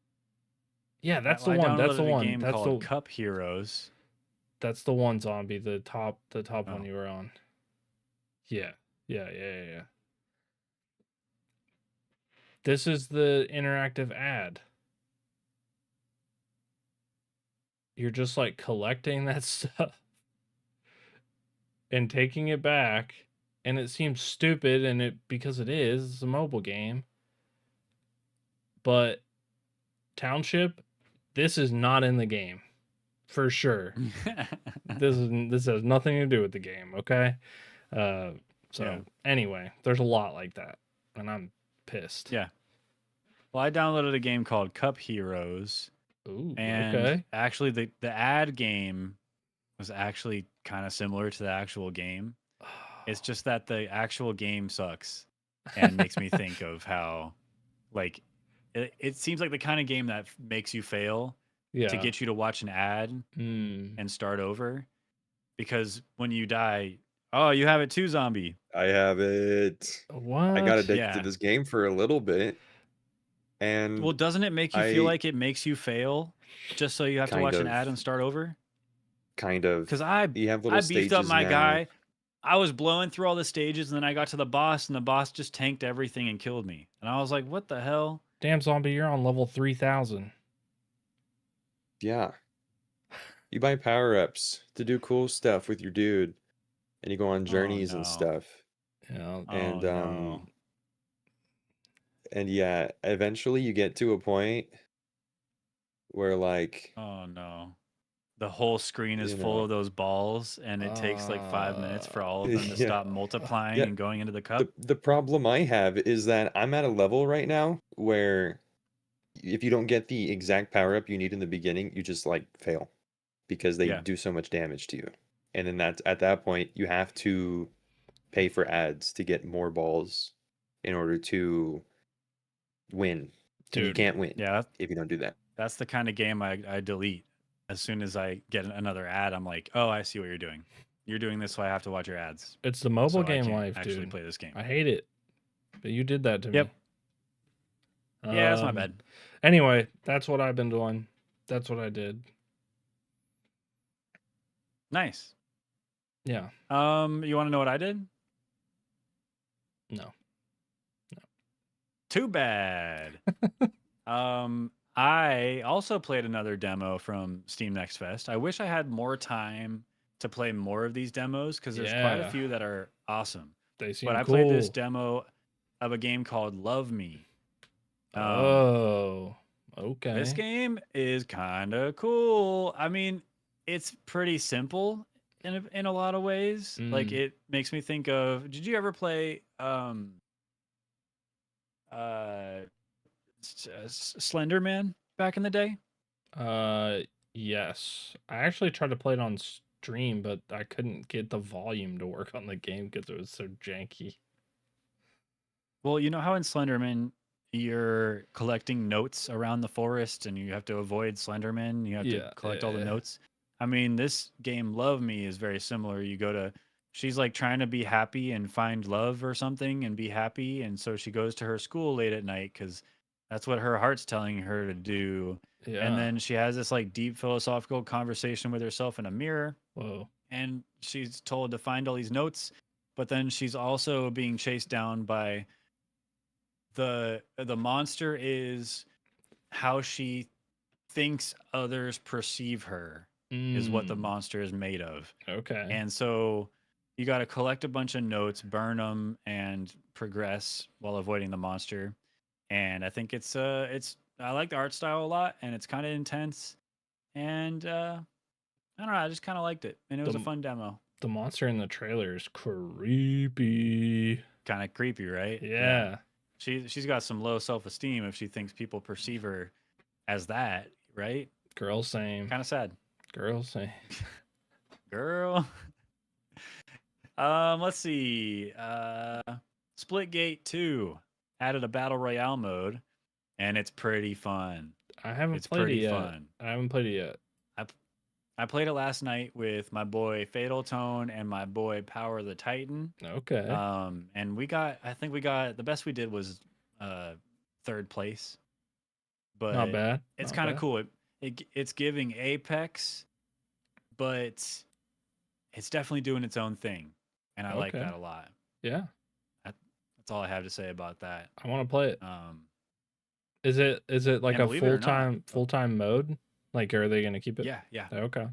yeah, that's the I one. That's the downloaded a one. game called Cup Heroes. That's the one zombie. The top one Oh, you were on. Yeah, yeah. This is the interactive ad. you're just like collecting that stuff and taking it back, and it seems stupid, and because it's a mobile game. But Township, this is not in the game, for sure. This has nothing to do with the game, okay? Yeah. Anyway, there's a lot like that, and I'm pissed. Yeah. Well, I downloaded a game called Cup Heroes, Ooh, and okay. actually the ad game was actually kind of similar to the actual game. It's just that the actual game sucks and makes me think of how, like, it seems like the kind of game that makes you fail yeah. to get you to watch an ad and start over. Because when you die, oh, you have it too, zombie. I have it. What? I got addicted Yeah. to this game for a little bit, and Well, doesn't it make you feel I like it makes you fail just so you have to kind watch an of, ad and start over? kind of. Because I You have little beefed up stages my now. guy. I was blowing through all the stages, and then I got to the boss, and the boss just tanked everything and killed me. And I was like, "What the hell?" Damn, zombie, you're on level 3000. Yeah. You buy power-ups to do cool stuff with your dude, and you go on journeys no. and stuff. Yeah. And no. and yeah, eventually you get to a point where like, Oh no. The whole screen is you full know, of those balls, and it takes like 5 minutes for all of them to yeah. stop multiplying Yeah. and going into the cup. The problem I have is that I'm at a level right now where if you don't get the exact power-up you need in the beginning, you just like fail because they Yeah. do so much damage to you. And then at that point you have to pay for ads to get more balls in order to win. And you Dude. can't win Yeah, if you don't do that. that's the kind of game I delete. As soon as I get another ad, I'm like, "Oh, I see what you're doing. You're doing this, so I have to watch your ads." It's the mobile So I game can't life, actually dude. play this game. I hate it. But you did that to Yep. me. Yeah, that's my bad. Anyway, that's what I've been doing. That's what I did. Nice. Yeah. You want to know what I did? No. Too bad. I also played another demo from Steam Next Fest. I wish I had more time to play more of these demos because there's quite a Yeah. few that are awesome. They seem But I cool. played this demo of a game called Love Me. Oh, okay. This game is kind of cool. I mean, it's pretty simple in a lot of ways. Like it makes me think of. Did you ever play Slender Man back in the day? Yes. I actually tried to play it on stream, but I couldn't get the volume to work on the game because it was so janky. Well, you know how in Slenderman you're collecting notes around the forest and you have to avoid Slenderman, you have to collect all the notes. I mean, this game Love Me is very similar. You go to she's like trying to be happy and find love or something and be happy, and so she goes to her school late at night cuz that's what her heart's telling her to do. Yeah. And then she has this like deep philosophical conversation with herself in a mirror. Whoa. And she's told to find all these notes, but then she's also being chased down by the monster is how she thinks others perceive her is what the monster is made of. Okay. And so you got to collect a bunch of notes, burn them, and progress while avoiding the monster. And I think it's I like the art style a lot, and it's kind of intense. And I don't know, I just kind of liked it, and it was a fun demo. The monster in the trailer is creepy. Kind of creepy, right? Yeah. She's got some low self-esteem if she thinks people perceive her as that, right? Girl, same. Kind of sad. Girl, same. Girl. Let's see. Splitgate 2 added a battle royale mode, and it's pretty fun. I haven't It's played it pretty yet. fun. I haven't played it yet. I played it last night with my boy Fatal Tone and my boy Power the Titan. Okay. And I think we got the best we did was third place. But Not bad. It's Not kind of bad. cool. It's giving Apex, but it's definitely doing its own thing, and I like Okay. that a lot. Yeah. That's all I have to say about that. I want to play it. Um, Is it like and a believe it or not, full-time mode? Like, are they gonna keep it? Yeah. Okay.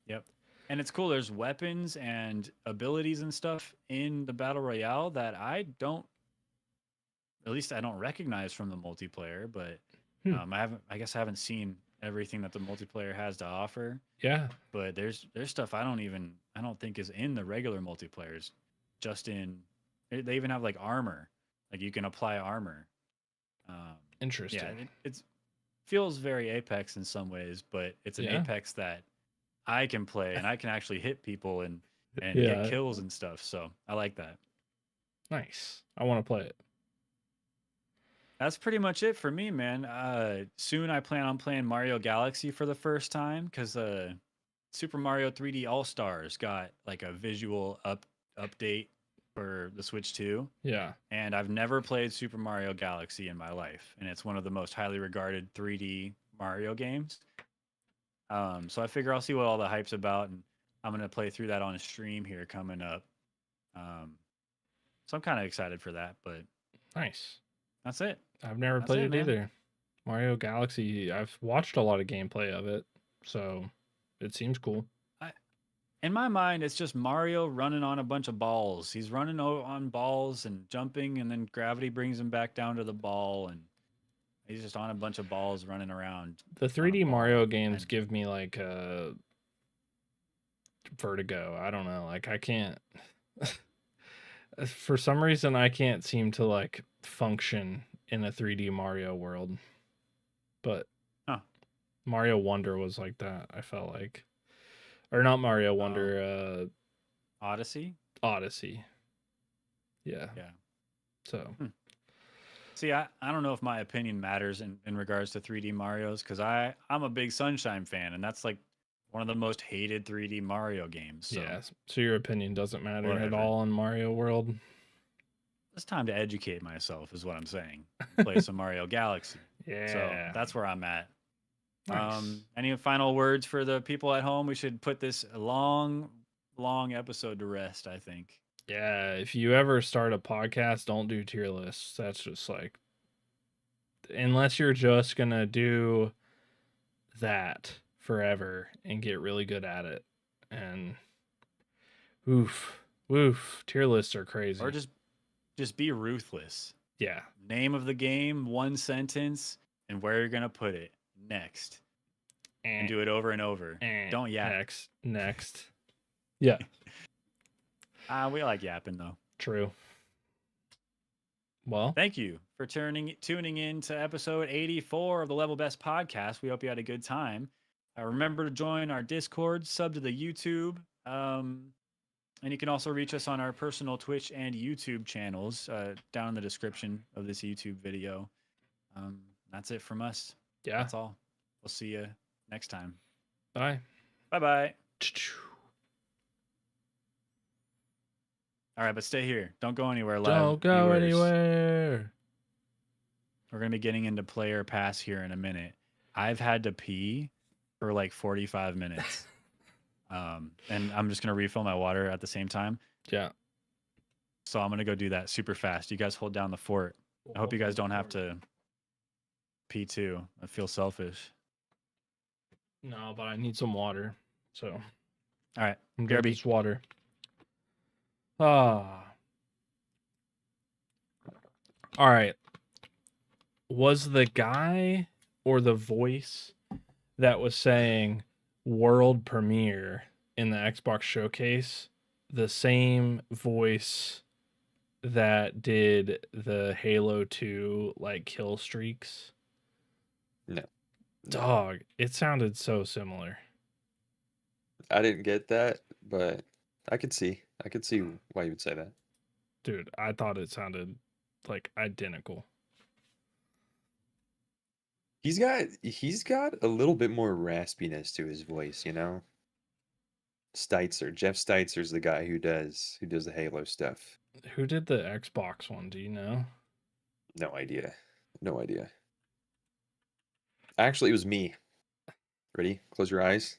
Yep. And it's cool. There's weapons and abilities and stuff in the battle royale that at least I don't recognize from the multiplayer. But I guess I haven't seen everything that the multiplayer has to offer. Yeah. But there's stuff I don't think is in the regular multiplayers. Just in, they even have like armor, like you can apply armor. Interesting. Yeah, it feels very Apex in some ways, but it's an Yeah. Apex that I can play and I can actually hit people and get Yeah. kills and stuff. So I like that. Nice. I want to play it. That's pretty much it for me, man. Soon I plan on playing Mario Galaxy for the first time because Super Mario 3D All Stars got like a visual update for the Switch 2. Yeah. And I've never played Super Mario Galaxy in my life, and it's one of the most highly regarded 3D Mario games. So I figure I'll see what all the hype's about, and I'm gonna play through that on a stream here coming up. So I'm kind of excited for that, but Nice. that's it. I've never That's played it, it man. either. Mario Galaxy, I've watched a lot of gameplay of it, so it seems cool. In my mind, it's just Mario running on a bunch of balls. He's running on balls and jumping, and then gravity brings him back down to the ball, and he's just on a bunch of balls running around. The 3D ball, Mario games and- give me like vertigo. I don't know. Like I can't for some reason I can't seem to like function in a 3D Mario world. But Huh. Mario Wonder was like that, I felt like. Or not Mario Wonder, Odyssey. Odyssey. Yeah. Yeah. So See, I don't know if my opinion matters in regards to 3D Marios because I'm a big Sunshine fan, and that's like one of the most hated 3D Mario games. So yeah. So your opinion doesn't matter at Whatever. all in Mario World. it's time to educate myself, is what I'm saying. Play some Mario Galaxy. Yeah. So that's where I'm at. Nice. Any final words for the people at home? We should put this long episode to rest, I think. Yeah, if you ever start a podcast, don't do tier lists. That's just like, unless you're just gonna do that forever and get really good at it. And woof, tier lists are crazy. Or just be ruthless. yeah, Name of the game, one sentence, and where you're gonna put it. Next. And do it over and over. Don't yap. Next. Yeah, We like yapping though. true. Well, Thank you for tuning in to episode 84 of the Level Best podcast. We hope you had a good time. Remember to join our Discord, sub to the YouTube, and you can also reach us on our personal Twitch and YouTube channels down in the description of this YouTube video. That's it from us. yeah. That's all. We'll see you next time. Bye. Bye-bye. All right, but stay here. Don't go anywhere, live Don't go viewers. anywhere. We're going to be getting into player pass here in a minute. I've had to pee for like 45 minutes. And I'm just going to refill my water at the same time. Yeah. So I'm going to go do that super fast. You guys hold down the fort. I hope you guys don't have to pee too. I feel selfish. No, but I need some water. So, All right. I'm BRB. getting this water. Ah. All right. Was the guy or the voice that was saying world premiere in the Xbox showcase the same voice that did the Halo 2 like kill streaks? No. Dog, it sounded so similar. I didn't get that, but I could see why you would say that. Dude, I thought it sounded like identical. He's got a little bit more raspiness to his voice, you know. Jeff Steitzer's the guy who does the Halo stuff. Who did the Xbox one? Do you know? No idea. Actually, it was me. Ready? Close your eyes.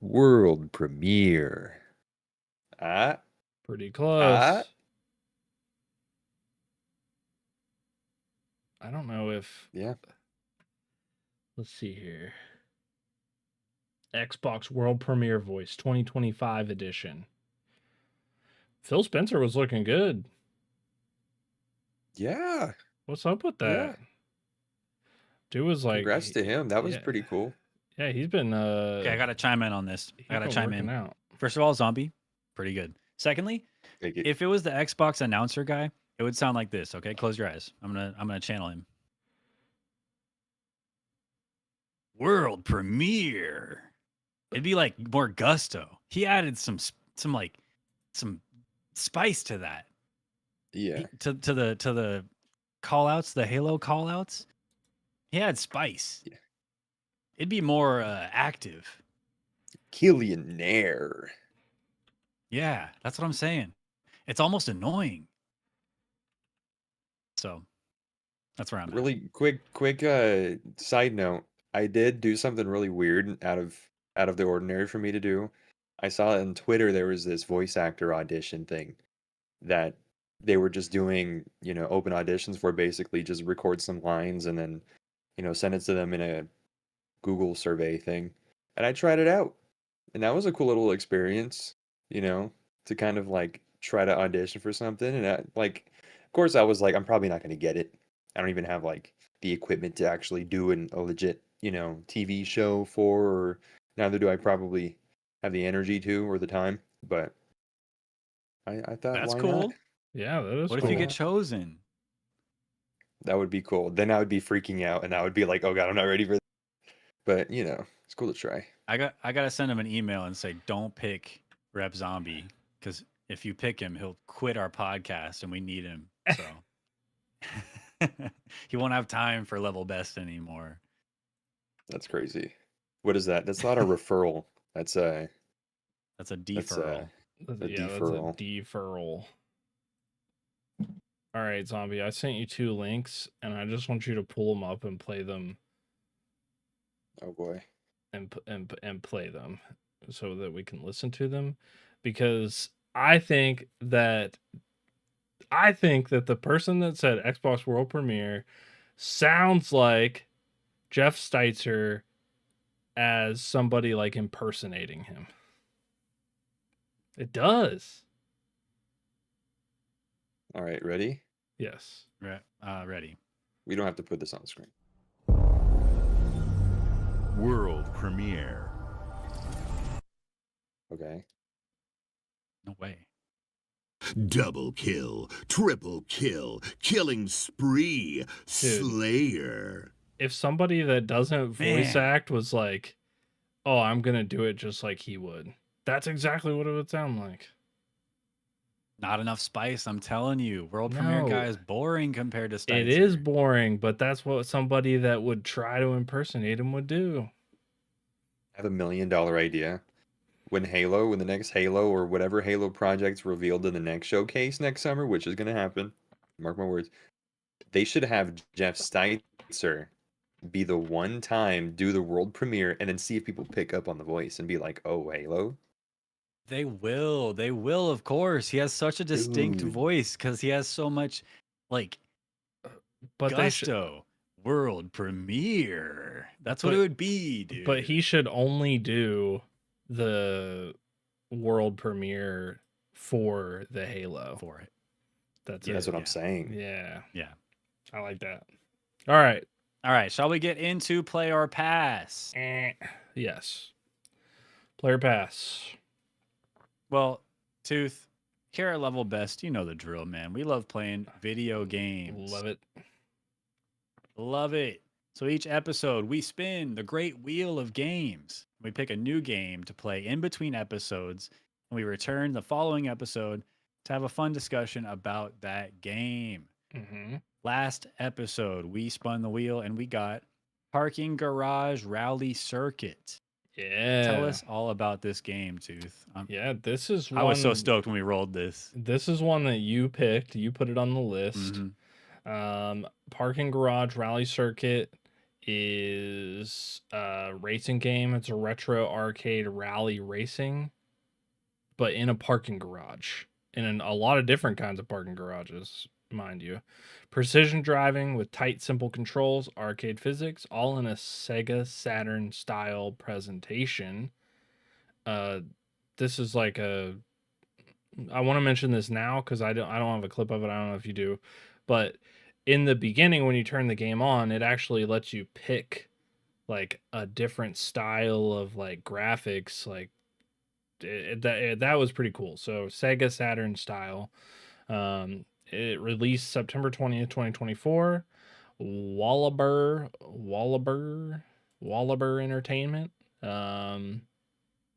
World premiere. Pretty close. Ah. I don't know if Yeah. Let's see here. Xbox World Premiere Voice 2025 edition. Phil Spencer was looking good. Yeah. What's up with Yeah. that? Dude was like, Congrats to him. That was yeah. pretty cool. Yeah, he's been Okay, I gotta chime in on this. I gotta chime in. out. First of all, Zombie, pretty good. Secondly, Take it. if it was the Xbox announcer guy, it would sound like this. Okay, close your eyes. I'm gonna channel him. World premiere. It'd be like more gusto. He added some spice to that. Yeah. To the call outs, the Halo call outs. He had spice. Yeah. It'd be more active. Killionaire. Yeah, that's what I'm saying. It's almost annoying. So that's where I'm at. Really quick side note. I did do something really weird out of the ordinary for me to do. I saw on Twitter there was this voice actor audition thing that they were just doing, open auditions for basically just record some lines and then, send it to them in a Google survey thing. And I tried it out. And that was a cool little experience, to kind of like try to audition for something. And of course I was like, I'm probably not going to get it. I don't even have like the equipment to actually do a legit, TV show for, or neither do I probably have the energy to or the time. But I thought, That's why cool. not? Yeah, that is What cool. if you get chosen? That would be cool. Then I would be freaking out, and I would be like, "Oh God, I'm not ready for this." But it's cool to try. I gotta send him an email and say, don't pick Rep Zombie, because if you pick him, he'll quit our podcast, and we need him. So he won't have time for Level Best anymore. That's crazy. What is that? That's not a referral. That's a deferral. a That's deferral. a deferral. All right, Zombie, I sent you 2 links, and I just want you to pull them up and play them. Oh boy. And play them so that we can listen to them, because I think that the person that said Xbox World Premiere sounds like Jeff Steitzer as somebody like impersonating him. It does. All right, ready? Yes. Ready. We don't have to put this on the screen. World premiere. Okay. No way. Double kill, triple kill, killing spree, Slayer. If somebody that doesn't voice Man. act was like, "Oh, I'm gonna do it just like he would," that's exactly what it would sound like. Not enough spice, I'm telling you. World premiere guy is boring compared to Steitzer. It is boring, but that's what somebody that would try to impersonate him would do. I have $1 million idea. When the next Halo or whatever Halo project's revealed in the next showcase next summer, which is going to happen, mark my words, they should have Jeff Steitzer be the one time do the world premiere and then see if people pick up on the voice and be like, "Oh, Halo." They will, of course. He has such a distinct Dude. voice because he has so much like But gusto. World premiere. That's what it would be, dude. But he should only do the world premiere for the Halo. For it. That's That's it. what I'm saying. Yeah. Yeah. I like that. All right. All right. Shall we get into play or pass? Yes. Player pass. Well, Tooth, here at Level Best, you know the drill, man. We love playing video games. Love it. Love it. So each episode, we spin the great wheel of games. We pick a new game to play in between episodes, and we return the following episode to have a fun discussion about that game. Mm-hmm. Last episode, we spun the wheel and we got Parking Garage Rally Circuit. Yeah. Tell us all about this game, Tooth. Yeah, this is one. I was so stoked when we rolled this. This is one that you picked. You put it on the list. Mhm. Parking Garage Rally Circuit is a racing game. It's a retro arcade rally racing, but in a parking garage. And in a lot of different kinds of parking garages. mind you. Precision driving with tight, simple controls, arcade physics, all in a Sega Saturn style presentation. This is like a. I want to mention this now because I don't have a clip of it. I don't know if you do, but in the beginning when you turn the game on, it actually lets you pick like a different style of like graphics. Like that was pretty cool. So Sega Saturn style. It released September 20th, 2024. Wallaber Entertainment.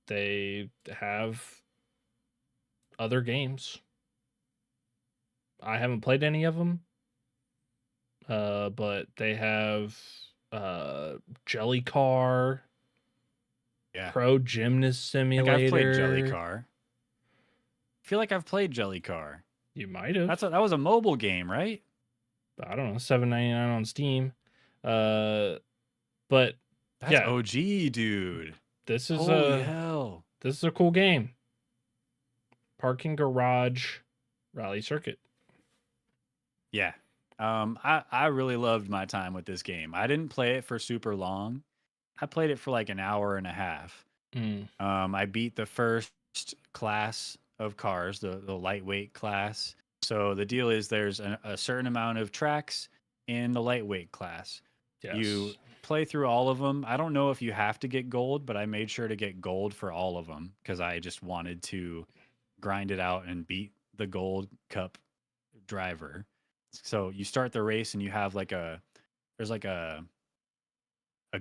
They have other games. I haven't played any of them. But they have Jelly Car, Yeah. Pro Gymnast I think Simulator. I've played Jelly Car. I feel like I've played Jelly Car. You might have. That was a mobile game, right? I don't know, $7.99 on Steam. But That's yeah, OG, dude. this is Holy hell. this is a cool game. Parking Garage Rally Circuit. Yeah. I really loved my time with this game. I didn't play it for super long. I played it for like an hour and a half. I beat the first class of cars, the lightweight class. So the deal is there's a certain amount of tracks in the lightweight class. Yes. You play through all of them. I don't know if you have to get gold, but I made sure to get gold for all of them because I just wanted to grind it out and beat the gold cup driver. So you start the race and you have there's like a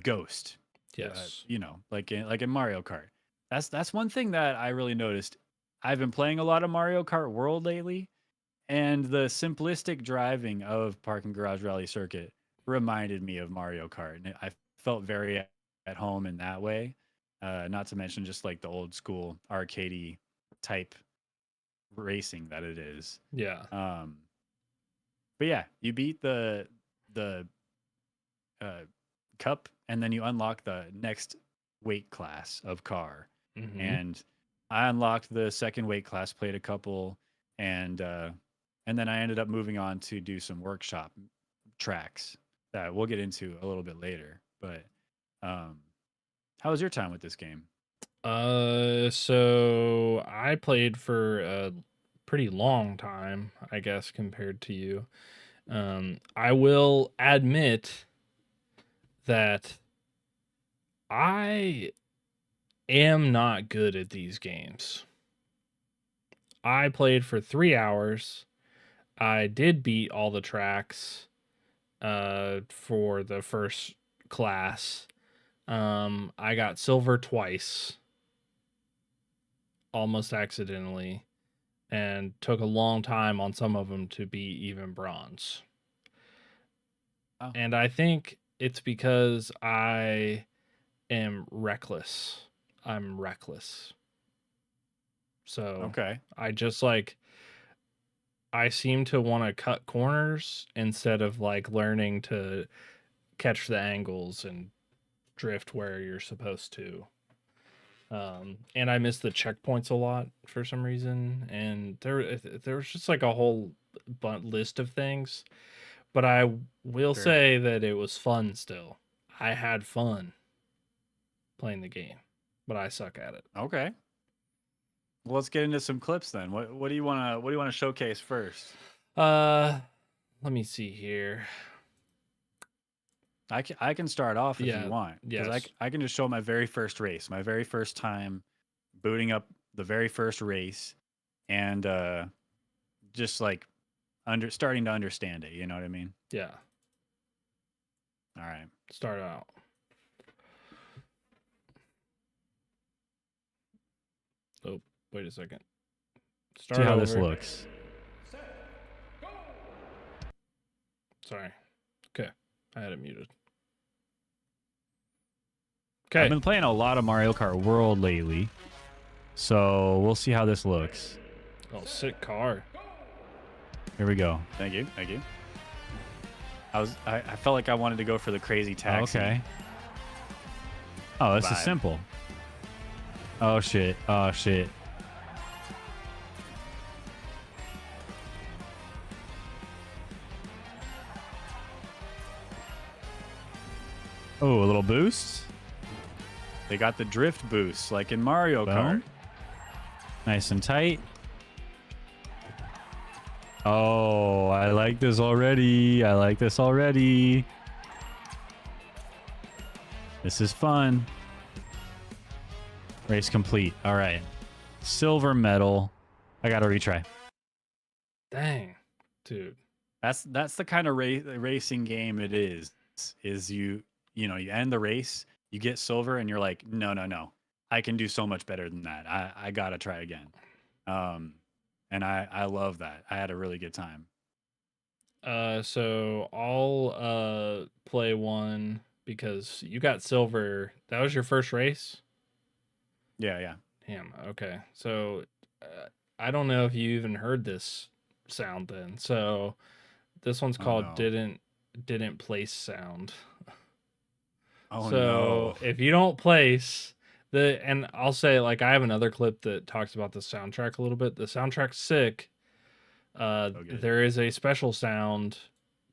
ghost. Yes. Like in Mario Kart. That's one thing that I really noticed. I've been playing a lot of Mario Kart World lately, and the simplistic driving of Parking Garage Rally Circuit reminded me of Mario Kart, and I felt very at home in that way. Not to mention just like the old school arcadey type racing that it is. Yeah. But yeah, you beat the cup, and then you unlock the next weight class of car. Mhm. And I unlocked the second weight class, played a couple, and then I ended up moving on to do some workshop tracks that we'll get into a little bit later. But how was your time with this game? So I played for a pretty long time, I guess, compared to you. I will admit that I am not good at these games. I played for 3 hours. I did beat all the tracks for the first class. I got silver twice, almost accidentally, and took a long time on some of them to be even bronze. Oh. And I think it's because I am reckless. I'm reckless. So Okay. I just I seem to want to cut corners instead of like learning to catch the angles and drift where you're supposed to. And I miss the checkpoints a lot for some reason. And there was just like a whole list of things. But I will Sure. say that it was fun still. I had fun playing the game, but I suck at it. Okay. Well, let's get into some clips then. What do you want to showcase first? Let me see here. I can start off if Yeah, you want, because yes. I can just show my very first race, my very first time booting up the very first race, and just like starting to understand it. You know what I mean? Yeah, All right. start out. Oh, wait a second. Start See how this over. looks. Sorry. Okay, I had it muted. I've Okay. been playing a lot of Mario Kart World lately, so we'll see how this looks. Oh, sick car. Here we go. Thank you. Thank you. I felt like I wanted to go for the crazy taxi. Okay. Oh, this is Vibe. simple. Oh shit. Oh shit. Oh, a little boost. They got the drift boost, like in Mario Kart. Boom. Nice and tight. Oh, I like this already. I like this already. This is fun. Race complete. All right. Silver medal. I got to retry. Dang, dude. That's the kind of racing game it is. Is you end the race, you get silver, and you're like, no, I can do so much better than that. I gotta try again. And I love that. I had a really good time. So I'll play one because you got silver. That was your first race? Yeah. Damn. Okay. So I don't know if you even heard this sound then. So this one's called no. didn't place sound. Oh So no. if you don't place and I'll say, like, I have another clip that talks about the soundtrack a little bit. The soundtrack's sick. good. There is a special sound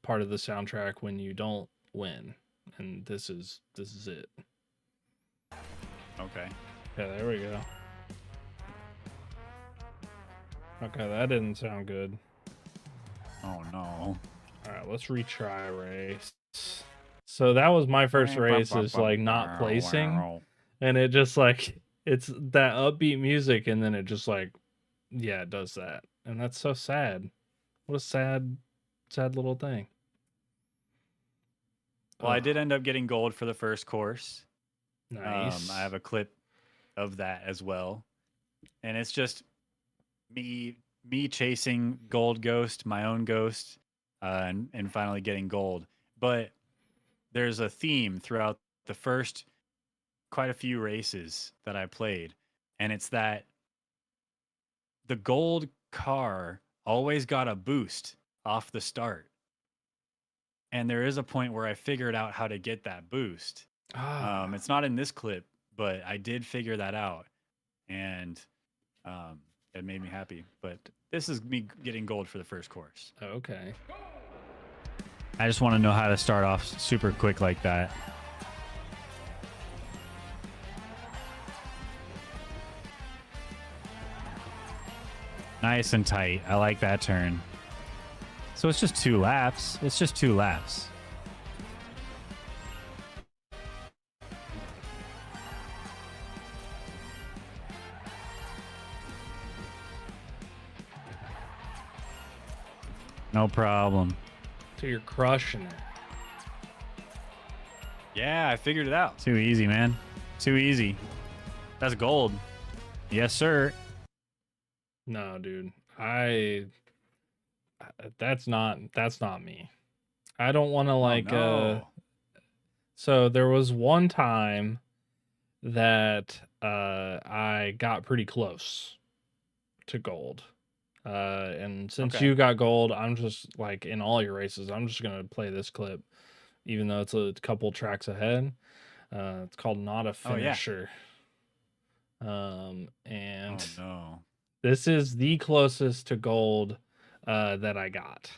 part of the soundtrack when you don't win, and this is it. Okay. Yeah, there we go. Okay, that didn't sound good. Oh no. All right, let's retry race. So that was my first race, is like not placing, and it just like it's that upbeat music, and then it just like, yeah, it does that, and that's so sad. What a sad little thing. Well, I did end up getting gold for the first course. Nice. I have a clip of that as well, and it's just me chasing gold ghost, my own ghost, and finally getting gold. But there's a theme throughout the first quite a few races that I played, and it's that the gold car always got a boost off the start. And there is a point where I figured out how to get that boost. It's not in this clip, but I did figure that out, and it made me happy. But this is me getting gold for the first course. Okay. I just want to know how to start off super quick like that. Nice and tight. I like that turn. So it's just 2 laps. It's just 2 laps. No problem. So you're crushing it. Yeah, I figured it out. Too easy, man. Too easy. That's gold. Yes, sir. No, dude. That's not me. I don't want to like no. So there was one time that I got pretty close to gold. And since you got gold, I'm just like, in all your races, I'm just gonna play this clip, even though it's a couple tracks ahead. It's called Not a Finisher. And Oh no. this is the closest to gold that I got.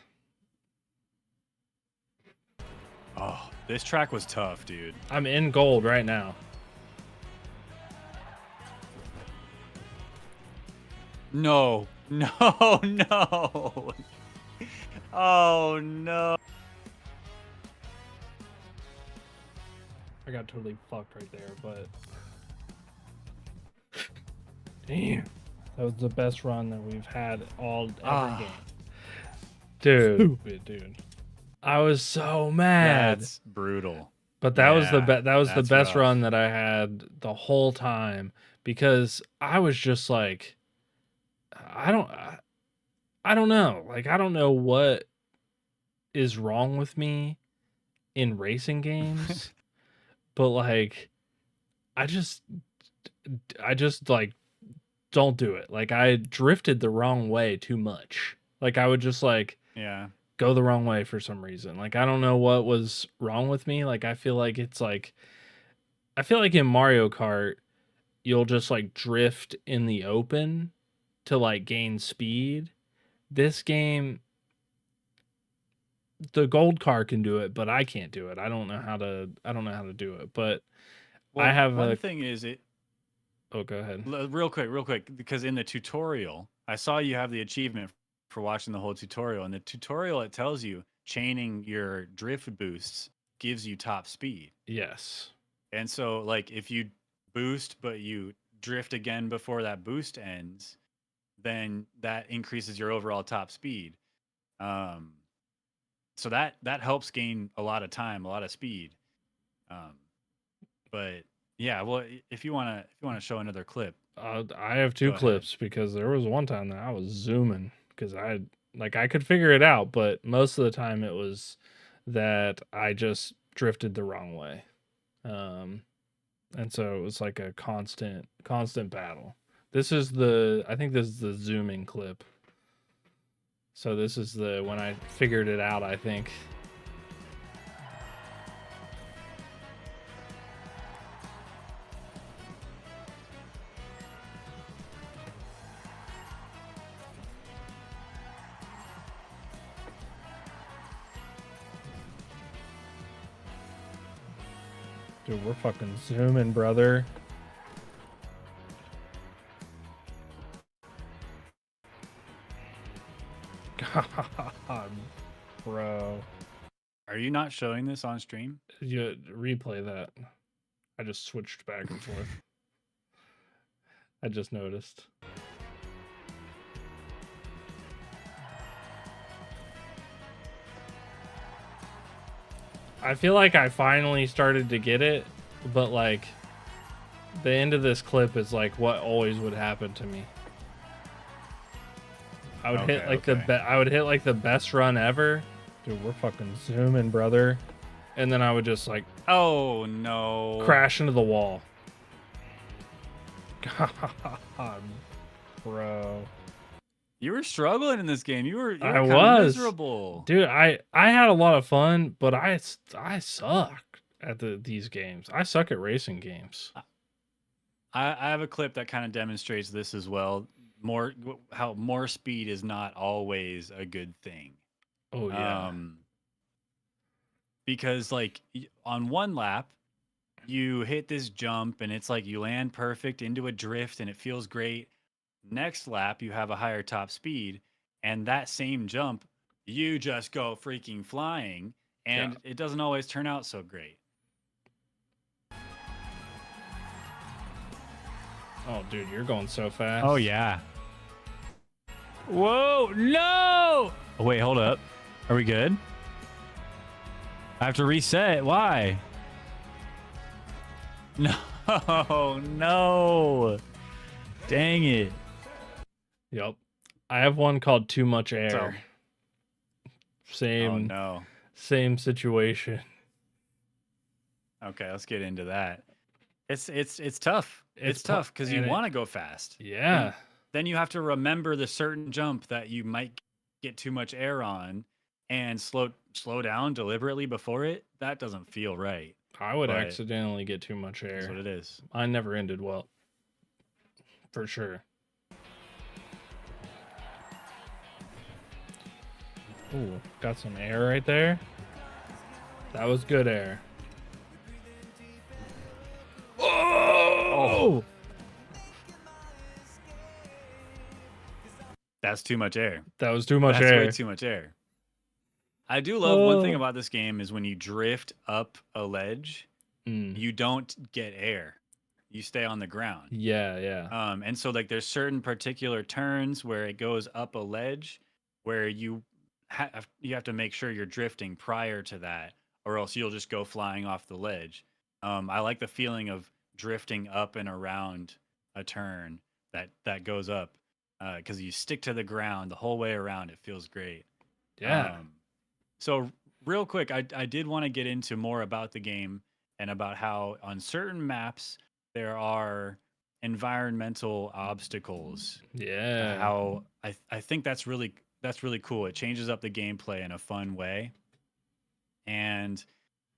Oh, this track was tough, dude. I'm in gold right now. No. No. Oh no. I got totally fucked right there, but damn, that was the best run that we've had every game. Dude. I was so mad. That's brutal. But that was the best rough. run that I had the whole time, because I was just like, I don't know. Like, I don't know what is wrong with me in racing games, but like, I just like don't do it. Like, I drifted the wrong way too much. Like, I would just like go the wrong way for some reason. Like, I don't know what was wrong with me. Like, I feel like in Mario Kart, you'll just like drift in the open to like gain speed. This game, the gold car can do it, but I can't do it. I don't know how to do it. But Well, I have one a thing is oh, go ahead. real quick, because in the tutorial, I saw you have the achievement for watching the whole tutorial. In the tutorial, it tells you chaining your drift boosts gives you top speed. Yes. And so, like, if you boost but you drift again before that boost ends, then that increases your overall top speed. Um, so that helps gain a lot of time, a lot of speed. Um, but yeah, well, if you wanna show another clip, I have two go ahead. clips because there was one time that I was zooming because I could figure it out, but most of the time it was that I just drifted the wrong way. And so it was like a constant battle. I think this is the zooming clip. So this is the when I figured it out, I think. Dude, we're fucking zooming, brother. God, bro. Are you not showing this on stream? You replay that. I just switched back and forth. I just noticed. I feel like I finally started to get it, but like the end of this clip is like what always would happen to me. I would hit like I would hit like the best run ever. Dude, we're fucking zooming, brother. And then I would just like Oh no. crash into the wall. God, bro. You were struggling in this game. You were I kinda was. miserable. Dude, I had a lot of fun, but I suck at these games. I suck at racing games. I have a clip that kind of demonstrates this as well. How more speed is not always a good thing. Oh yeah. Because like on one lap, you hit this jump and it's like you land perfect into a drift and it feels great. Next lap, you have a higher top speed, and that same jump, you just go freaking flying, and it doesn't always turn out so great. Oh, dude, you're going so fast. Oh yeah. Whoa, no! Oh, wait, hold up. Are we good? I have to reset. Why? No, no. Dang it. Yep. I have one called Too Much Air. So- Same Oh no. same situation. Okay, let's get into that. It's tough. It's tough because you and it- want to go fast. Yeah. Then you have to remember the certain jump that you might get too much air on and slow down deliberately before it. That doesn't feel right. I would But- accidentally get too much That's what air. it is. I never ended well. For sure. Ooh, got some air right there. That was good air. Oh! That's too much air. That was too much That's air. way too much air. I do love one thing Oh. about this game is when you drift up a ledge, Mm. you don't get air. You stay on the ground. Yeah, yeah. And so like there's certain particular turns where it goes up a ledge where you have to make sure you're drifting prior to that, or else you'll just go flying off the ledge. I like the feeling of drifting up and around a turn that goes up because you stick to the ground the whole way around. It feels great. Yeah. So real quick, I did want to get into more about the game and about how on certain maps there are environmental obstacles. Yeah. How I think that's really cool. It changes up the gameplay in a fun way. And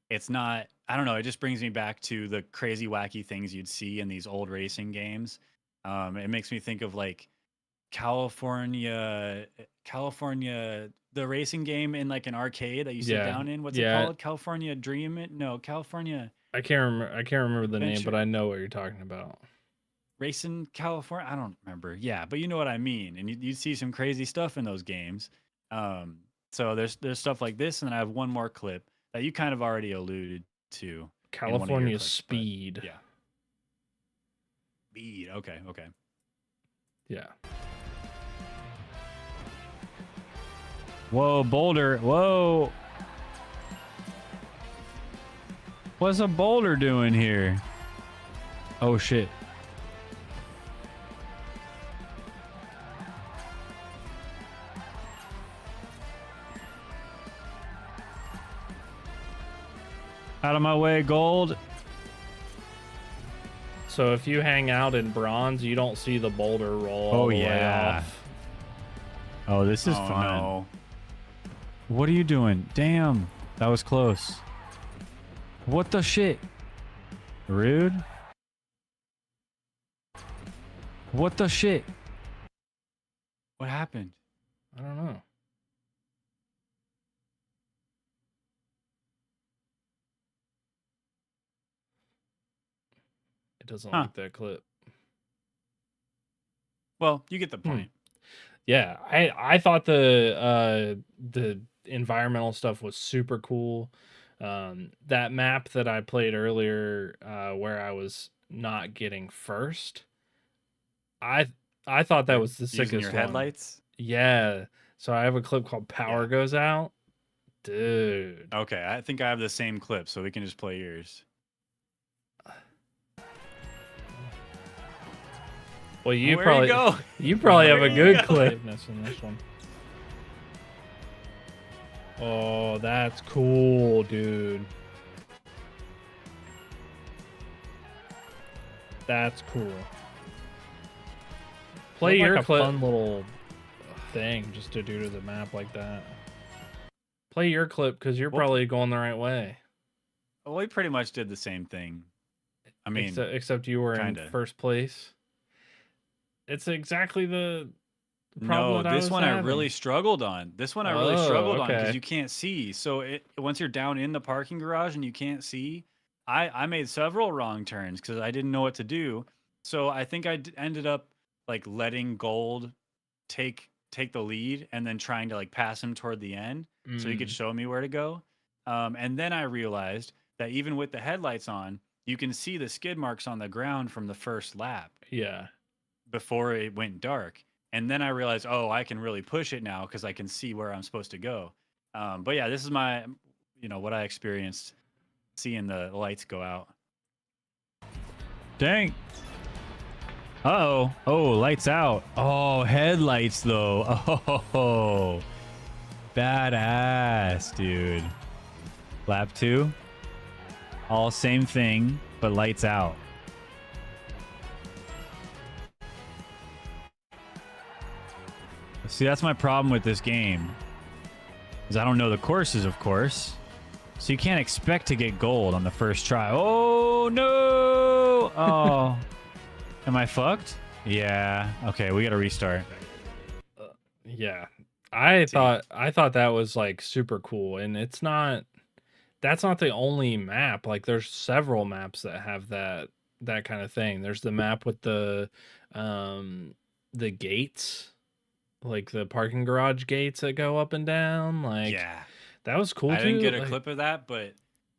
it's not, I don't know, it just brings me back to the crazy wacky things you'd see in these old racing games. It makes me think of like California, the racing game in like an arcade that you sit Yeah, down in. What's it yeah. called? California Dream? No, California I can't remember. I can't remember the name, but Adventure. I know what you're talking about. Racing California. I don't remember. Yeah, but you know what I mean. And you see some crazy stuff in those games. So there's stuff like this, and then I have one more clip that you kind of already alluded to in one of your California clips. But Speed. yeah, Speed. Okay, okay. Yeah. Whoa, Boulder. Whoa. What's a Boulder doing here? Oh shit. Out of my way, Gold. So if you hang out in bronze, you don't see the boulder roll all the way off. Oh, this is fun. No. What are you doing? Damn, that was close. What the shit? Rude. What the shit? What happened? I don't know. It doesn't like that clip. Well, you get the point. Yeah, I thought the environmental stuff was super cool. That map that I played earlier, where I was not getting first, I thought that was the Using sickest your one. headlights? Yeah. So I have a clip called Power Goes Out. Dude. Okay, I think I have the same clip, so we can just play yours. Well, you Where probably you go? you probably have Where a you good go? clip in this one. Oh, that's cool, dude. That's cool. Play Like your a clip. fun Little thing just to do to the map like that. Play your clip because you're probably going the right way. Well, we pretty much did the same thing. I mean, except you were kinda. in first place. It's exactly the problem no, that I this was one I having. really struggled on. This one I really struggled on because okay. you can't see. So once you're down in the parking garage and you can't see, I made several wrong turns because I didn't know what to do. So I think I ended up like letting Gold take the lead and then trying to like pass him toward the end so he could show me where to go. And then I realized that even with the headlights on, you can see the skid marks on the ground from the first lap. Yeah. Before it went dark. And then I realized, oh, I can really push it now because I can see where I'm supposed to go. But yeah, this is my, what I experienced seeing the lights go out. Dang. Uh-oh. Oh, lights out. Oh, headlights though. Oh, badass, dude. Lap 2. All same thing, but lights out. See, that's my problem with this game. Is I don't know the courses, of course. So you can't expect to get gold on the first try. Oh, no! Oh. Am I fucked? Yeah. Okay, we gotta restart. Yeah. I thought that was like super cool, and that's not the only map. Like there's several maps that have that kind of thing. There's the map with the gates, like the parking garage gates that go up and down. Like, yeah, that was cool too. I didn't get a clip of that, but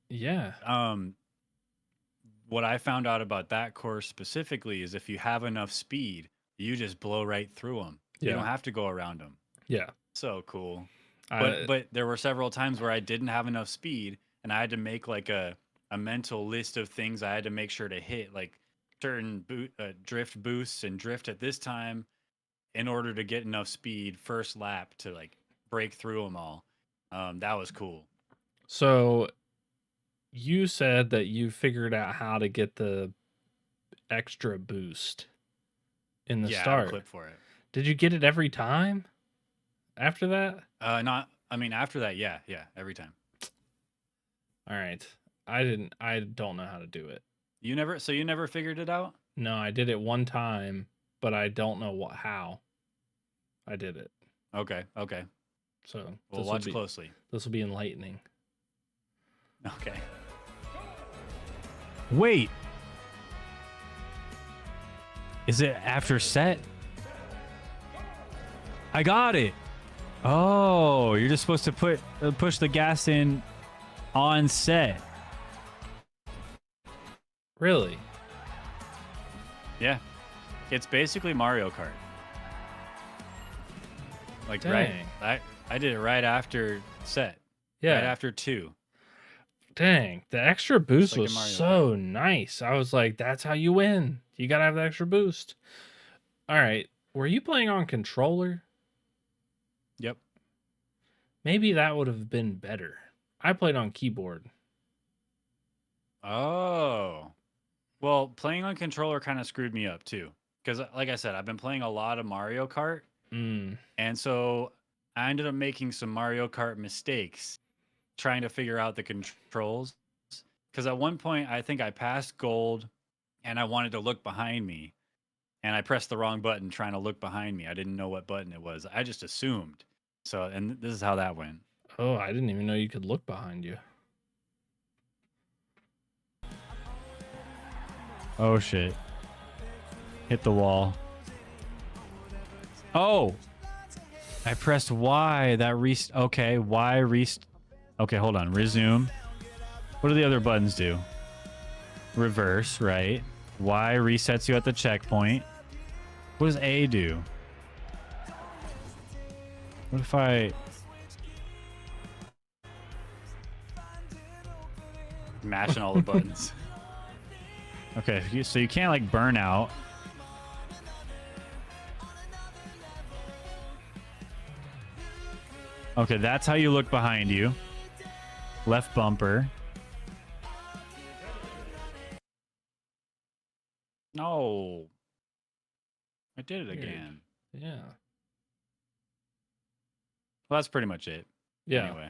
yeah. What I found out about that course specifically is if you have enough speed, you just blow right through them. You don't have to go around them. Yeah. So cool. But there were several times where I didn't have enough speed and I had to make like a mental list of things I had to make sure to hit, like certain drift boosts and drift at this time in order to get enough speed first lap to like break through them all. That was cool. So you said that you figured out how to get the extra boost in the start. I have a clip for it. Did you get it every time after that? After that, yeah, every time. All right. I don't know how to do it. You never figured it out? No, I did it one time, but I don't know how. I did it. Okay. Okay. So We'll watch closely. This will be enlightening. Okay. Wait. Is it after set? I got it. Oh, you're just supposed to push the gas in on set. Really? Yeah. It's basically Mario Kart. Like Dang. I did it right after set. Yeah. Right after 2. Dang. The extra boost like in was Mario so nice. I was like, that's how you win. You got to have the extra boost. All right. Were you playing on controller? Yep. Maybe that would have been better. I played on keyboard. Oh. Well, playing on controller kind of screwed me up too. Because like I said, I've been playing a lot of Mario Kart. Mm. And so I ended up making some Mario Kart mistakes trying to figure out the controls. Because at one point, I think I passed gold and I wanted to look behind me. And I pressed the wrong button trying to look behind me. I didn't know what button it was. I just assumed. So, and this is how that went. Oh, I didn't even know you could look behind you. Oh, shit. Hit the wall. Oh! I pressed Y. That okay, Y okay, hold on. Resume. What do the other buttons do? Reverse, right? Y resets you at the checkpoint. What does A do? What if I... mashing all the buttons. Okay, so you can't like burn out. Okay, that's how you look behind you. Left bumper. No. I did it Weird. again. Yeah. Well, that's pretty much it. Yeah. Anyway.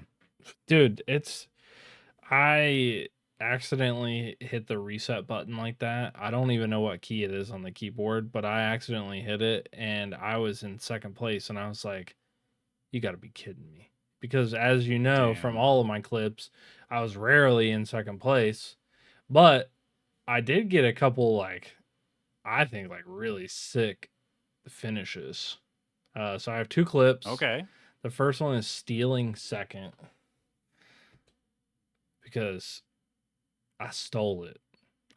Dude, I accidentally hit the reset button like that. I don't even know what key it is on the keyboard, but I accidentally hit it and I was in second place and I was like, you got to be kidding me. Because as you know from Damn. all of my clips, I was rarely in second place, but I did get a couple I think really sick finishes. So I have 2 clips. Okay. The first one is stealing second because I stole it.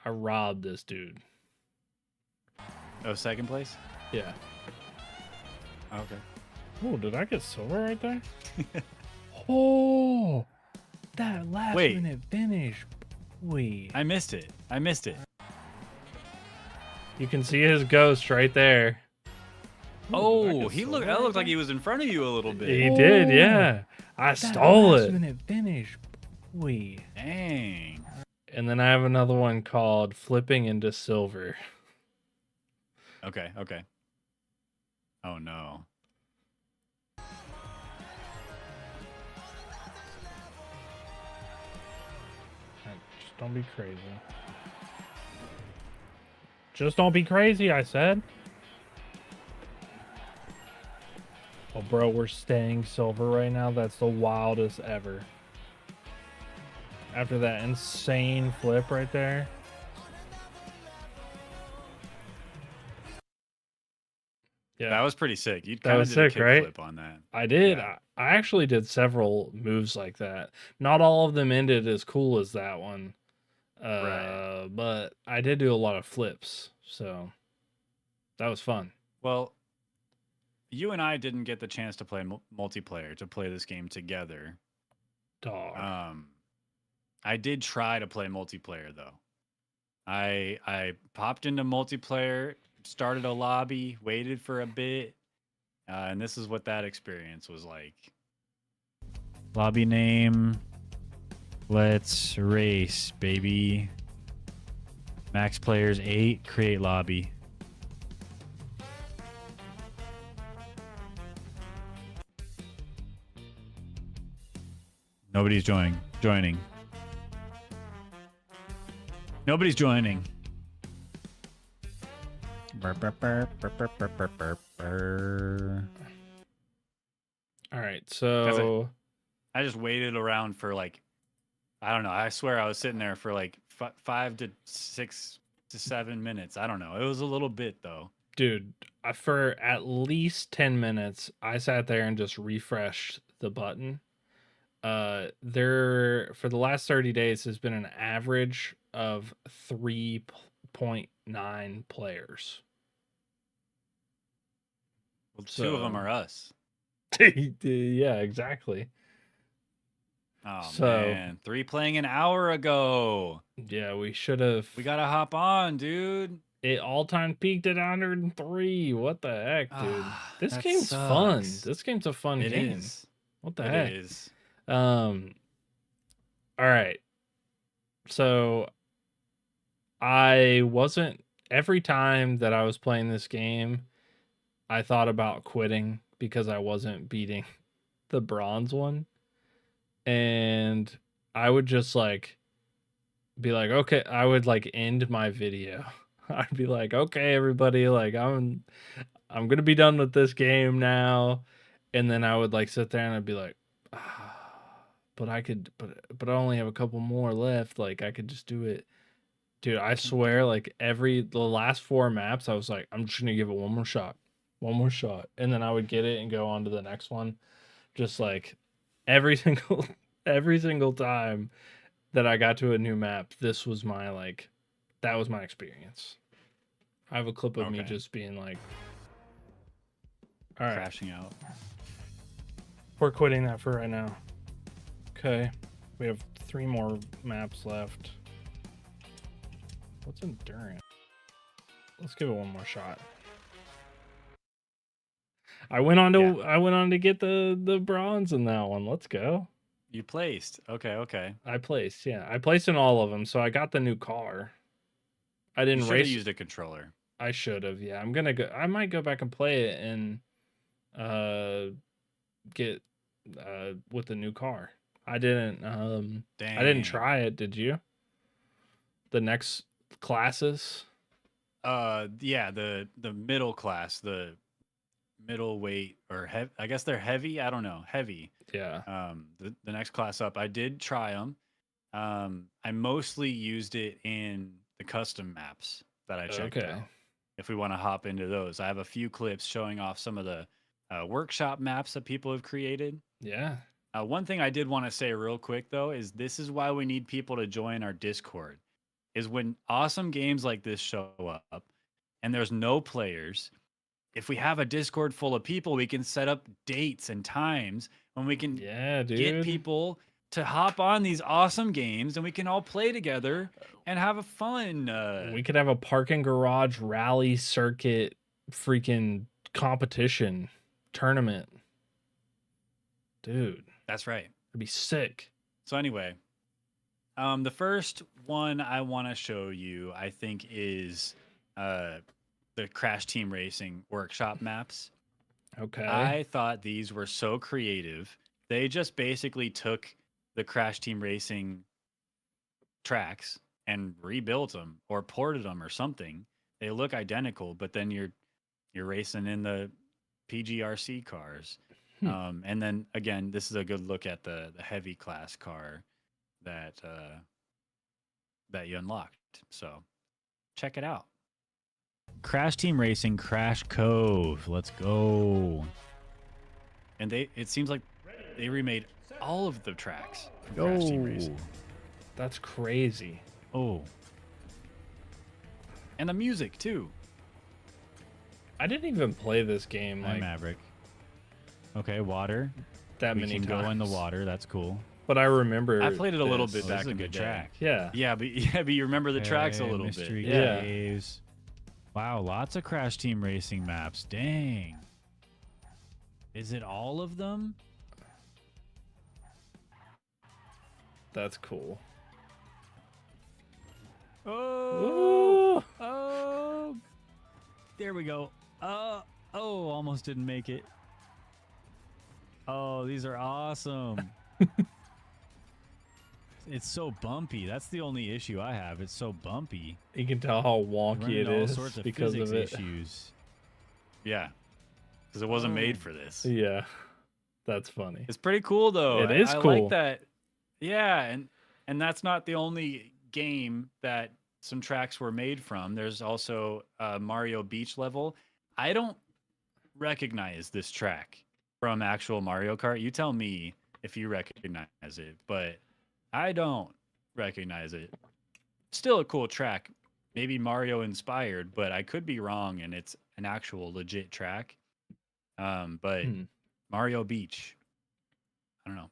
I robbed this dude. Oh, second place? Yeah. Okay. Oh, did I get silver right there? Oh, that last Wait. minute finish. Wait. I missed it. I missed it. You can see his ghost right there. Oh, did I get that silver looked right like he there? was in front of you a little bit. He did, yeah. I stole it. Minute finish. Wait. Dang. And then I have another one called Flipping into Silver. Okay, okay. Oh no. Just don't be crazy. Just don't be crazy, I said. Oh, bro, we're staying silver right now. That's the wildest ever. After that insane flip right there. Yeah, That was pretty sick. You That kind of was did a sick, right? kickflip on that. I did. Yeah. I actually did several moves like that. Not all of them ended as cool as that one. Right. But I did do a lot of flips. So that was fun. Well, you and I didn't get the chance to play multiplayer, to play this game together. Dog. I did try to play multiplayer though. I popped into multiplayer, started a lobby, waited for a bit, and this is what that experience was like. Lobby name, let's race, baby. Max players 8, create lobby. Nobody's joining. Nobody's joining. Burr, burr, burr, burr, burr, burr, burr, burr. All right, so I just waited around for like, I don't know. I swear I was sitting there for like 5 to 6 to 7 minutes. I don't know. It was a little bit though. dude, for at least 10 minutes, I sat there and just refreshed the button. There for the last 30 days has been an average of 3.9 players. Well, two of them So- are us. Yeah, exactly. Oh So- man, 3 playing an hour ago. Yeah, we should have. We gotta hop on, dude. It all time peaked at 103. What the heck, dude? Ah, This that game's fun. sucks. This game's a fun It game. is. What the It heck? is. All right. So I wasn't every time that I was playing this game, I thought about quitting because I wasn't beating the bronze one. And I would just like be like, okay, I would like end my video. I'd be like, okay, everybody, like I'm gonna be done with this game now. And then I would like sit there and I'd be like, but I could, but I only have a couple more left. Like I could just do it, dude. I swear, like the last 4 maps, I was like, I'm just gonna give it one more shot, and then I would get it and go on to the next one, just like every single time that I got to a new map. This was my like, that was my experience. I have a clip of me Okay. just being like, all right, Crashing out. we're quitting that for right now. Okay. We have 3 more maps left. What's endurance? Let's give it one more shot. I went on to get the bronze in that one. Let's go. You placed. Okay. I placed, yeah. I placed in all of them, so I got the new car. I You didn't should have race. used a controller. I should have, yeah. I'm gonna go. I might go back and play it and get with the new car. I didn't Dang. I didn't try it. Did you? The next classes. Yeah, the middle class, the middle weight or I guess they're heavy. I don't know. Heavy. Yeah. The next class up. I did try them. I mostly used it in the custom maps that I checked Okay. out. If we want to hop into those, I have a few clips showing off some of the workshop maps that people have created. Yeah. One thing I did want to say real quick though is this is why we need people to join our Discord. Is when awesome games like this show up and there's no players. If we have a Discord full of people, we can set up dates and times when we can Yeah, dude. get people to hop on these awesome games and we can all play together and have a fun. We could have a parking garage rally circuit freaking competition tournament. Dude, That's right. that'd be sick. So anyway, the first one I want to show you, I think, is the Crash Team Racing workshop maps. Okay. I thought these were so creative. They just basically took the Crash Team Racing tracks and rebuilt them or ported them or something. They look identical, but then you're racing in the PGRC cars. And then again, this is a good look at the heavy class car that you unlocked. So check it out. Crash Team Racing Crash Cove. Let's go. And it seems like they remade all of the tracks from Crash Team Racing. That's crazy. Oh. And the music too. I didn't even play this game Hi, like Maverick. Okay, water. that We many can times. go in the water. That's cool. But I remember I played it a little this. bit back in the day. Yeah. Yeah, but you remember the tracks a Hey, little Mystery bit. Yeah. Caves. Wow, lots of Crash Team Racing maps. Dang. Is it all of them? That's cool. Oh, Ooh. oh. There we go. Oh, almost didn't make it. Oh, these are awesome. It's so bumpy. That's the only issue I have. It's so bumpy. You can tell how wonky Running it all is sorts of because physics of it. issues. Yeah, because it wasn't made for this. Yeah. That's funny. It's pretty cool though. It is I cool. like that. Yeah, and that's not the only game that some tracks were made from. There's also a Mario Beach level. I don't recognize this track from actual Mario Kart. You tell me if you recognize it, but I don't recognize it. Still a cool track. Maybe Mario inspired, but I could be wrong and it's an actual legit track. But Hmm. Mario Beach. I don't know.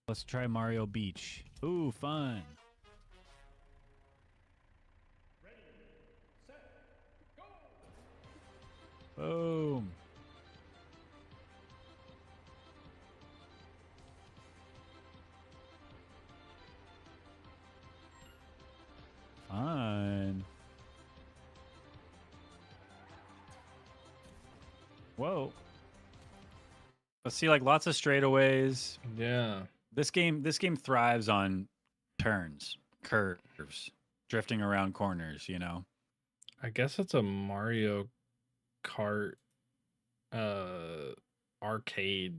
Let's try Mario Beach. Ooh, fun. Boom. Fun. Whoa. Let's see, like lots of straightaways. Yeah. This game thrives on turns, curves, drifting around corners, you know. I guess it's a Mario Kart arcade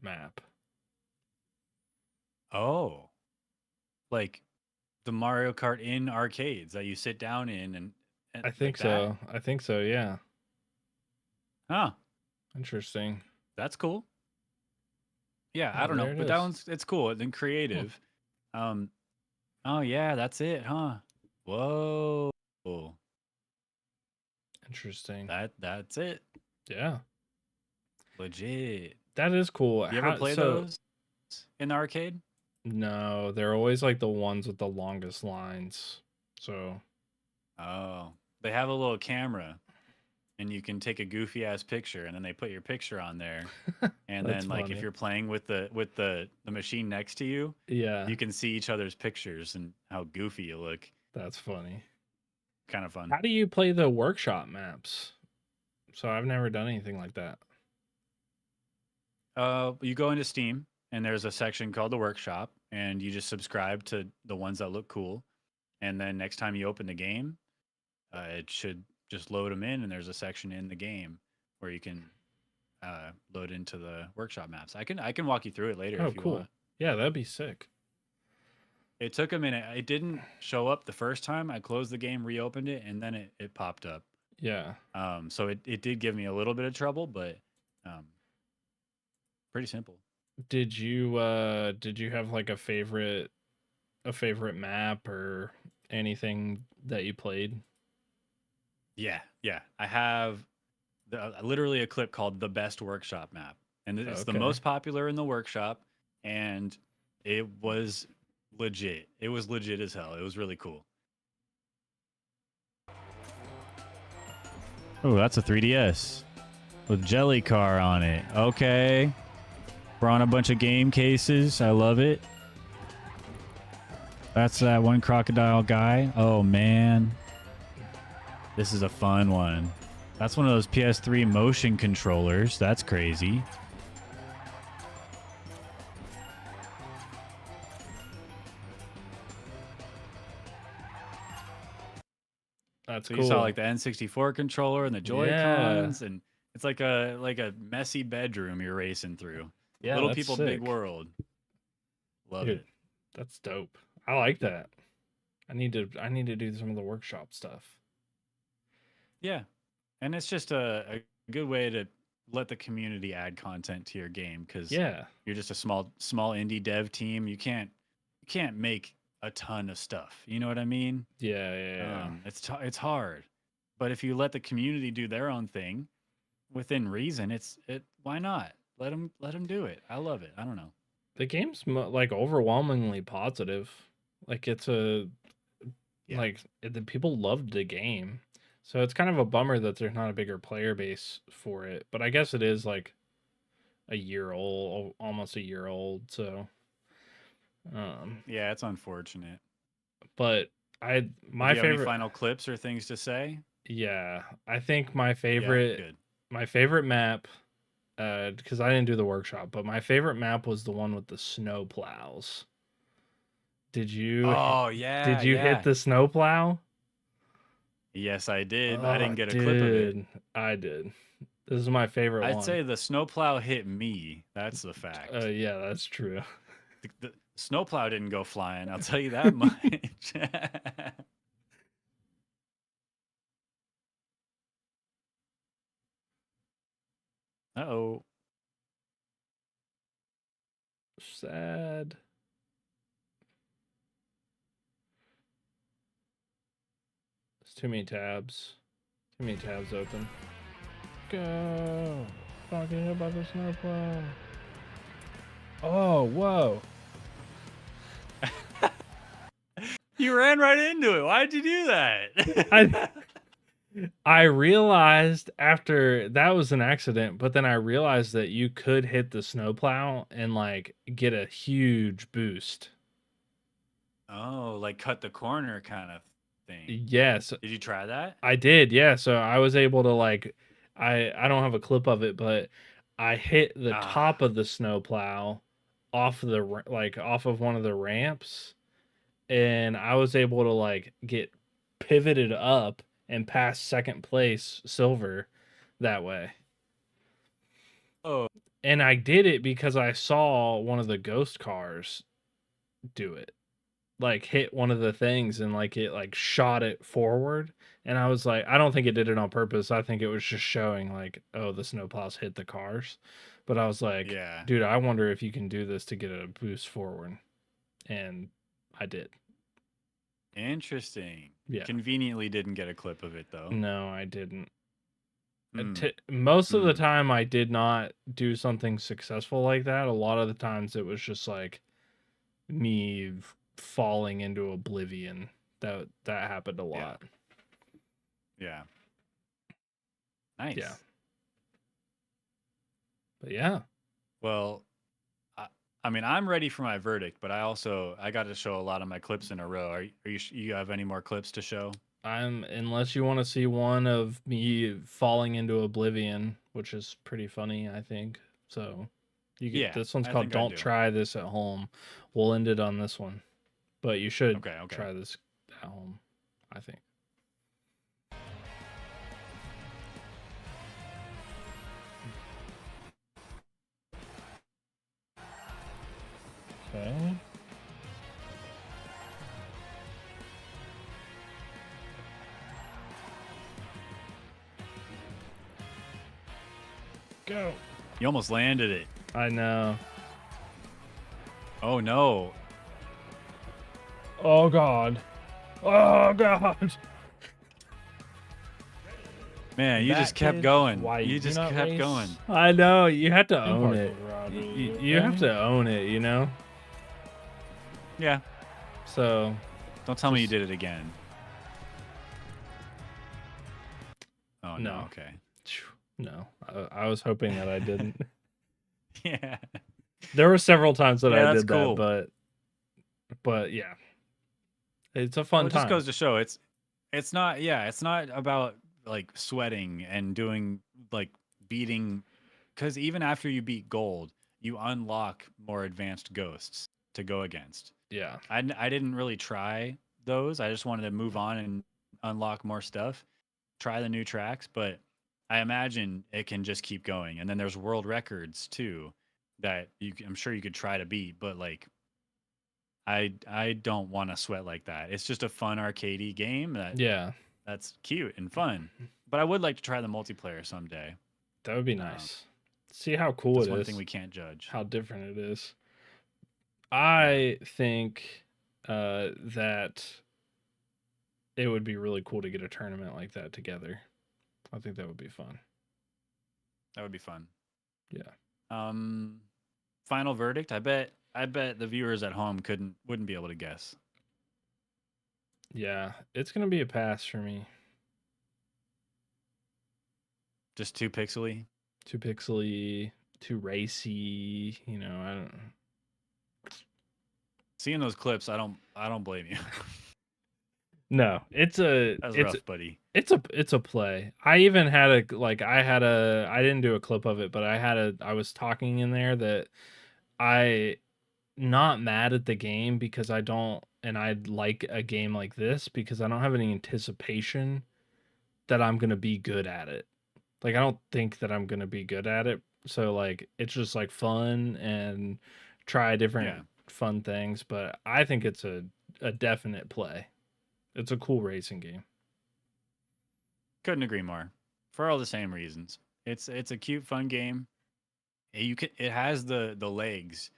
map. Oh. Like the Mario Kart in arcades that you sit down in and I think like that? so. I think so, yeah. Huh. Interesting. That's cool. Yeah, I Oh, don't know, there it but that is. one's it's cool and creative. Oh yeah, that's it, huh? Whoa. Interesting. That's it. Yeah. Legit. That is cool. You ever How- play so- those in the arcade? No, they're always like the ones with the longest lines. So Oh, they have a little camera, and you can take a goofy ass picture, and then they put your picture on there, and That's then like funny. if you're playing with the machine next to you, yeah, you can see each other's pictures and how goofy you look. that's funny. Kind of fun. How do you play the workshop maps? So I've never done anything like that. You go into Steam, and there's a section called the workshop, and you just subscribe to the ones that look cool, and then next time you open the game, it should just load them in, and there's a section in the game where you can load into the workshop maps. I can walk you through it later Oh, if you cool. want. Yeah, that'd be sick. It took a minute. It didn't show up the first time. I closed the game, reopened it, and then it popped up. Yeah. So it did give me a little bit of trouble, but pretty simple. Did you have like a favorite map or anything that you played? Yeah. I have literally a clip called "The Best Workshop Map," and it's the Okay. most popular in the workshop, and it was legit. It was legit as hell. It was really cool. Oh, that's a 3DS with Jelly Car on it. Okay. We're on a bunch of game cases. I love it. That's that one crocodile guy. Oh, man. This is a fun one. That's one of those PS3 motion controllers. That's crazy. That's So cool. you saw like the N64 controller and the Joy Yeah. Cons, and it's like a messy bedroom you're racing through. yeah, Little that's people, sick. big world. Love Dude, it. That's dope. I like that. I need to do some of the workshop stuff. Yeah, and it's just a good way to let the community add content to your game because Yeah. you're just a small indie dev team. You can't make a ton of stuff. You know what I mean? Yeah. It's hard, but if you let the community do their own thing within reason, why not let them do it? I love it. I don't know. The game's like overwhelmingly positive. Like it's Yeah. the people loved the game. So it's kind of a bummer that there's not a bigger player base for it. But I guess it is like a year old, almost a year old. So, Yeah, it's unfortunate. but my Do you have any favorite, final clips or things to say? yeah, I think my Yeah, favorite, good. my favorite map, because I didn't do the workshop, but my favorite map was the one with the snow plows. Did you? Oh yeah. Did you yeah. hit the snow plow? Yes, I did. I Oh, didn't get a clip of it. dude, I did. This is my favorite one. I'd say the snowplow hit me. That's the fact. Yeah, that's true. The snowplow didn't go flying. I'll tell you that much. Uh-oh. Sad. There's too many tabs. Too many tabs open. Go. Talking about the snowplow. Oh, whoa. You ran right into it. Why'd you do that? I realized after that was an accident, but then I realized that you could hit the snowplow and like get a huge boost. Oh, like cut the corner kind of thing. Yes, Did you try that? I did. Yeah, so I was able to like I don't have a clip of it, but I hit the top of the snowplow off off of one of the ramps, and I was able to like get pivoted up and pass second place silver that way. Oh, And I did it because I saw one of the ghost cars do it. Like hit one of the things and like it like shot it forward. And I was like, I don't think it did it on purpose. I think it was just showing like, oh, the snowplows hit the cars. But I was like, yeah. dude, I wonder if you can do this to get a boost forward. And I did. Interesting. Yeah. Conveniently didn't get a clip of it though. No, I didn't. Mm. Most of the time I did not do something successful like that. A lot of the times it was just like me falling into oblivion. That happened a lot. Yeah. Nice. Yeah. But yeah. Well, I mean, I'm ready for my verdict, but I got to show a lot of my clips in a row. Are you have any more clips to show? Unless you want to see one of me falling into oblivion, which is pretty funny, I think. So you get, Yeah, this one's I called think I Don't do. Try This at Home. We'll end it on this one. But you should Okay. try this at home, I think. Okay. Go. You almost landed it. I know. Oh no. Oh God. Oh God. Man, you That just kept kid, going. why You you just not kept race? going. I know. You have to own Impartial it. garage, You have to own it, you know? Yeah. So, Don't tell me you did it again. Oh no. No. Okay. no. I was hoping that I didn't. Yeah. There were several times that Yeah, I that's did cool. that, but yeah. It's a fun Well, it time. just goes to show it's not about like sweating and doing like beating, because even after you beat gold, you unlock more advanced ghosts to go against. Yeah. I didn't really try those. I just wanted to move on and unlock more stuff, try the new tracks, but I imagine it can just keep going. And then there's world records too that I'm sure you could try to beat, but like I don't want to sweat like that. It's just a fun arcadey game Yeah. that's cute and fun. But I would like to try the multiplayer someday. That would be nice. See how cool That's it one is. thing we can't judge. How different it is. I think that it would be really cool to get a tournament like that together. I think that would be fun. That would be fun. Yeah. Final verdict. I bet the viewers at home wouldn't be able to guess. Yeah, it's gonna be a pass for me. Just too pixely. Too pixely, too racy. You know, I don't. Seeing those clips, I don't blame you. No, it's a That's it's rough, buddy. it's a play. I even had I didn't do a clip of it, but I was talking in there that I not mad at the game because I don't, and I'd like a game like this because I don't have any anticipation that I'm going to be good at it. Like I don't think that I'm gonna be good at it. So like it's just like fun and try different Yeah. fun things. But I think it's a definite play. It's a cool racing game. Couldn't agree more. For all the same reasons. It's a cute, fun game. It has the legs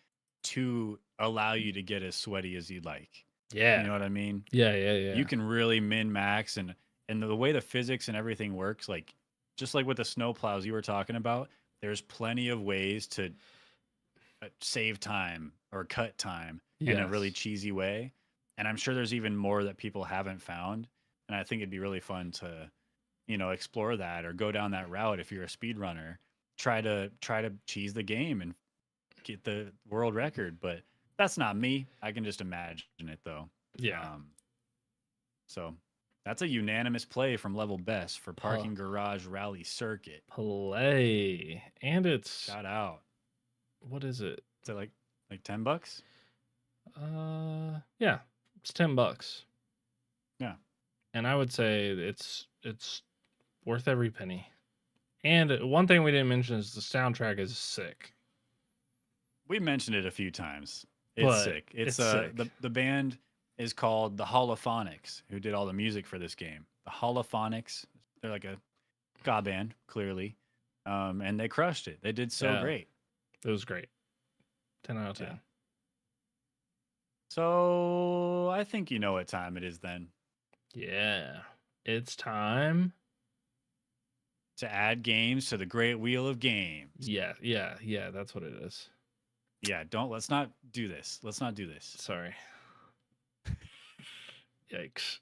to allow you to get as sweaty as you'd like. Yeah. You know what I mean? Yeah. You can really min max and the way the physics and everything works, like just like with the snow plows you were talking about, there's plenty of ways to save time or cut time in a really Yes. cheesy way. And I'm sure there's even more that people haven't found. And I think it'd be really fun to, explore that or go down that route if you're a speedrunner. Try to cheese the game and get the world record. But that's not me. I can just imagine it though. Yeah. So that's a unanimous play from Level Best for Parking Garage Rally Circuit. Play. And it's Shout out. what is it? Is it like $10? Yeah. It's $10. Yeah. And I would say it's worth every penny. And one thing we didn't mention is the soundtrack is sick. We mentioned it a few times. It's But sick. It's it's sick. the band is called the Holophonics, who did all the music for this game. The Holophonics, they're like a ska band, clearly. And they crushed it. They did so Yeah. great. It was great. 10 out of 10. Yeah. So I think you know what time it is then. Yeah. It's time. To add games to the Great Wheel of Games. Yeah, that's what it is. Yeah, let's not do this. Let's not do this. Sorry. Yikes.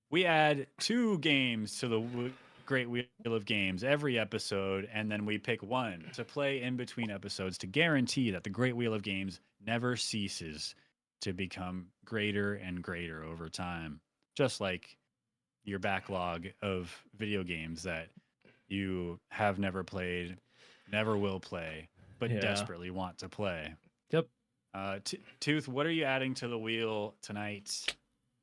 We add 2 games to the Great Wheel of Games every episode, and then we pick one to play in between episodes to guarantee that the Great Wheel of Games never ceases to become greater and greater over time. Just like your backlog of video games that you have never played, never will play, but Yeah. desperately want to play. Yep. Tooth, what are you adding to the wheel tonight?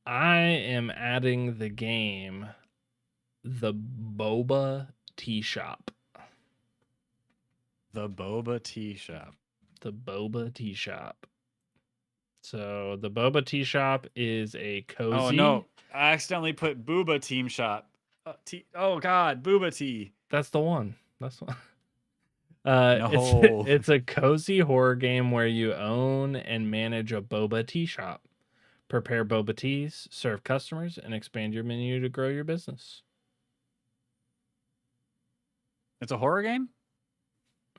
I am adding the game The Boba Tea Shop. The Boba Tea Shop. The Boba Tea Shop. So the Boba Tea Shop is a cozy. Oh no! I accidentally put Booba Team Shop. Oh God, Booba Tea. That's the one. That's the one. No. It's a cozy horror game where you own and manage a boba tea shop. Prepare boba teas, serve customers, and expand your menu to grow your business. It's a horror game.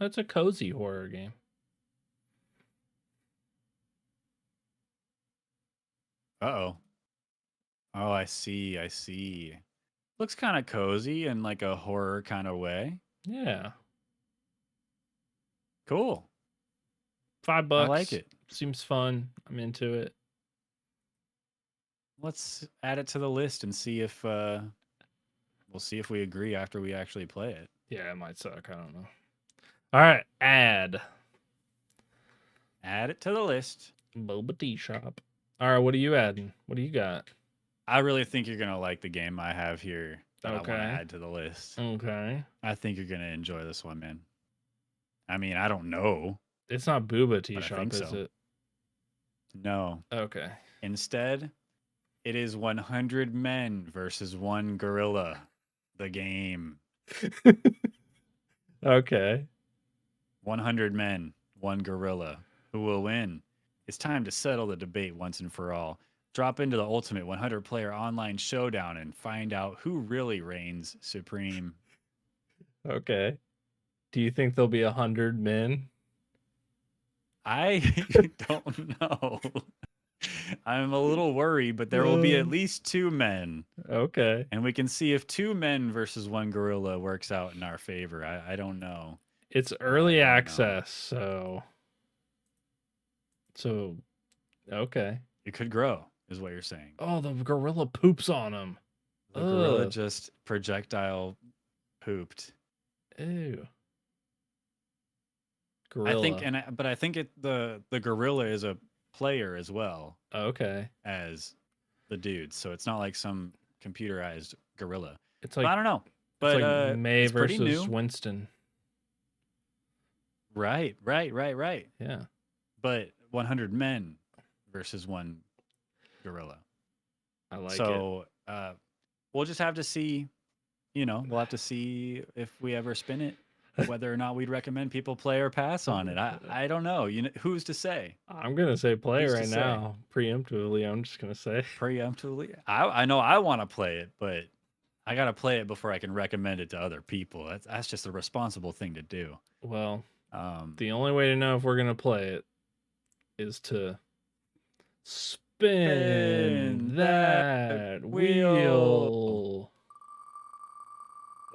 It's a cozy horror game. Uh-oh. Oh, I see. I see. Looks kind of cozy in like a horror kind of way. Yeah. Cool. $5. I like it. Seems fun. I'm into it. Let's add it to the list and see if we'll see if we agree after we actually play it. Yeah, it might suck. I don't know. All right, add Add it to the list. boba tea shop. All right, what are you adding? What do you got? I really think you're gonna like the game I have here that I want to Okay. add to the list. Okay. I think you're gonna enjoy this one, man. I mean, I don't know. It's not Booba Tea But I Shop, think is so. it? No. Okay. Instead, it is 100 men versus 1 gorilla. The game. Okay. 100 men, 1 gorilla. Who will win? It's time to settle the debate once and for all. Drop into the ultimate 100 player online showdown and find out who really reigns supreme. Okay. Do you think there'll be 100 men? I don't know. I'm a little worried, but there will be at least 2 men. Okay. And we can see if 2 men versus 1 gorilla works out in our favor. I don't know. It's early don't know. access, so okay. It could grow, is what you're saying. Oh, the gorilla poops on him. The gorilla Ugh. just projectile pooped. Ew. I Gorilla. think, but I think the gorilla is a player as well Okay. as the dude, so it's not like some computerized gorilla. It's But I like don't know. But it's like May it's pretty versus new. Winston. Right. Yeah. But 100 men versus one gorilla. I like it. So we'll just have to see. We'll have to see if we ever spin it, whether or not we'd recommend people play or pass on it. I don't know. Who's to say? I'm gonna say play Who's to right say? now. Preemptively, I'm just gonna say. Preemptively, I know I want to play it, but I gotta play it before I can recommend it to other people. That's just a responsible thing to do. Well, Um, the only way to know if we're gonna play it is to spin that wheel.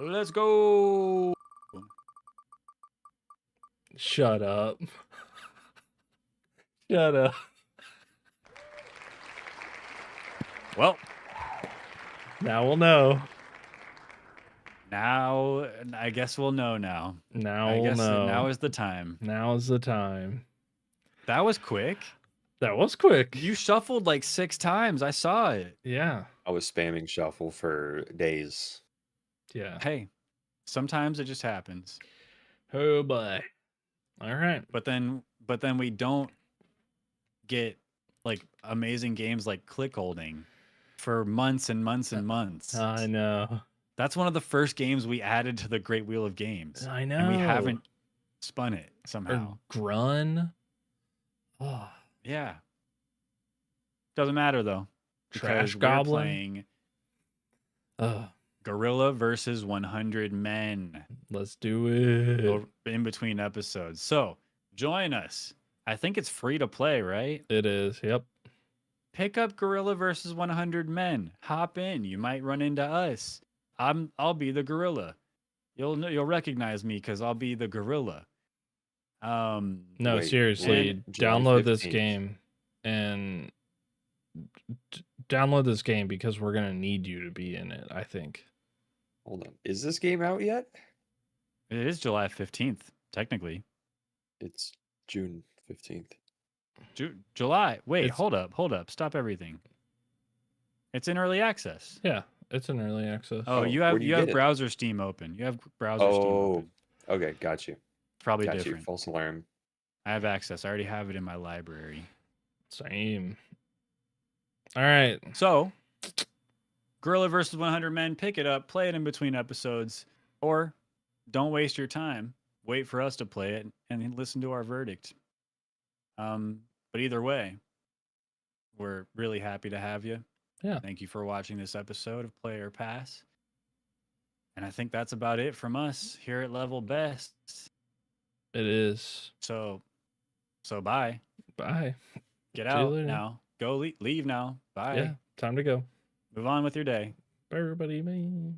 let's go. Shut up. Shut up. Well, Now we'll know. now I guess we'll know now. Now I we'll guess know. now is the time. Now is the time. That was quick. That was quick. You shuffled like 6 times. I saw it. Yeah. I was spamming shuffle for days. Yeah. Hey, sometimes it just happens. Oh boy. All right. But then we don't get like amazing games like Click Holding for months and months and months. I know. That's one of the first games we added to the Great Wheel of Games. I know. And we haven't spun it somehow. Or Grun. Oh, Yeah. Doesn't matter though. Trash because we're Goblin. playing Ugh. Gorilla versus 100 Men Let's do it. in between episodes. So join us. I think it's free to play, right? It is. Yep. Pick up Gorilla versus 100 Men. Hop in. You might run into us. I'll be the gorilla. You'll recognize me because I'll be the gorilla. No, Wait, seriously, when? July download this 15th. game and download this game because we're gonna need you to be in it. I think. Hold on. Is this game out yet? It is July 15th, technically. It's June 15th. July. Wait, It's- hold up. Stop everything. It's in early access. Yeah, it's an early access. Oh, Oh, you where have do you you have get it? browser Steam open. You have browser Steam Oh, open. okay. Got you. Probably Got you. different. False alarm. I have access. I already have it in my library. Same. All right. So, Gorilla versus 100 Men, pick it up, play it in between episodes, or don't waste your time. Wait for us to play it and listen to our verdict. But either way, we're really happy to have you. Yeah. Thank you for watching this episode of Play or Pass. And I think that's about it from us here at Level Best. It is. So bye. Bye. Get See you out later. now. Go leave now. Bye. Yeah. Time to go. Move on with your day. Bye, everybody. Bye.